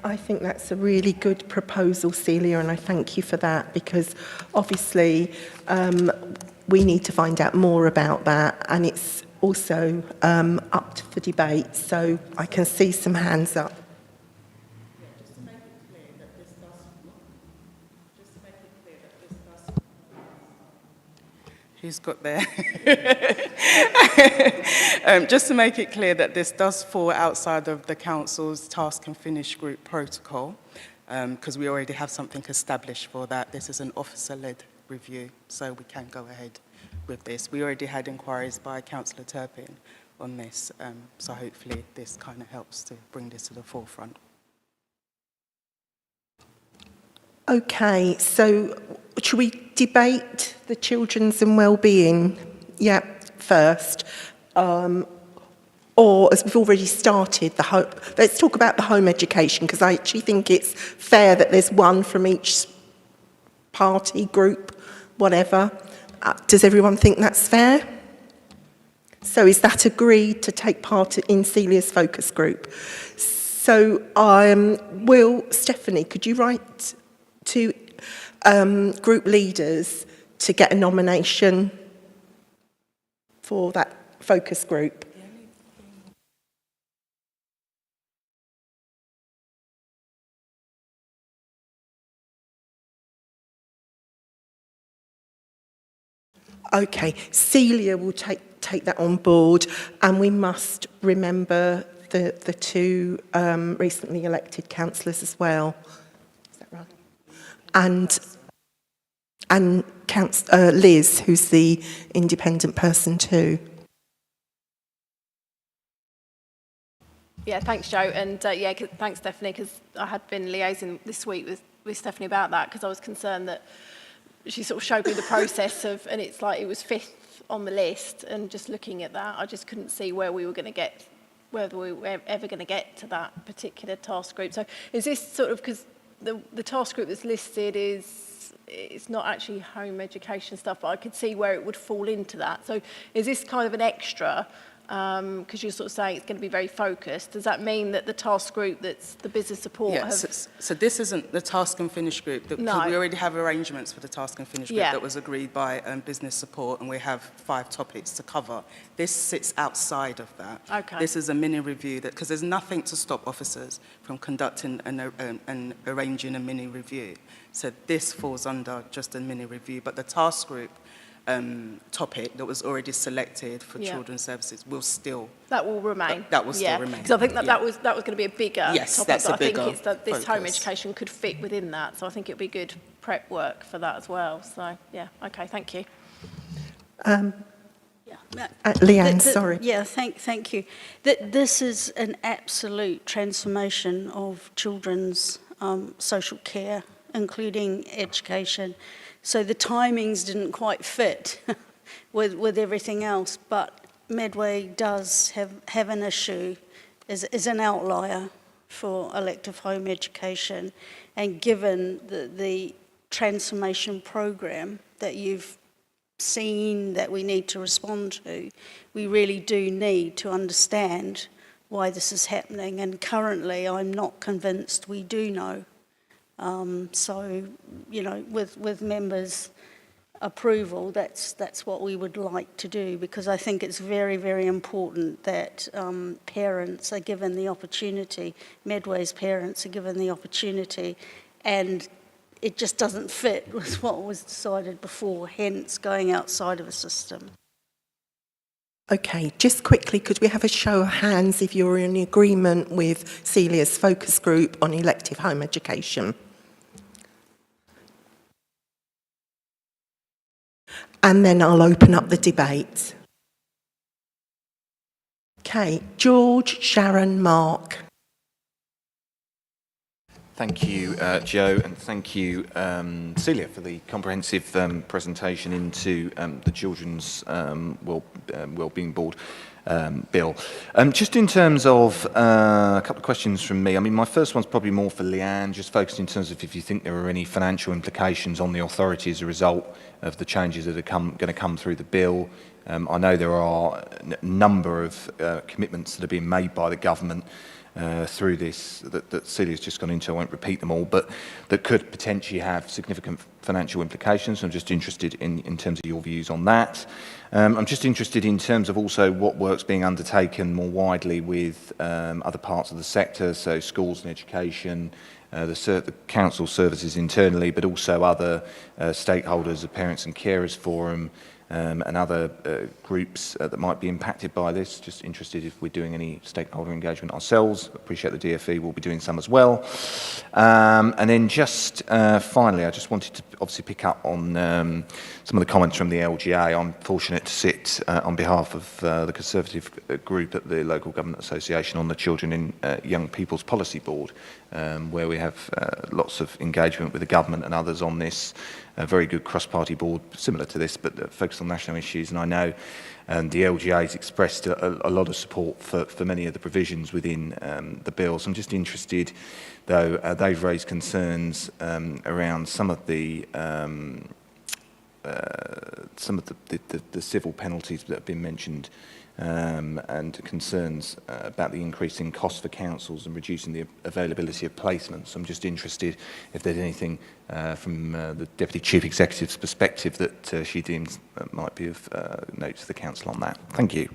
I think that's a really good proposal, Celia, and I thank you for that, because obviously we need to find out more about that, and it's also up for debate, so I can see some hands up. Who's got there? Just to make it clear that this does fall outside of the Council's task and finish group protocol, because we already have something established for that. This is an officer-led review, so we can go ahead with this. We already had inquiries by Councillor Turpin on this, so hopefully this kind of helps to bring this to the forefront. Okay, so should we debate the children's and wellbeing first? Or, as we've already started, let's talk about the home education, because I actually think it's fair that there's one from each party, group, whatever. Does everyone think that's fair? So is that agreed to take part in Celia's focus group? So Stephanie, could you write to group leaders to get a nomination for that focus group? Okay, Celia will take that on board, and we must remember the two recently elected councillors as well. Is that right? And Liz, who's the independent person too. Yeah, thanks, Jo, and thanks, Stephanie, because I had been liaising this week with Stephanie about that, because I was concerned that she sort of showed me the process and it's like it was fifth on the list, and just looking at that, I just couldn't see where we were going to get, whether we were ever going to get to that particular task group. So is this sort of, because the task group that's listed it's not actually home education stuff, but I could see where it would fall into that. So is this kind of an extra Because you're sort of saying it's going to be very focused. Does that mean that the task group that's the business support Yes, so this isn't the task and finish group. No. We already have arrangements for the task and finish group Yeah. that was agreed by business support, and we have 5 topics to cover. This sits outside of that. Okay. This is a mini review, because there's nothing to stop officers from conducting and arranging a mini review. So this falls under just a mini review, but the task group topic that was already selected for children's services will still... That will remain. That will still remain. Because I think that was going to be a bigger yes, topic. that's but a bigger I think it's that this home focus. education could fit within that. So I think it would be good prep work for that as well. So, yeah, okay, thank you. Leanne, sorry. Yeah, thank you. This is an absolute transformation of children's social care, including education. So the timings didn't quite fit with everything else, but Medway does have an issue, is an outlier for elective home education, and given the transformation program that you've seen that we need to respond to, we really do need to understand why this is happening, and currently I'm not convinced we do know. So, you know, with members' approval, that's what we would like to do, because I think it's very, very important that parents are given the opportunity, Medway's parents are given the opportunity, and it just doesn't fit with what was decided before, hence going outside of a system. Okay, just quickly, could we have a show of hands if you're in agreement with Celia's focus group on elective home education? And then I'll open up the debate. Okay, George, Sharon, Mark. Thank you, Joe, and thank you, Celia, for the comprehensive presentation into the Children's Wellbeing Board bill. Just in terms of a couple of questions from me. I mean, my first one's probably more for Leanne, just focused in terms of if you think there are any financial implications on the authority as a result of the changes that are going to come through the bill. I know there are a number of commitments that are being made by the government through this that Celia's just gone into. I won't repeat them all, but that could potentially have significant financial implications. I'm just interested in terms of your views on that. I'm just interested in terms of also what work's being undertaken more widely with other parts of the sector, so schools and education, the council services internally, but also other stakeholders, the Parents and Carers Forum, and other groups that might be impacted by this. Just interested if we're doing any stakeholder engagement ourselves. Appreciate the DfE will be doing some as well. And then just finally, I just wanted to obviously pick up on some of the comments from the LGA. I'm fortunate to sit on behalf of the Conservative group at the Local Government Association on the Children and Young People's Policy Board, where we have lots of engagement with the government and others on this. A very good cross-party board, similar to this, but focused on national issues. And I know the LGA has expressed a lot of support for many of the provisions within the bill. So I'm just interested, though, they've raised concerns around some of the civil penalties that have been mentioned, and concerns about the increasing cost for councils and reducing the availability of placements. So I'm just interested if there's anything from the Deputy Chief Executive's perspective that she deems might be of note to the council on that. Thank you.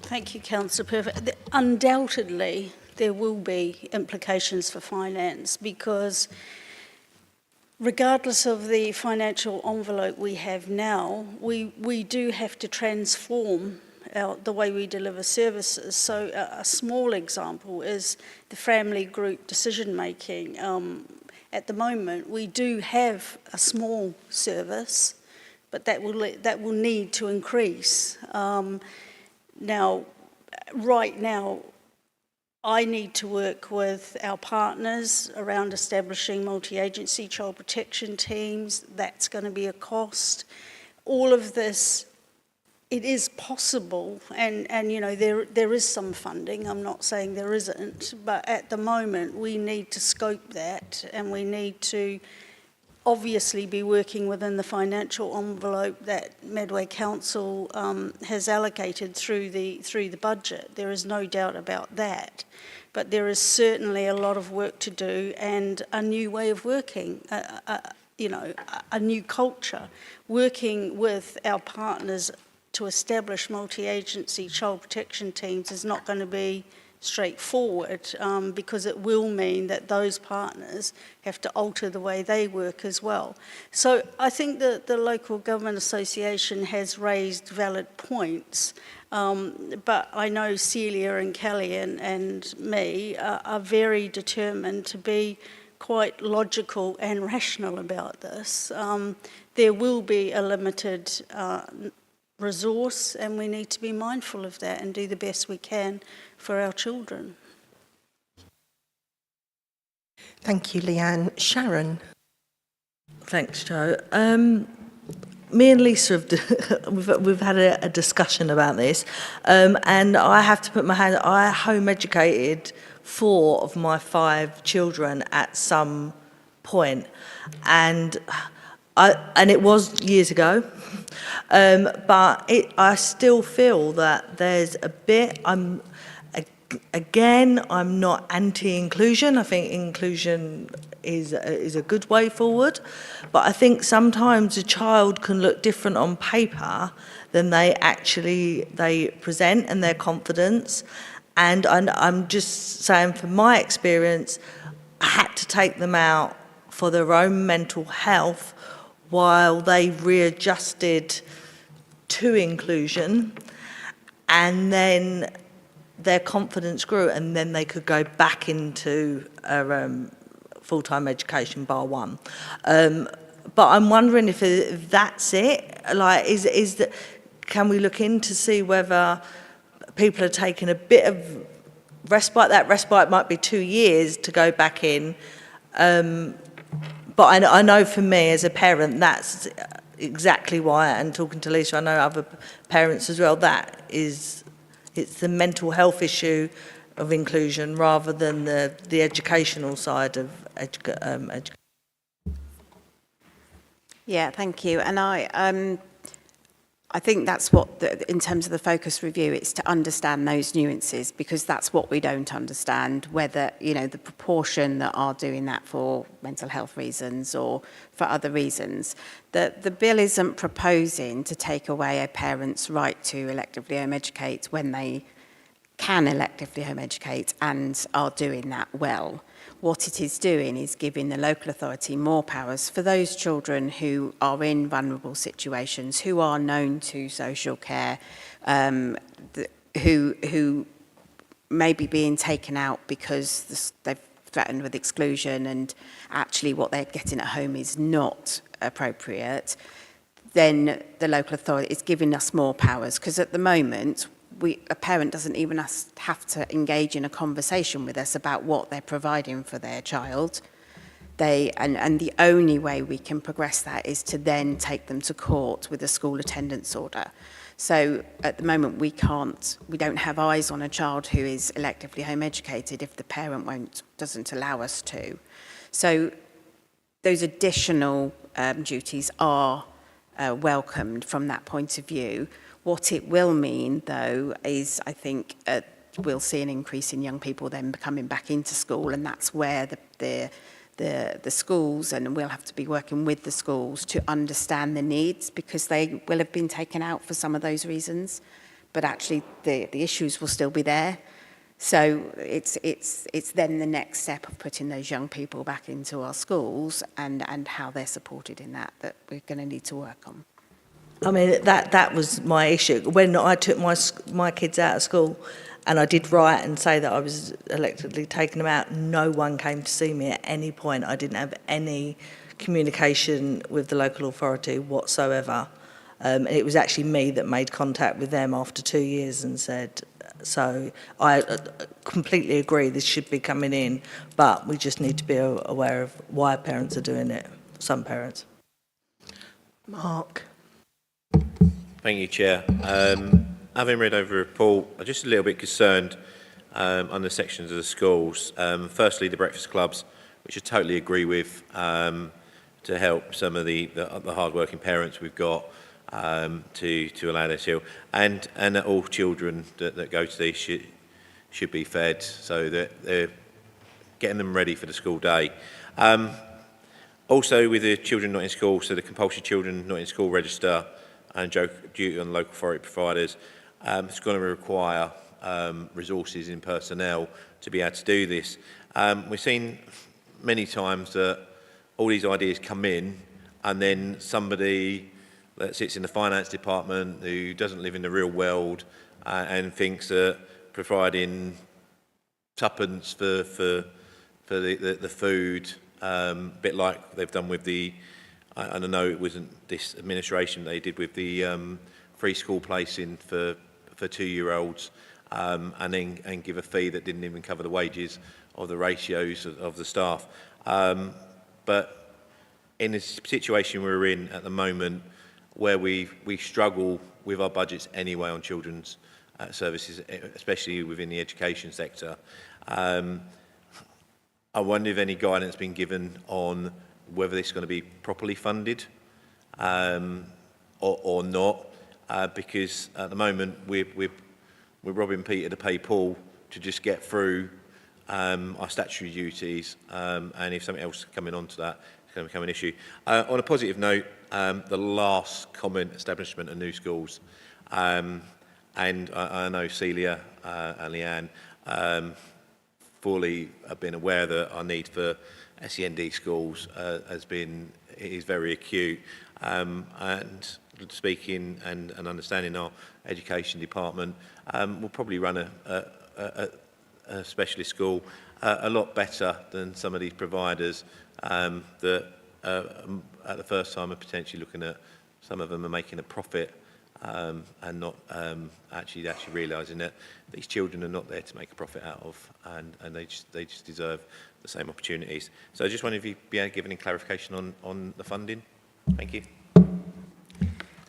Thank you, Councillor Perfect. Undoubtedly, there will be implications for finance, because regardless of the financial envelope we have now, we do have to transform the way we deliver services. So a small example is the family group decision making. At the moment, we do have a small service, but that will need to increase. Right now, I need to work with our partners around establishing multi-agency child protection teams. That's going to be a cost. All of this, it is possible, and you know, there is some funding. I'm not saying there isn't, but at the moment we need to scope that, and we need to obviously be working within the financial envelope that Medway Council has allocated through the budget. There is no doubt about that. But there is certainly a lot of work to do and a new way of working, a new culture, working with our partners to establish multi-agency child protection teams is not going to be straightforward because it will mean that those partners have to alter the way they work as well. So I think that the Local Government Association has raised valid points, but I know Celia and Kelly and me are very determined to be quite logical and rational about this. There will be a limited resource, and we need to be mindful of that and do the best we can for our children. Thank you, Leanne. Sharon. Thanks, Jo. Me and Lisa we've had a discussion about this, and I have to put my hand. I home educated 4 of my 5 children at some point, and it was years ago, but I still feel that there's a bit. I'm not anti-inclusion. I think inclusion is a good way forward, but I think sometimes a child can look different on paper than they present and their confidence. And I'm just saying, from my experience, I had to take them out for their own mental health while they readjusted to inclusion, and then their confidence grew, and then they could go back into full-time education bar 1. But I'm wondering if that's it. Like, is that? Can we look in to see whether people are taking a bit of respite? That respite might be 2 years to go back in. But I know for me as a parent, that's exactly why, and talking to Lisa, I know other parents as well, it's the mental health issue of inclusion rather than the educational side of education. Yeah, thank you. And I think that's what, in terms of the focus review, it's to understand those nuances, because that's what we don't understand, whether, the proportion that are doing that for mental health reasons or for other reasons. The bill isn't proposing to take away a parent's right to electively home educate when they can electively home educate and are doing that well. What it is doing is giving the local authority more powers for those children who are in vulnerable situations, who are known to social care, who may be being taken out because they've threatened with exclusion and actually what they're getting at home is not appropriate. Then the local authority is giving us more powers, because at the moment, a parent doesn't even have to engage in a conversation with us about what they're providing for their child. And the only way we can progress that is to then take them to court with a school attendance order. So at the moment we don't have eyes on a child who is electively home educated if the parent doesn't allow us to. So those additional duties are welcomed from that point of view. What it will mean, though, is I think we'll see an increase in young people then coming back into school, and that's where the schools, and we'll have to be working with the schools to understand the needs, because they will have been taken out for some of those reasons, but actually the issues will still be there. So it's then the next step of putting those young people back into our schools and how they're supported in that we're going to need to work on. I mean, that was my issue. When I took my kids out of school and I did write and say that I was electively taking them out, no one came to see me at any point. I didn't have any communication with the local authority whatsoever. And it was actually me that made contact with them after 2 years and said, so I completely agree this should be coming in, but we just need to be aware of why parents are doing it, some parents. Mark. Thank you, Chair. Having read over the report, I'm just a little bit concerned on the sections of the schools. Firstly, the breakfast clubs, which I totally agree with. to help some of the hard-working parents we've got to allow their children, and that all children that go to these should be fed, so that they're getting them ready for the school day. Also, with the children not in school, so the compulsory children not in school register and duty on local authority providers, it's going to require resources in personnel to be able to do this. We've seen many times that all these ideas come in, and then somebody that sits in the finance department who doesn't live in the real world and thinks that providing tuppence for the food, a bit like they've done with the, I don't know, it wasn't this administration, they did with the free school placing for 2-year-olds, and then give a fee that didn't even cover the wages or the ratios of the staff. But in this situation we're in at the moment, where we struggle with our budgets anyway on children's services, especially within the education sector, I wonder if any guidance has been given on whether this is going to be properly funded or not, because at the moment we're robbing Peter to pay Paul to just get through our statutory duties, and if something else is coming onto that, it's going to become an issue. On a positive note, the last comment, establishment of new schools, and I know Celia and Leanne fully have been aware that our need for SEND schools is very acute, and speaking and understanding our education department, we'll probably run a specialist school a lot better than some of these providers that at the first time are potentially looking at, some of them are making a profit and not actually realising that these children are not there to make a profit out of, and they just deserve the same opportunities. So I just wonder if you'd be able to give any clarification on the funding. Thank you.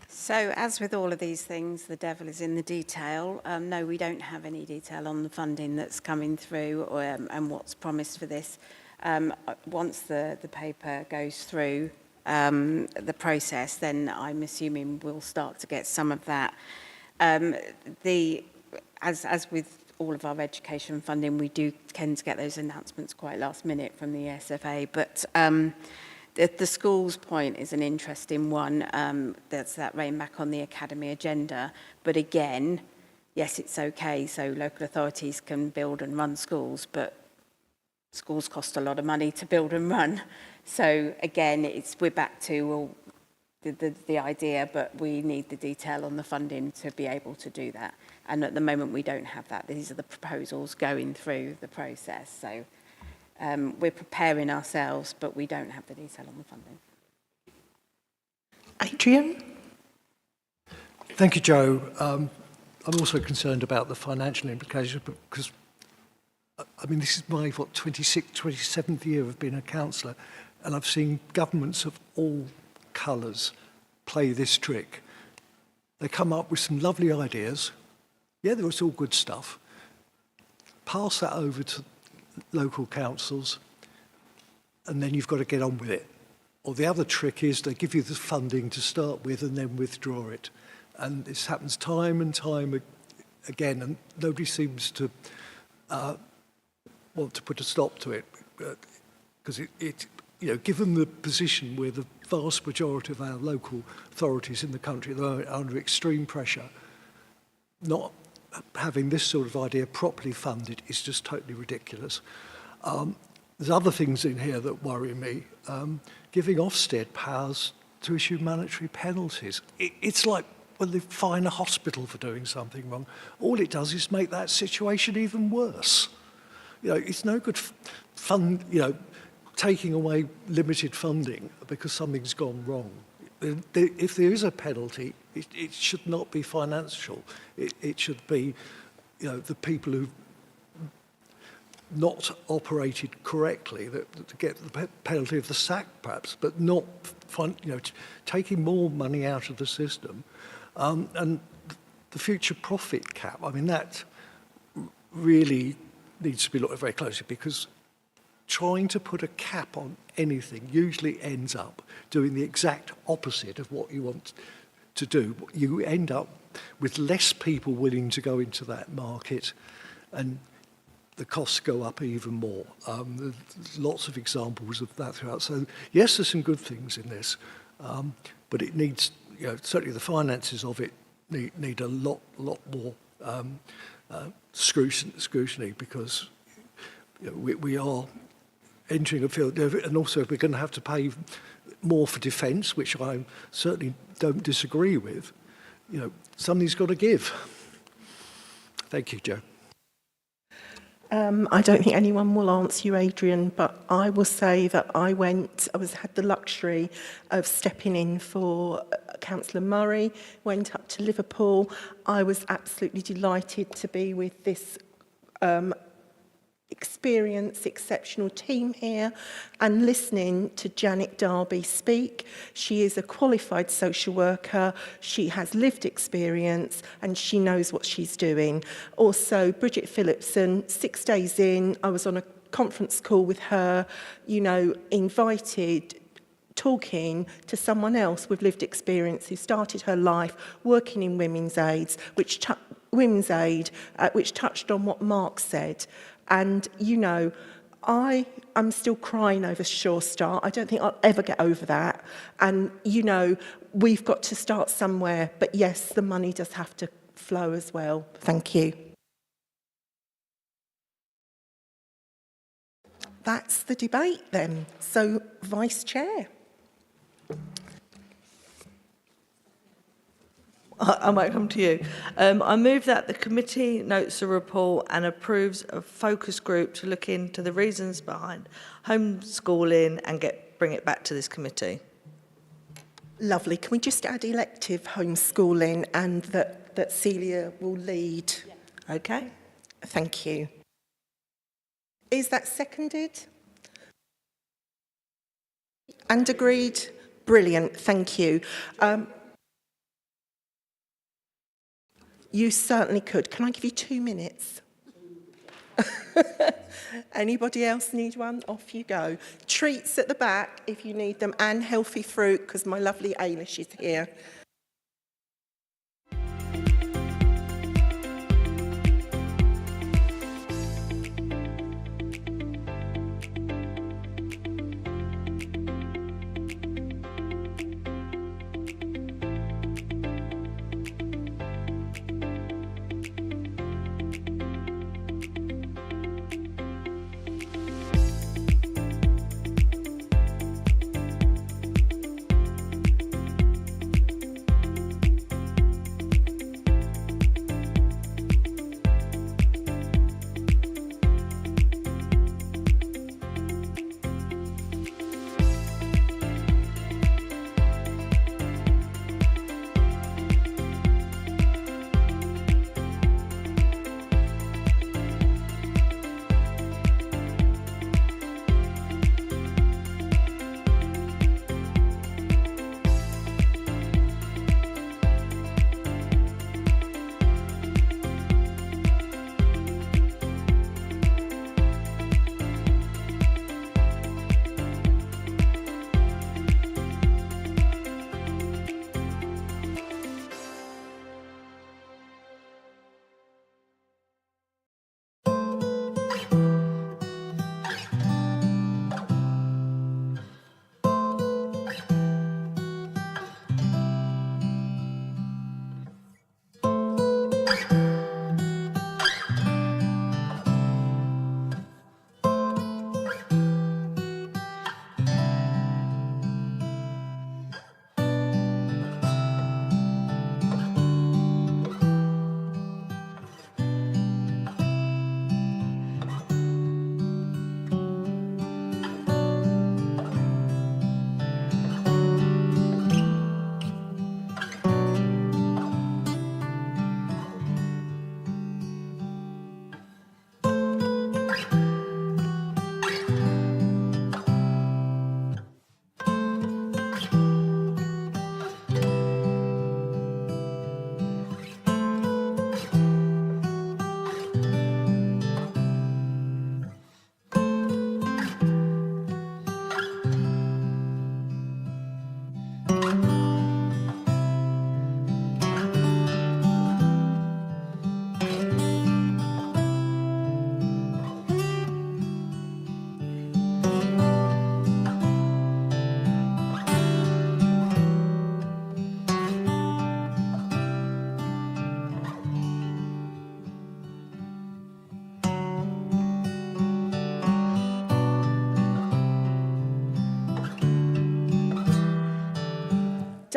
So, as with all of these things, the devil is in the detail. No, we don't have any detail on the funding that's coming through and what's promised for this. Once the paper goes through the process, then I'm assuming we'll start to get some of that. As with all of our education funding, we do tend to get those announcements quite last minute from the SFA, but the schools point is an interesting one. That's that rein back on the academy agenda. But again, yes, it's okay. So local authorities can build and run schools, but schools cost a lot of money to build and run. So again, we're back to the idea, but we need the detail on the funding to be able to do that. And at the moment, we don't have that. These are the proposals going through the process. So we're preparing ourselves, but we don't have the detail on the funding. Adrian? Thank you, Jo. I'm also concerned about the financial implications because, I mean, this is my, 26th, 27th year of being a councillor, and I've seen governments of all colours play this trick. They come up with some lovely ideas. Yeah, it's all good stuff. Pass that over to local councils, and then you've got to get on with it. Or the other trick is they give you the funding to start with and then withdraw it. And this happens time and time again, and nobody seems to want to put a stop to it. Because given the position where the vast majority of our local authorities in the country are under extreme pressure, not having this sort of idea properly funded is just totally ridiculous. There's other things in here that worry me. Giving Ofsted powers to issue monetary penalties. It's like when they fine a hospital for doing something wrong. All it does is make that situation even worse. It's no good taking away limited funding because something's gone wrong. If there is a penalty, it should not be financial. It should be, the people who've not operated correctly that to get the penalty of the sack, perhaps, but not taking more money out of the system. And the future profit cap, I mean, that really needs to be looked at very closely because trying to put a cap on anything usually ends up doing the exact opposite of what you want to do. You end up with less people willing to go into that market, and the costs go up even more. There's lots of examples of that throughout. So yes, there's some good things in this, but it needs, certainly the finances of it need a lot more scrutiny, because we are entering a field, and also we're going to have to pay more for defence, which I certainly don't disagree with. Something's got to give. Thank you, Joe. I don't think anyone will answer you, Adrian, but I will say that I had the luxury of stepping in for Councillor Murray, went up to Liverpool. I was absolutely delighted to be with this exceptional team here, and listening to Janet Darby speak. She is a qualified social worker, she has lived experience, and she knows what she's doing. Also, Bridget Phillipson, 6 days in, I was on a conference call with her, invited, talking to someone else with lived experience who started her life working in women's aid, which touched on what Mark said. And, I'm still crying over Sure Start. I don't think I'll ever get over that. And, we've got to start somewhere. But yes, the money does have to flow as well. Thank you. That's the debate then. So, Vice Chair. I might come to you. I move that the committee notes the report and approves a focus group to look into the reasons behind homeschooling and bring it back to this committee. Lovely. Can we just add elective homeschooling, and that Celia will lead? Yeah. Okay. Thank you. Is that seconded? And agreed? Brilliant. Thank you. You certainly could. Can I give you 2 minutes? Anybody else need one? Off you go. Treats at the back if you need them, and healthy fruit, because my lovely Ailish is here.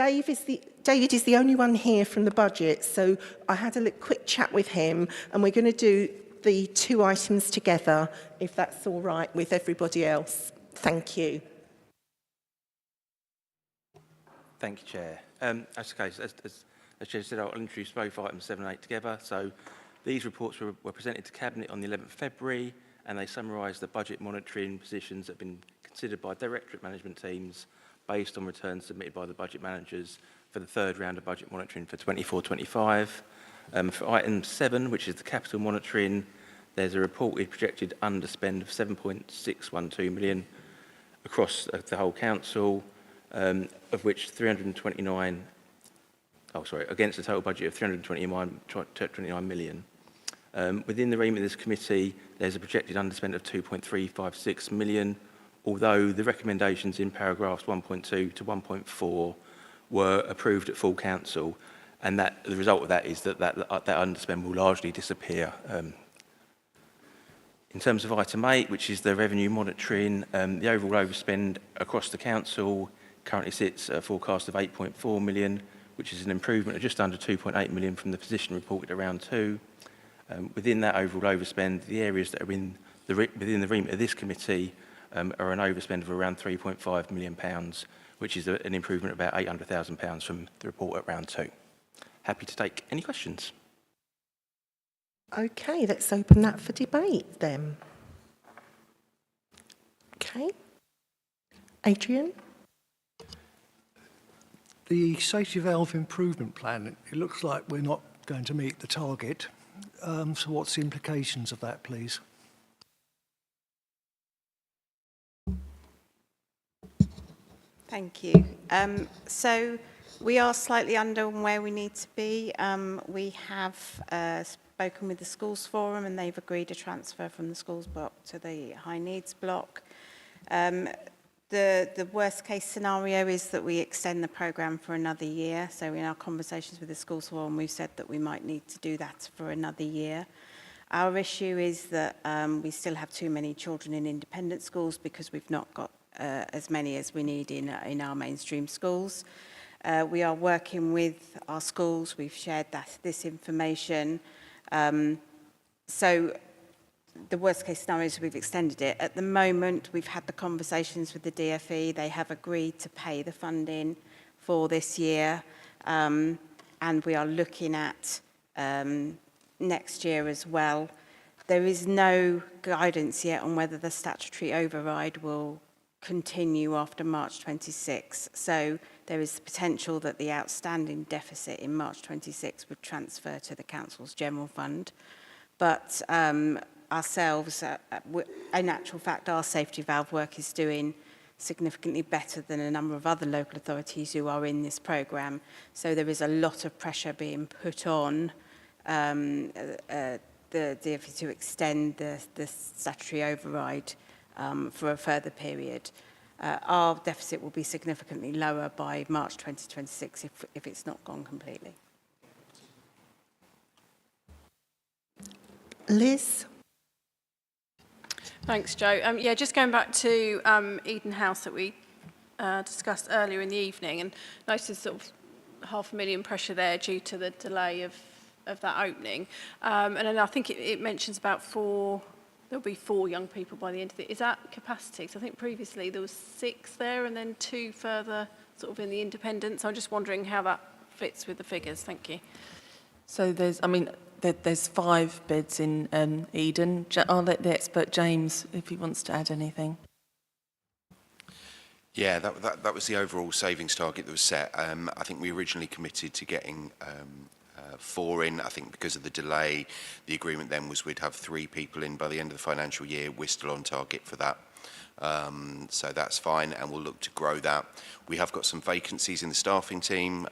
David is the only one here from the budget, so I had a quick chat with him, and we're going to do the two items together, if that's all right with everybody else. Thank you. Thank you, Chair. As Chair said, I'll introduce both items 7 and 8 together. So these reports were presented to Cabinet on the 11th of February, and they summarise the budget monitoring positions that have been considered by Directorate management teams based on returns submitted by the budget managers for the third round of budget monitoring for 24-25. For item 7, which is the capital monitoring, there's a reported projected underspend of 7.612 million across the whole council, of which against a total budget of 329 million. Within the remit of this committee, there's a projected underspend of 2.356 million, although the recommendations in paragraphs 1.2 to 1.4 were approved at full council, and that the result of that is that underspend will largely disappear. In terms of item 8, which is the revenue monitoring, the overall overspend across the council currently sits at a forecast of 8.4 million, which is an improvement of just under 2.8 million from the position reported around 2. Within that overall overspend, the areas that are within the remit of this committee are an overspend of around £3.5 million, which is an improvement of about £800,000 from the report at round 2. Happy to take any questions. Okay, let's open that for debate then. Okay. Adrian? The safety valve improvement plan, it looks like we're not going to meet the target. So what's the implications of that, please? Thank you. So we are slightly under where we need to be. We have spoken with the schools forum, and they've agreed a transfer from the schools block to the high needs block. The worst case scenario is that we extend the programme for another year. So in our conversations with the schools forum, we've said that we might need to do that for another year. Our issue is that we still have too many children in independent schools because we've not got as many as we need in our mainstream schools. We are working with our schools. We've shared this information. So the worst case scenario is we've extended it. At the moment, we've had the conversations with the DfE. They have agreed to pay the funding for this year. And we are looking at next year as well. There is no guidance yet on whether the statutory override will continue after March 26. So there is the potential that the outstanding deficit in March 26 would transfer to the council's general fund. But ourselves, in actual fact, our safety valve work is doing significantly better than a number of other local authorities who are in this programme. So there is a lot of pressure being put on the DfE to extend the statutory override for a further period. Our deficit will be significantly lower by March 2026 if it's not gone completely. Liz? Thanks, Jo. Yeah, just going back to Eden House that we discussed earlier in the evening, and noticed sort of £500,000 pressure there due to the delay of that opening. And then I think it mentions about there'll be 4 young people by the end of it. Is that capacity? So I think previously there was 6 there and then 2 further sort of in the independent. So I'm just wondering how that fits with the figures. Thank you. So there's 5 beds in Eden. I'll let the expert James, if he wants to add anything. Yeah, that was the overall savings target that was set. I think we originally committed to getting 4 in. I think because of the delay, the agreement then was we'd have 3 people in by the end of the financial year. We're still on target for that. So that's fine, and we'll look to grow that. We have got some vacancies in the staffing team,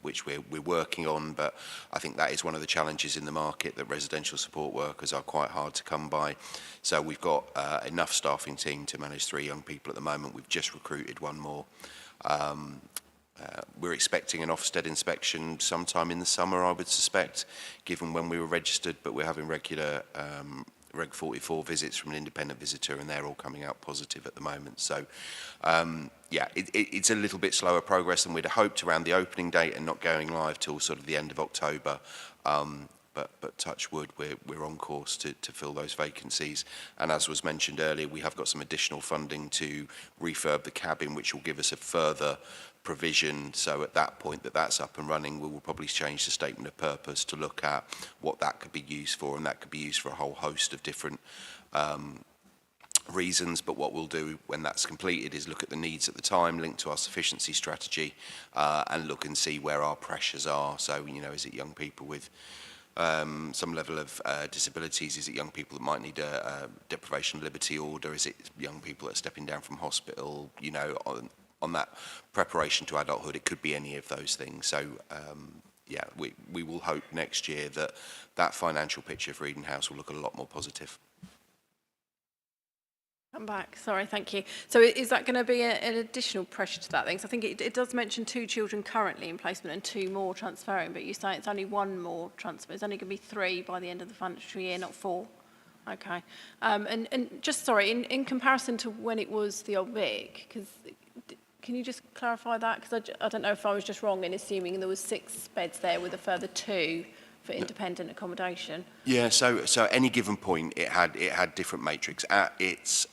which we're working on, but I think that is one of the challenges in the market, that residential support workers are quite hard to come by. So we've got enough staffing team to manage 3 young people at the moment. We've just recruited 1 more. We're expecting an Ofsted inspection sometime in the summer, I would suspect, given when we were registered, but we're having regular Reg 44 visits from an independent visitor, and they're all coming out positive at the moment. So, yeah, it's a little bit slower progress than we'd have hoped around the opening date and not going live till sort of the end of October. But touch wood, we're on course to fill those vacancies. And as was mentioned earlier, we have got some additional funding to refurb the cabin, which will give us a further provision. So at that point that's up and running, we will probably change the statement of purpose to look at what that could be used for, and that could be used for a whole host of different reasons. But what we'll do when that's completed is look at the needs at the time, linked to our sufficiency strategy, and look and see where our pressures are. So, you know, is it young people with some level of disabilities? Is it young people that might need a deprivation of liberty order? Is it young people that are stepping down from hospital? You know, on that preparation to adulthood, it could be any of those things. So, yeah, we will hope next year that that financial picture for Eden House will look a lot more positive. Come back. Sorry, thank you. So is that going to be an additional pressure to that thing? So I think it does mention 2 children currently in placement and 2 more transferring, but you say it's only 1 more transfer. It's only going to be 3 by the end of the financial year, not 4. Okay. And just, sorry, in comparison to when it was the old Vic, because can you just clarify that? Because I don't know if I was just wrong in assuming there was 6 beds there with a further 2 for independent accommodation. Yeah, so at any given point, it had different matrix. At its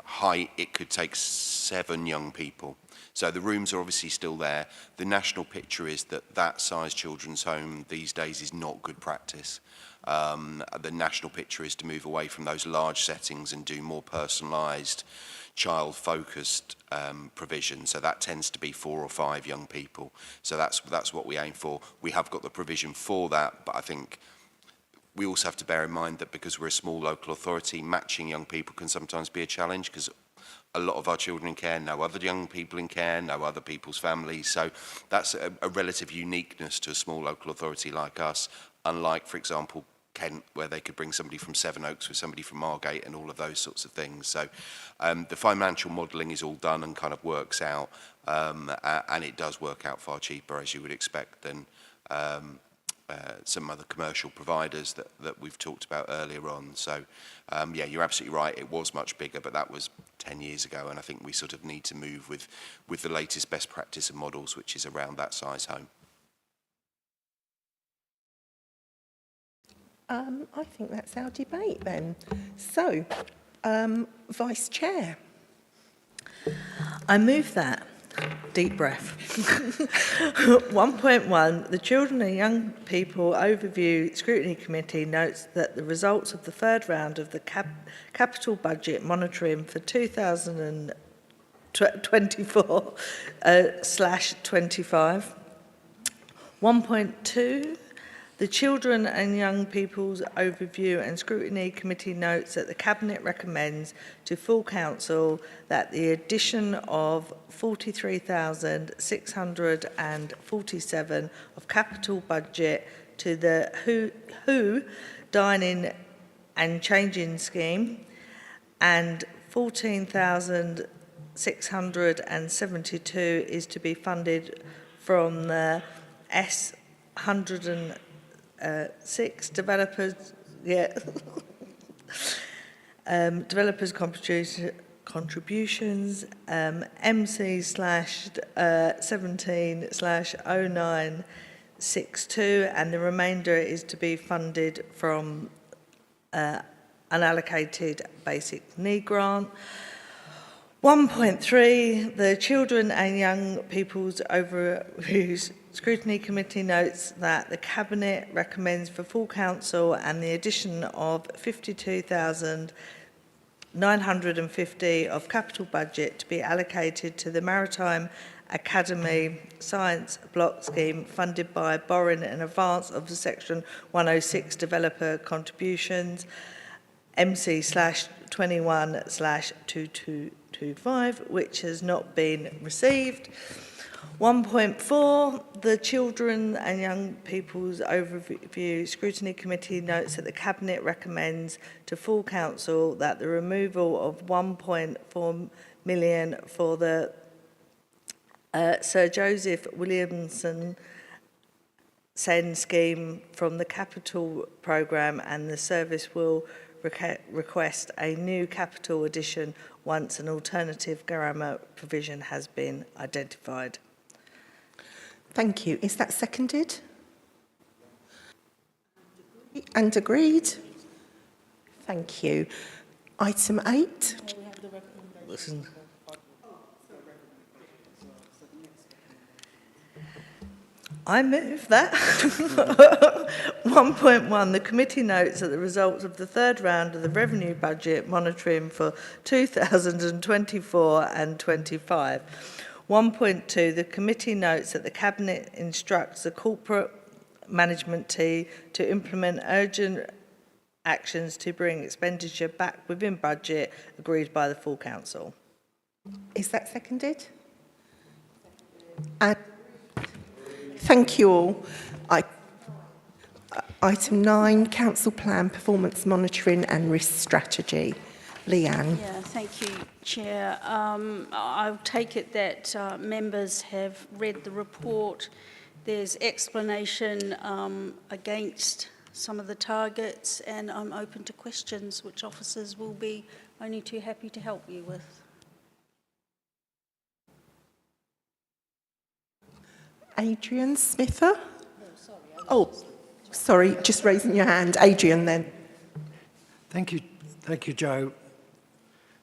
height, it could take 7 young people. So the rooms are obviously still there. The national picture is that size children's home these days is not good practice. The national picture is to move away from those large settings and do more personalised, child-focused provision. So that tends to be 4 or 5 young people. So that's what we aim for. We have got the provision for that, but I think we also have to bear in mind that because we're a small local authority, matching young people can sometimes be a challenge, because a lot of our children in care know other young people in care, know other people's families. So that's a relative uniqueness to a small local authority like us, unlike, for example, Kent, where they could bring somebody from Sevenoaks with somebody from Margate and all of those sorts of things. So the financial modelling is all done and kind of works out, and it does work out far cheaper, as you would expect, than some other commercial providers that we've talked about earlier on. So yeah, you're absolutely right, it was much bigger, but that was 10 years ago, and I think we sort of need to move with the latest best practice and models, which is around that size home. I think that's our debate then. So, Vice Chair. I move that. Deep breath. 1.1, the Children and Young People Overview Scrutiny Committee notes that the results of the 3rd round of the capital budget monitoring for 2024/25. 1.2, the Children and Young People's Overview and Scrutiny Committee notes that the Cabinet recommends to full Council that the addition of 43,647 of capital budget to the WHO dining and changing scheme and 14,672 is to be funded from the S106 developers, developers contributions, MC/17/0962, and the remainder is to be funded from unallocated basic need grant. 1.3, the Children and Young People's Overview Scrutiny Committee notes that the Cabinet recommends for full Council and the addition of 52,950 of capital budget to be allocated to the Maritime Academy Science Block Scheme funded by borrowing in advance of the Section 106 developer contributions, MC/21/2225, which has not been received. 1.4, the Children and Young People's Overview Scrutiny Committee notes that the Cabinet recommends to full Council that the removal of 1.4 million for the Sir Joseph Williamson SEND scheme from the capital programme, and the service will request a new capital addition once an alternative grammar provision has been identified. Thank you. Is that seconded? And agreed? Thank you. Item 8. Listen. I move that 1.1, the committee notes that the results of the third round of the revenue budget monitoring for 2024 and 25. 1.2, the committee notes that the Cabinet instructs the corporate management team to implement urgent actions to bring expenditure back within budget agreed by the full council. Is that seconded? And thank you all. Item 9, Council Plan, Performance Monitoring and Risk Strategy. Leanne. Yeah, thank you, Chair. I'll take it that members have read the report. There's explanation against some of the targets, and I'm open to questions, which officers will be only too happy to help you with. Adrian Smither. Oh, sorry, just raising your hand. Adrian, then. Thank you, Jo.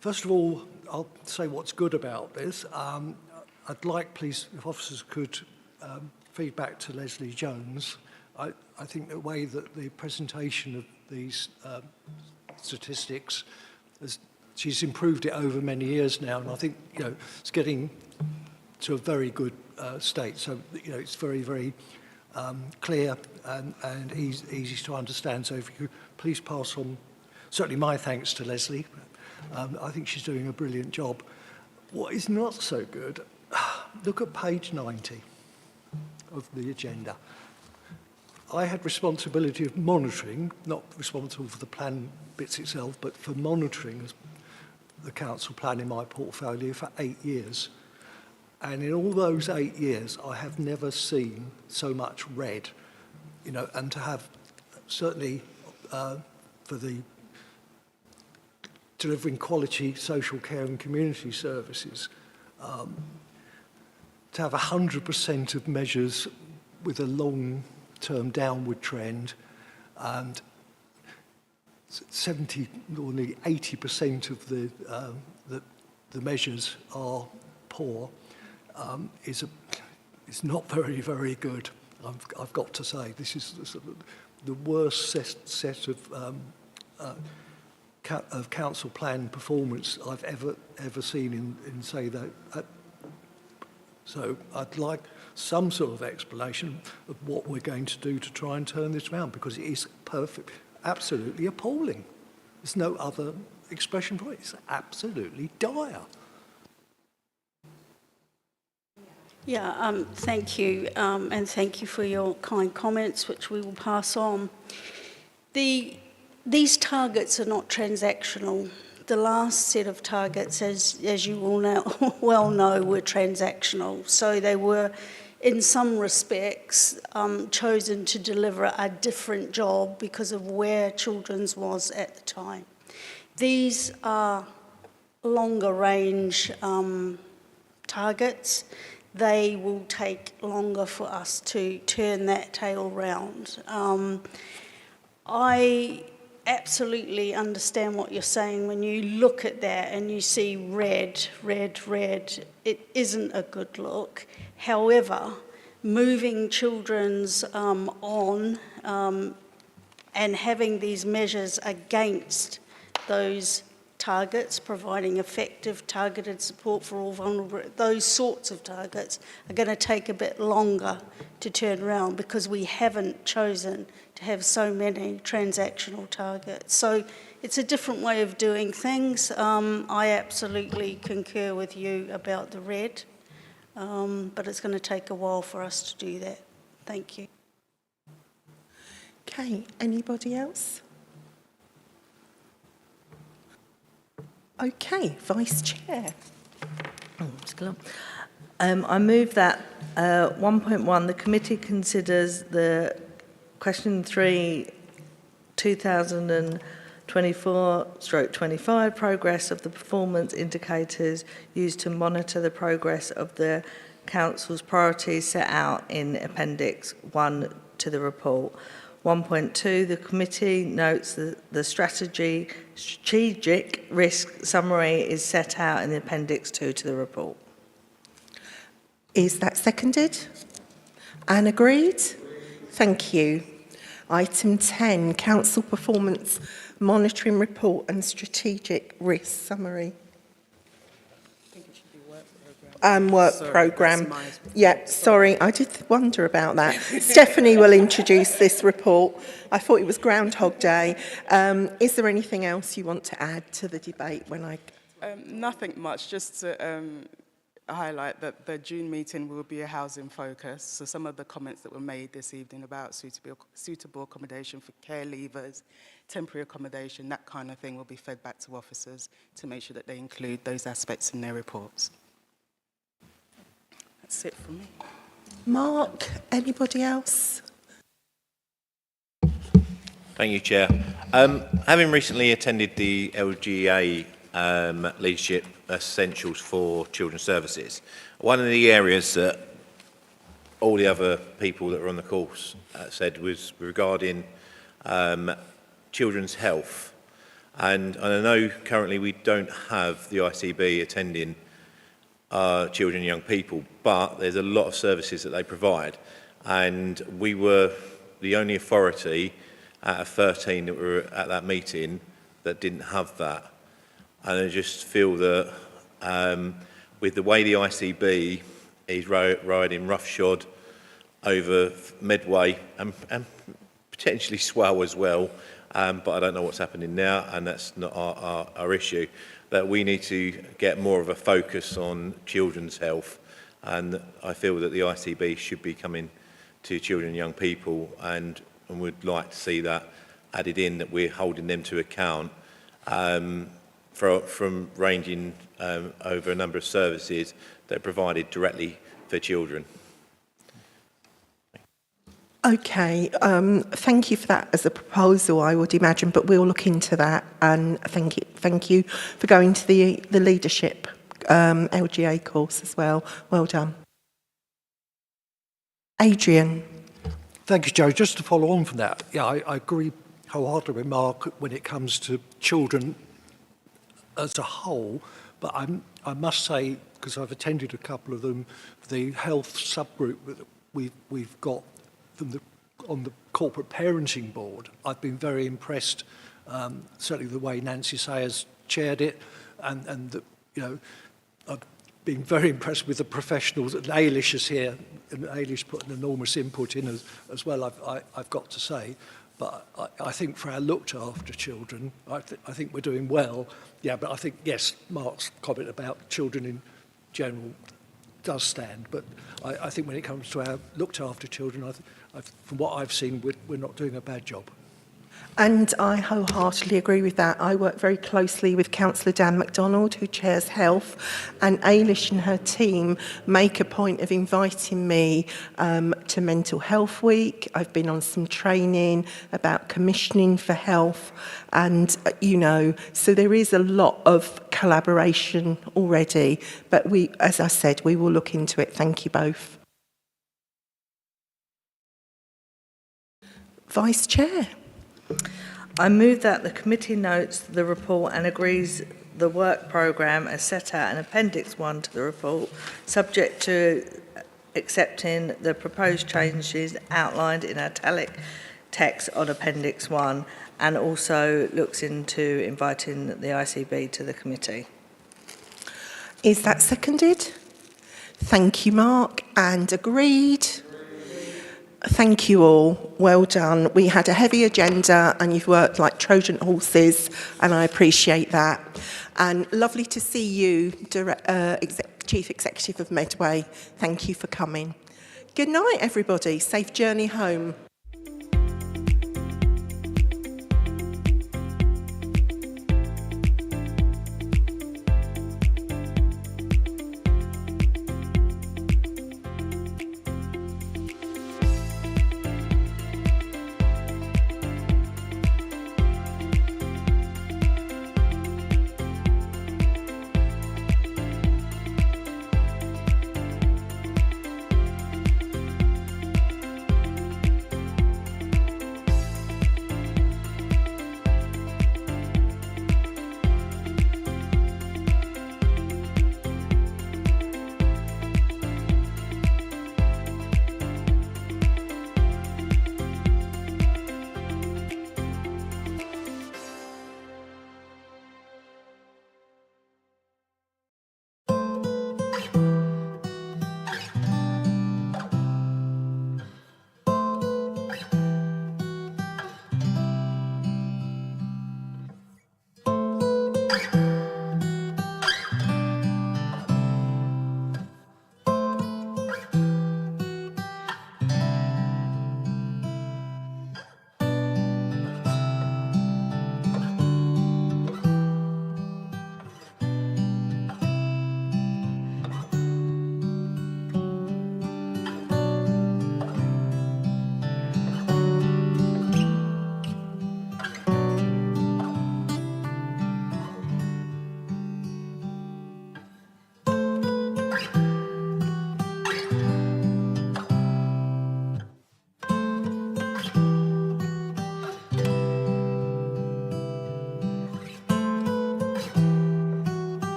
First of all, I'll say what's good about this. I'd like, please, if officers could feed back to Leslie Jones. I think the way that the presentation of these statistics, she's improved it over many years now, and I think it's getting to a very good state. So it's very, very clear and easy to understand. So if you could please pass on, certainly my thanks to Leslie. I think she's doing a brilliant job. What is not so good, look at page 90 of the agenda. I had responsibility of monitoring, not responsible for the plan bits itself, but for monitoring the council plan in my portfolio for 8 years. And in all those 8 years, I have never seen so much red, and to have certainly for the delivering quality social care and community services, to have 100% of measures with a long-term downward trend, and 70 or nearly 80% of the measures are poor, is not very, very good. I've got to say, this is the worst set of council plan performance I've ever seen in say that. So I'd like some sort of explanation of what we're going to do to try and turn this around, because it is absolutely appalling. There's no other expression for it. It's absolutely dire. Yeah, thank you, and thank you for your kind comments, which we will pass on. These targets are not transactional. The last set of targets, as you all well know, were transactional. So they were, in some respects, chosen to deliver a different job because of where children's was at the time. These are longer range targets. They will take longer for us to turn that tail round. I absolutely understand what you're saying. When you look at that and you see red, it isn't a good look. However, moving children's on and having these measures against those targets, providing effective targeted support for all vulnerable, those sorts of targets are going to take a bit longer to turn around because we haven't chosen to have so many transactional targets. So it's a different way of doing things. I absolutely concur with you about the red, but it's going to take a while for us to do that. Thank you. Okay, anybody else? Okay, Vice Chair. I move that 1.1, the committee considers the question 3, 2000 and 24/25 progress of the performance indicators used to monitor the progress of the Council's priorities set out in Appendix 1 to the report. 1.2, the committee notes that the strategic risk summary is set out in the Appendix 2 to the report. Is that seconded and agreed? Thank you. Item 10, Council Performance Monitoring Report and Strategic Risk Summary. Work programme. Yeah, sorry, I did wonder about that. Stephanie will introduce this report. I thought it was Groundhog Day. Is there anything else you want to add to the debate when I... Nothing much, just to highlight that the June meeting will be a housing focus. So some of the comments that were made this evening about suitable accommodation for care leavers, temporary accommodation, that kind of thing will be fed back to officers to make sure that they include those aspects in their reports. That's it from me. Mark, anybody else? Thank you, Chair. Having recently attended the LGA Leadership Essentials for Children's Services, one of the areas that all the other people that were on the course said was regarding children's health. And I know currently we don't have the ICB attending children and young people, but there's a lot of services that they provide. And we were the only authority out of 13 that were at that meeting that didn't have that. And I just feel that with the way the ICB is riding roughshod over Medway and potentially Swell as well, but I don't know what's happening now, and that's not our issue, that we need to get more of a focus on children's health. And I feel that the ICB should be coming to children and young people, and would like to see that added in, that we're holding them to account from ranging over a number of services that are provided directly for children. Okay, thank you for that as a proposal, I would imagine, but we'll look into that. And thank you for going to the leadership LGA course as well. Well done. Adrian. Thank you, Jo. Just to follow on from that, yeah, I agree wholeheartedly with Mark when it comes to children as a whole, but I must say, because I've attended a couple of them, the health subgroup that we've got from on the corporate parenting board, I've been very impressed, certainly the way Nancy Sayers chaired it, and the, you know, I've been very impressed with the professionals. And Ailish is here, and Ailish put an enormous input in as well, I've got to say. But I think for our looked after children, I think we're doing well. Yeah, but I think, yes, Mark's comment about children in general does stand. But I think when it comes to our looked after children, from what I've seen, we're not doing a bad job. And I wholeheartedly agree with that. I work very closely with Councillor Dan MacDonald, who chairs Health, and Ailish and her team make a point of inviting me to Mental Health Week. I've been on some training about commissioning for health, and, you know, so there is a lot of collaboration already. But we, as I said, we will look into it. Thank you both. Vice Chair. I move that the committee notes the report and agrees the work programme as set out in Appendix 1 to the report, subject to accepting the proposed changes outlined in italic text on Appendix 1, and also looks into inviting the ICB to the committee. Is that seconded? Thank you, Mark, and agreed. Thank you all. Well done. We had a heavy agenda and you've worked like Trojan horses, and I appreciate that. And lovely to see you, Chief Executive of Medway. Thank you for coming. Good night, everybody. Safe journey home.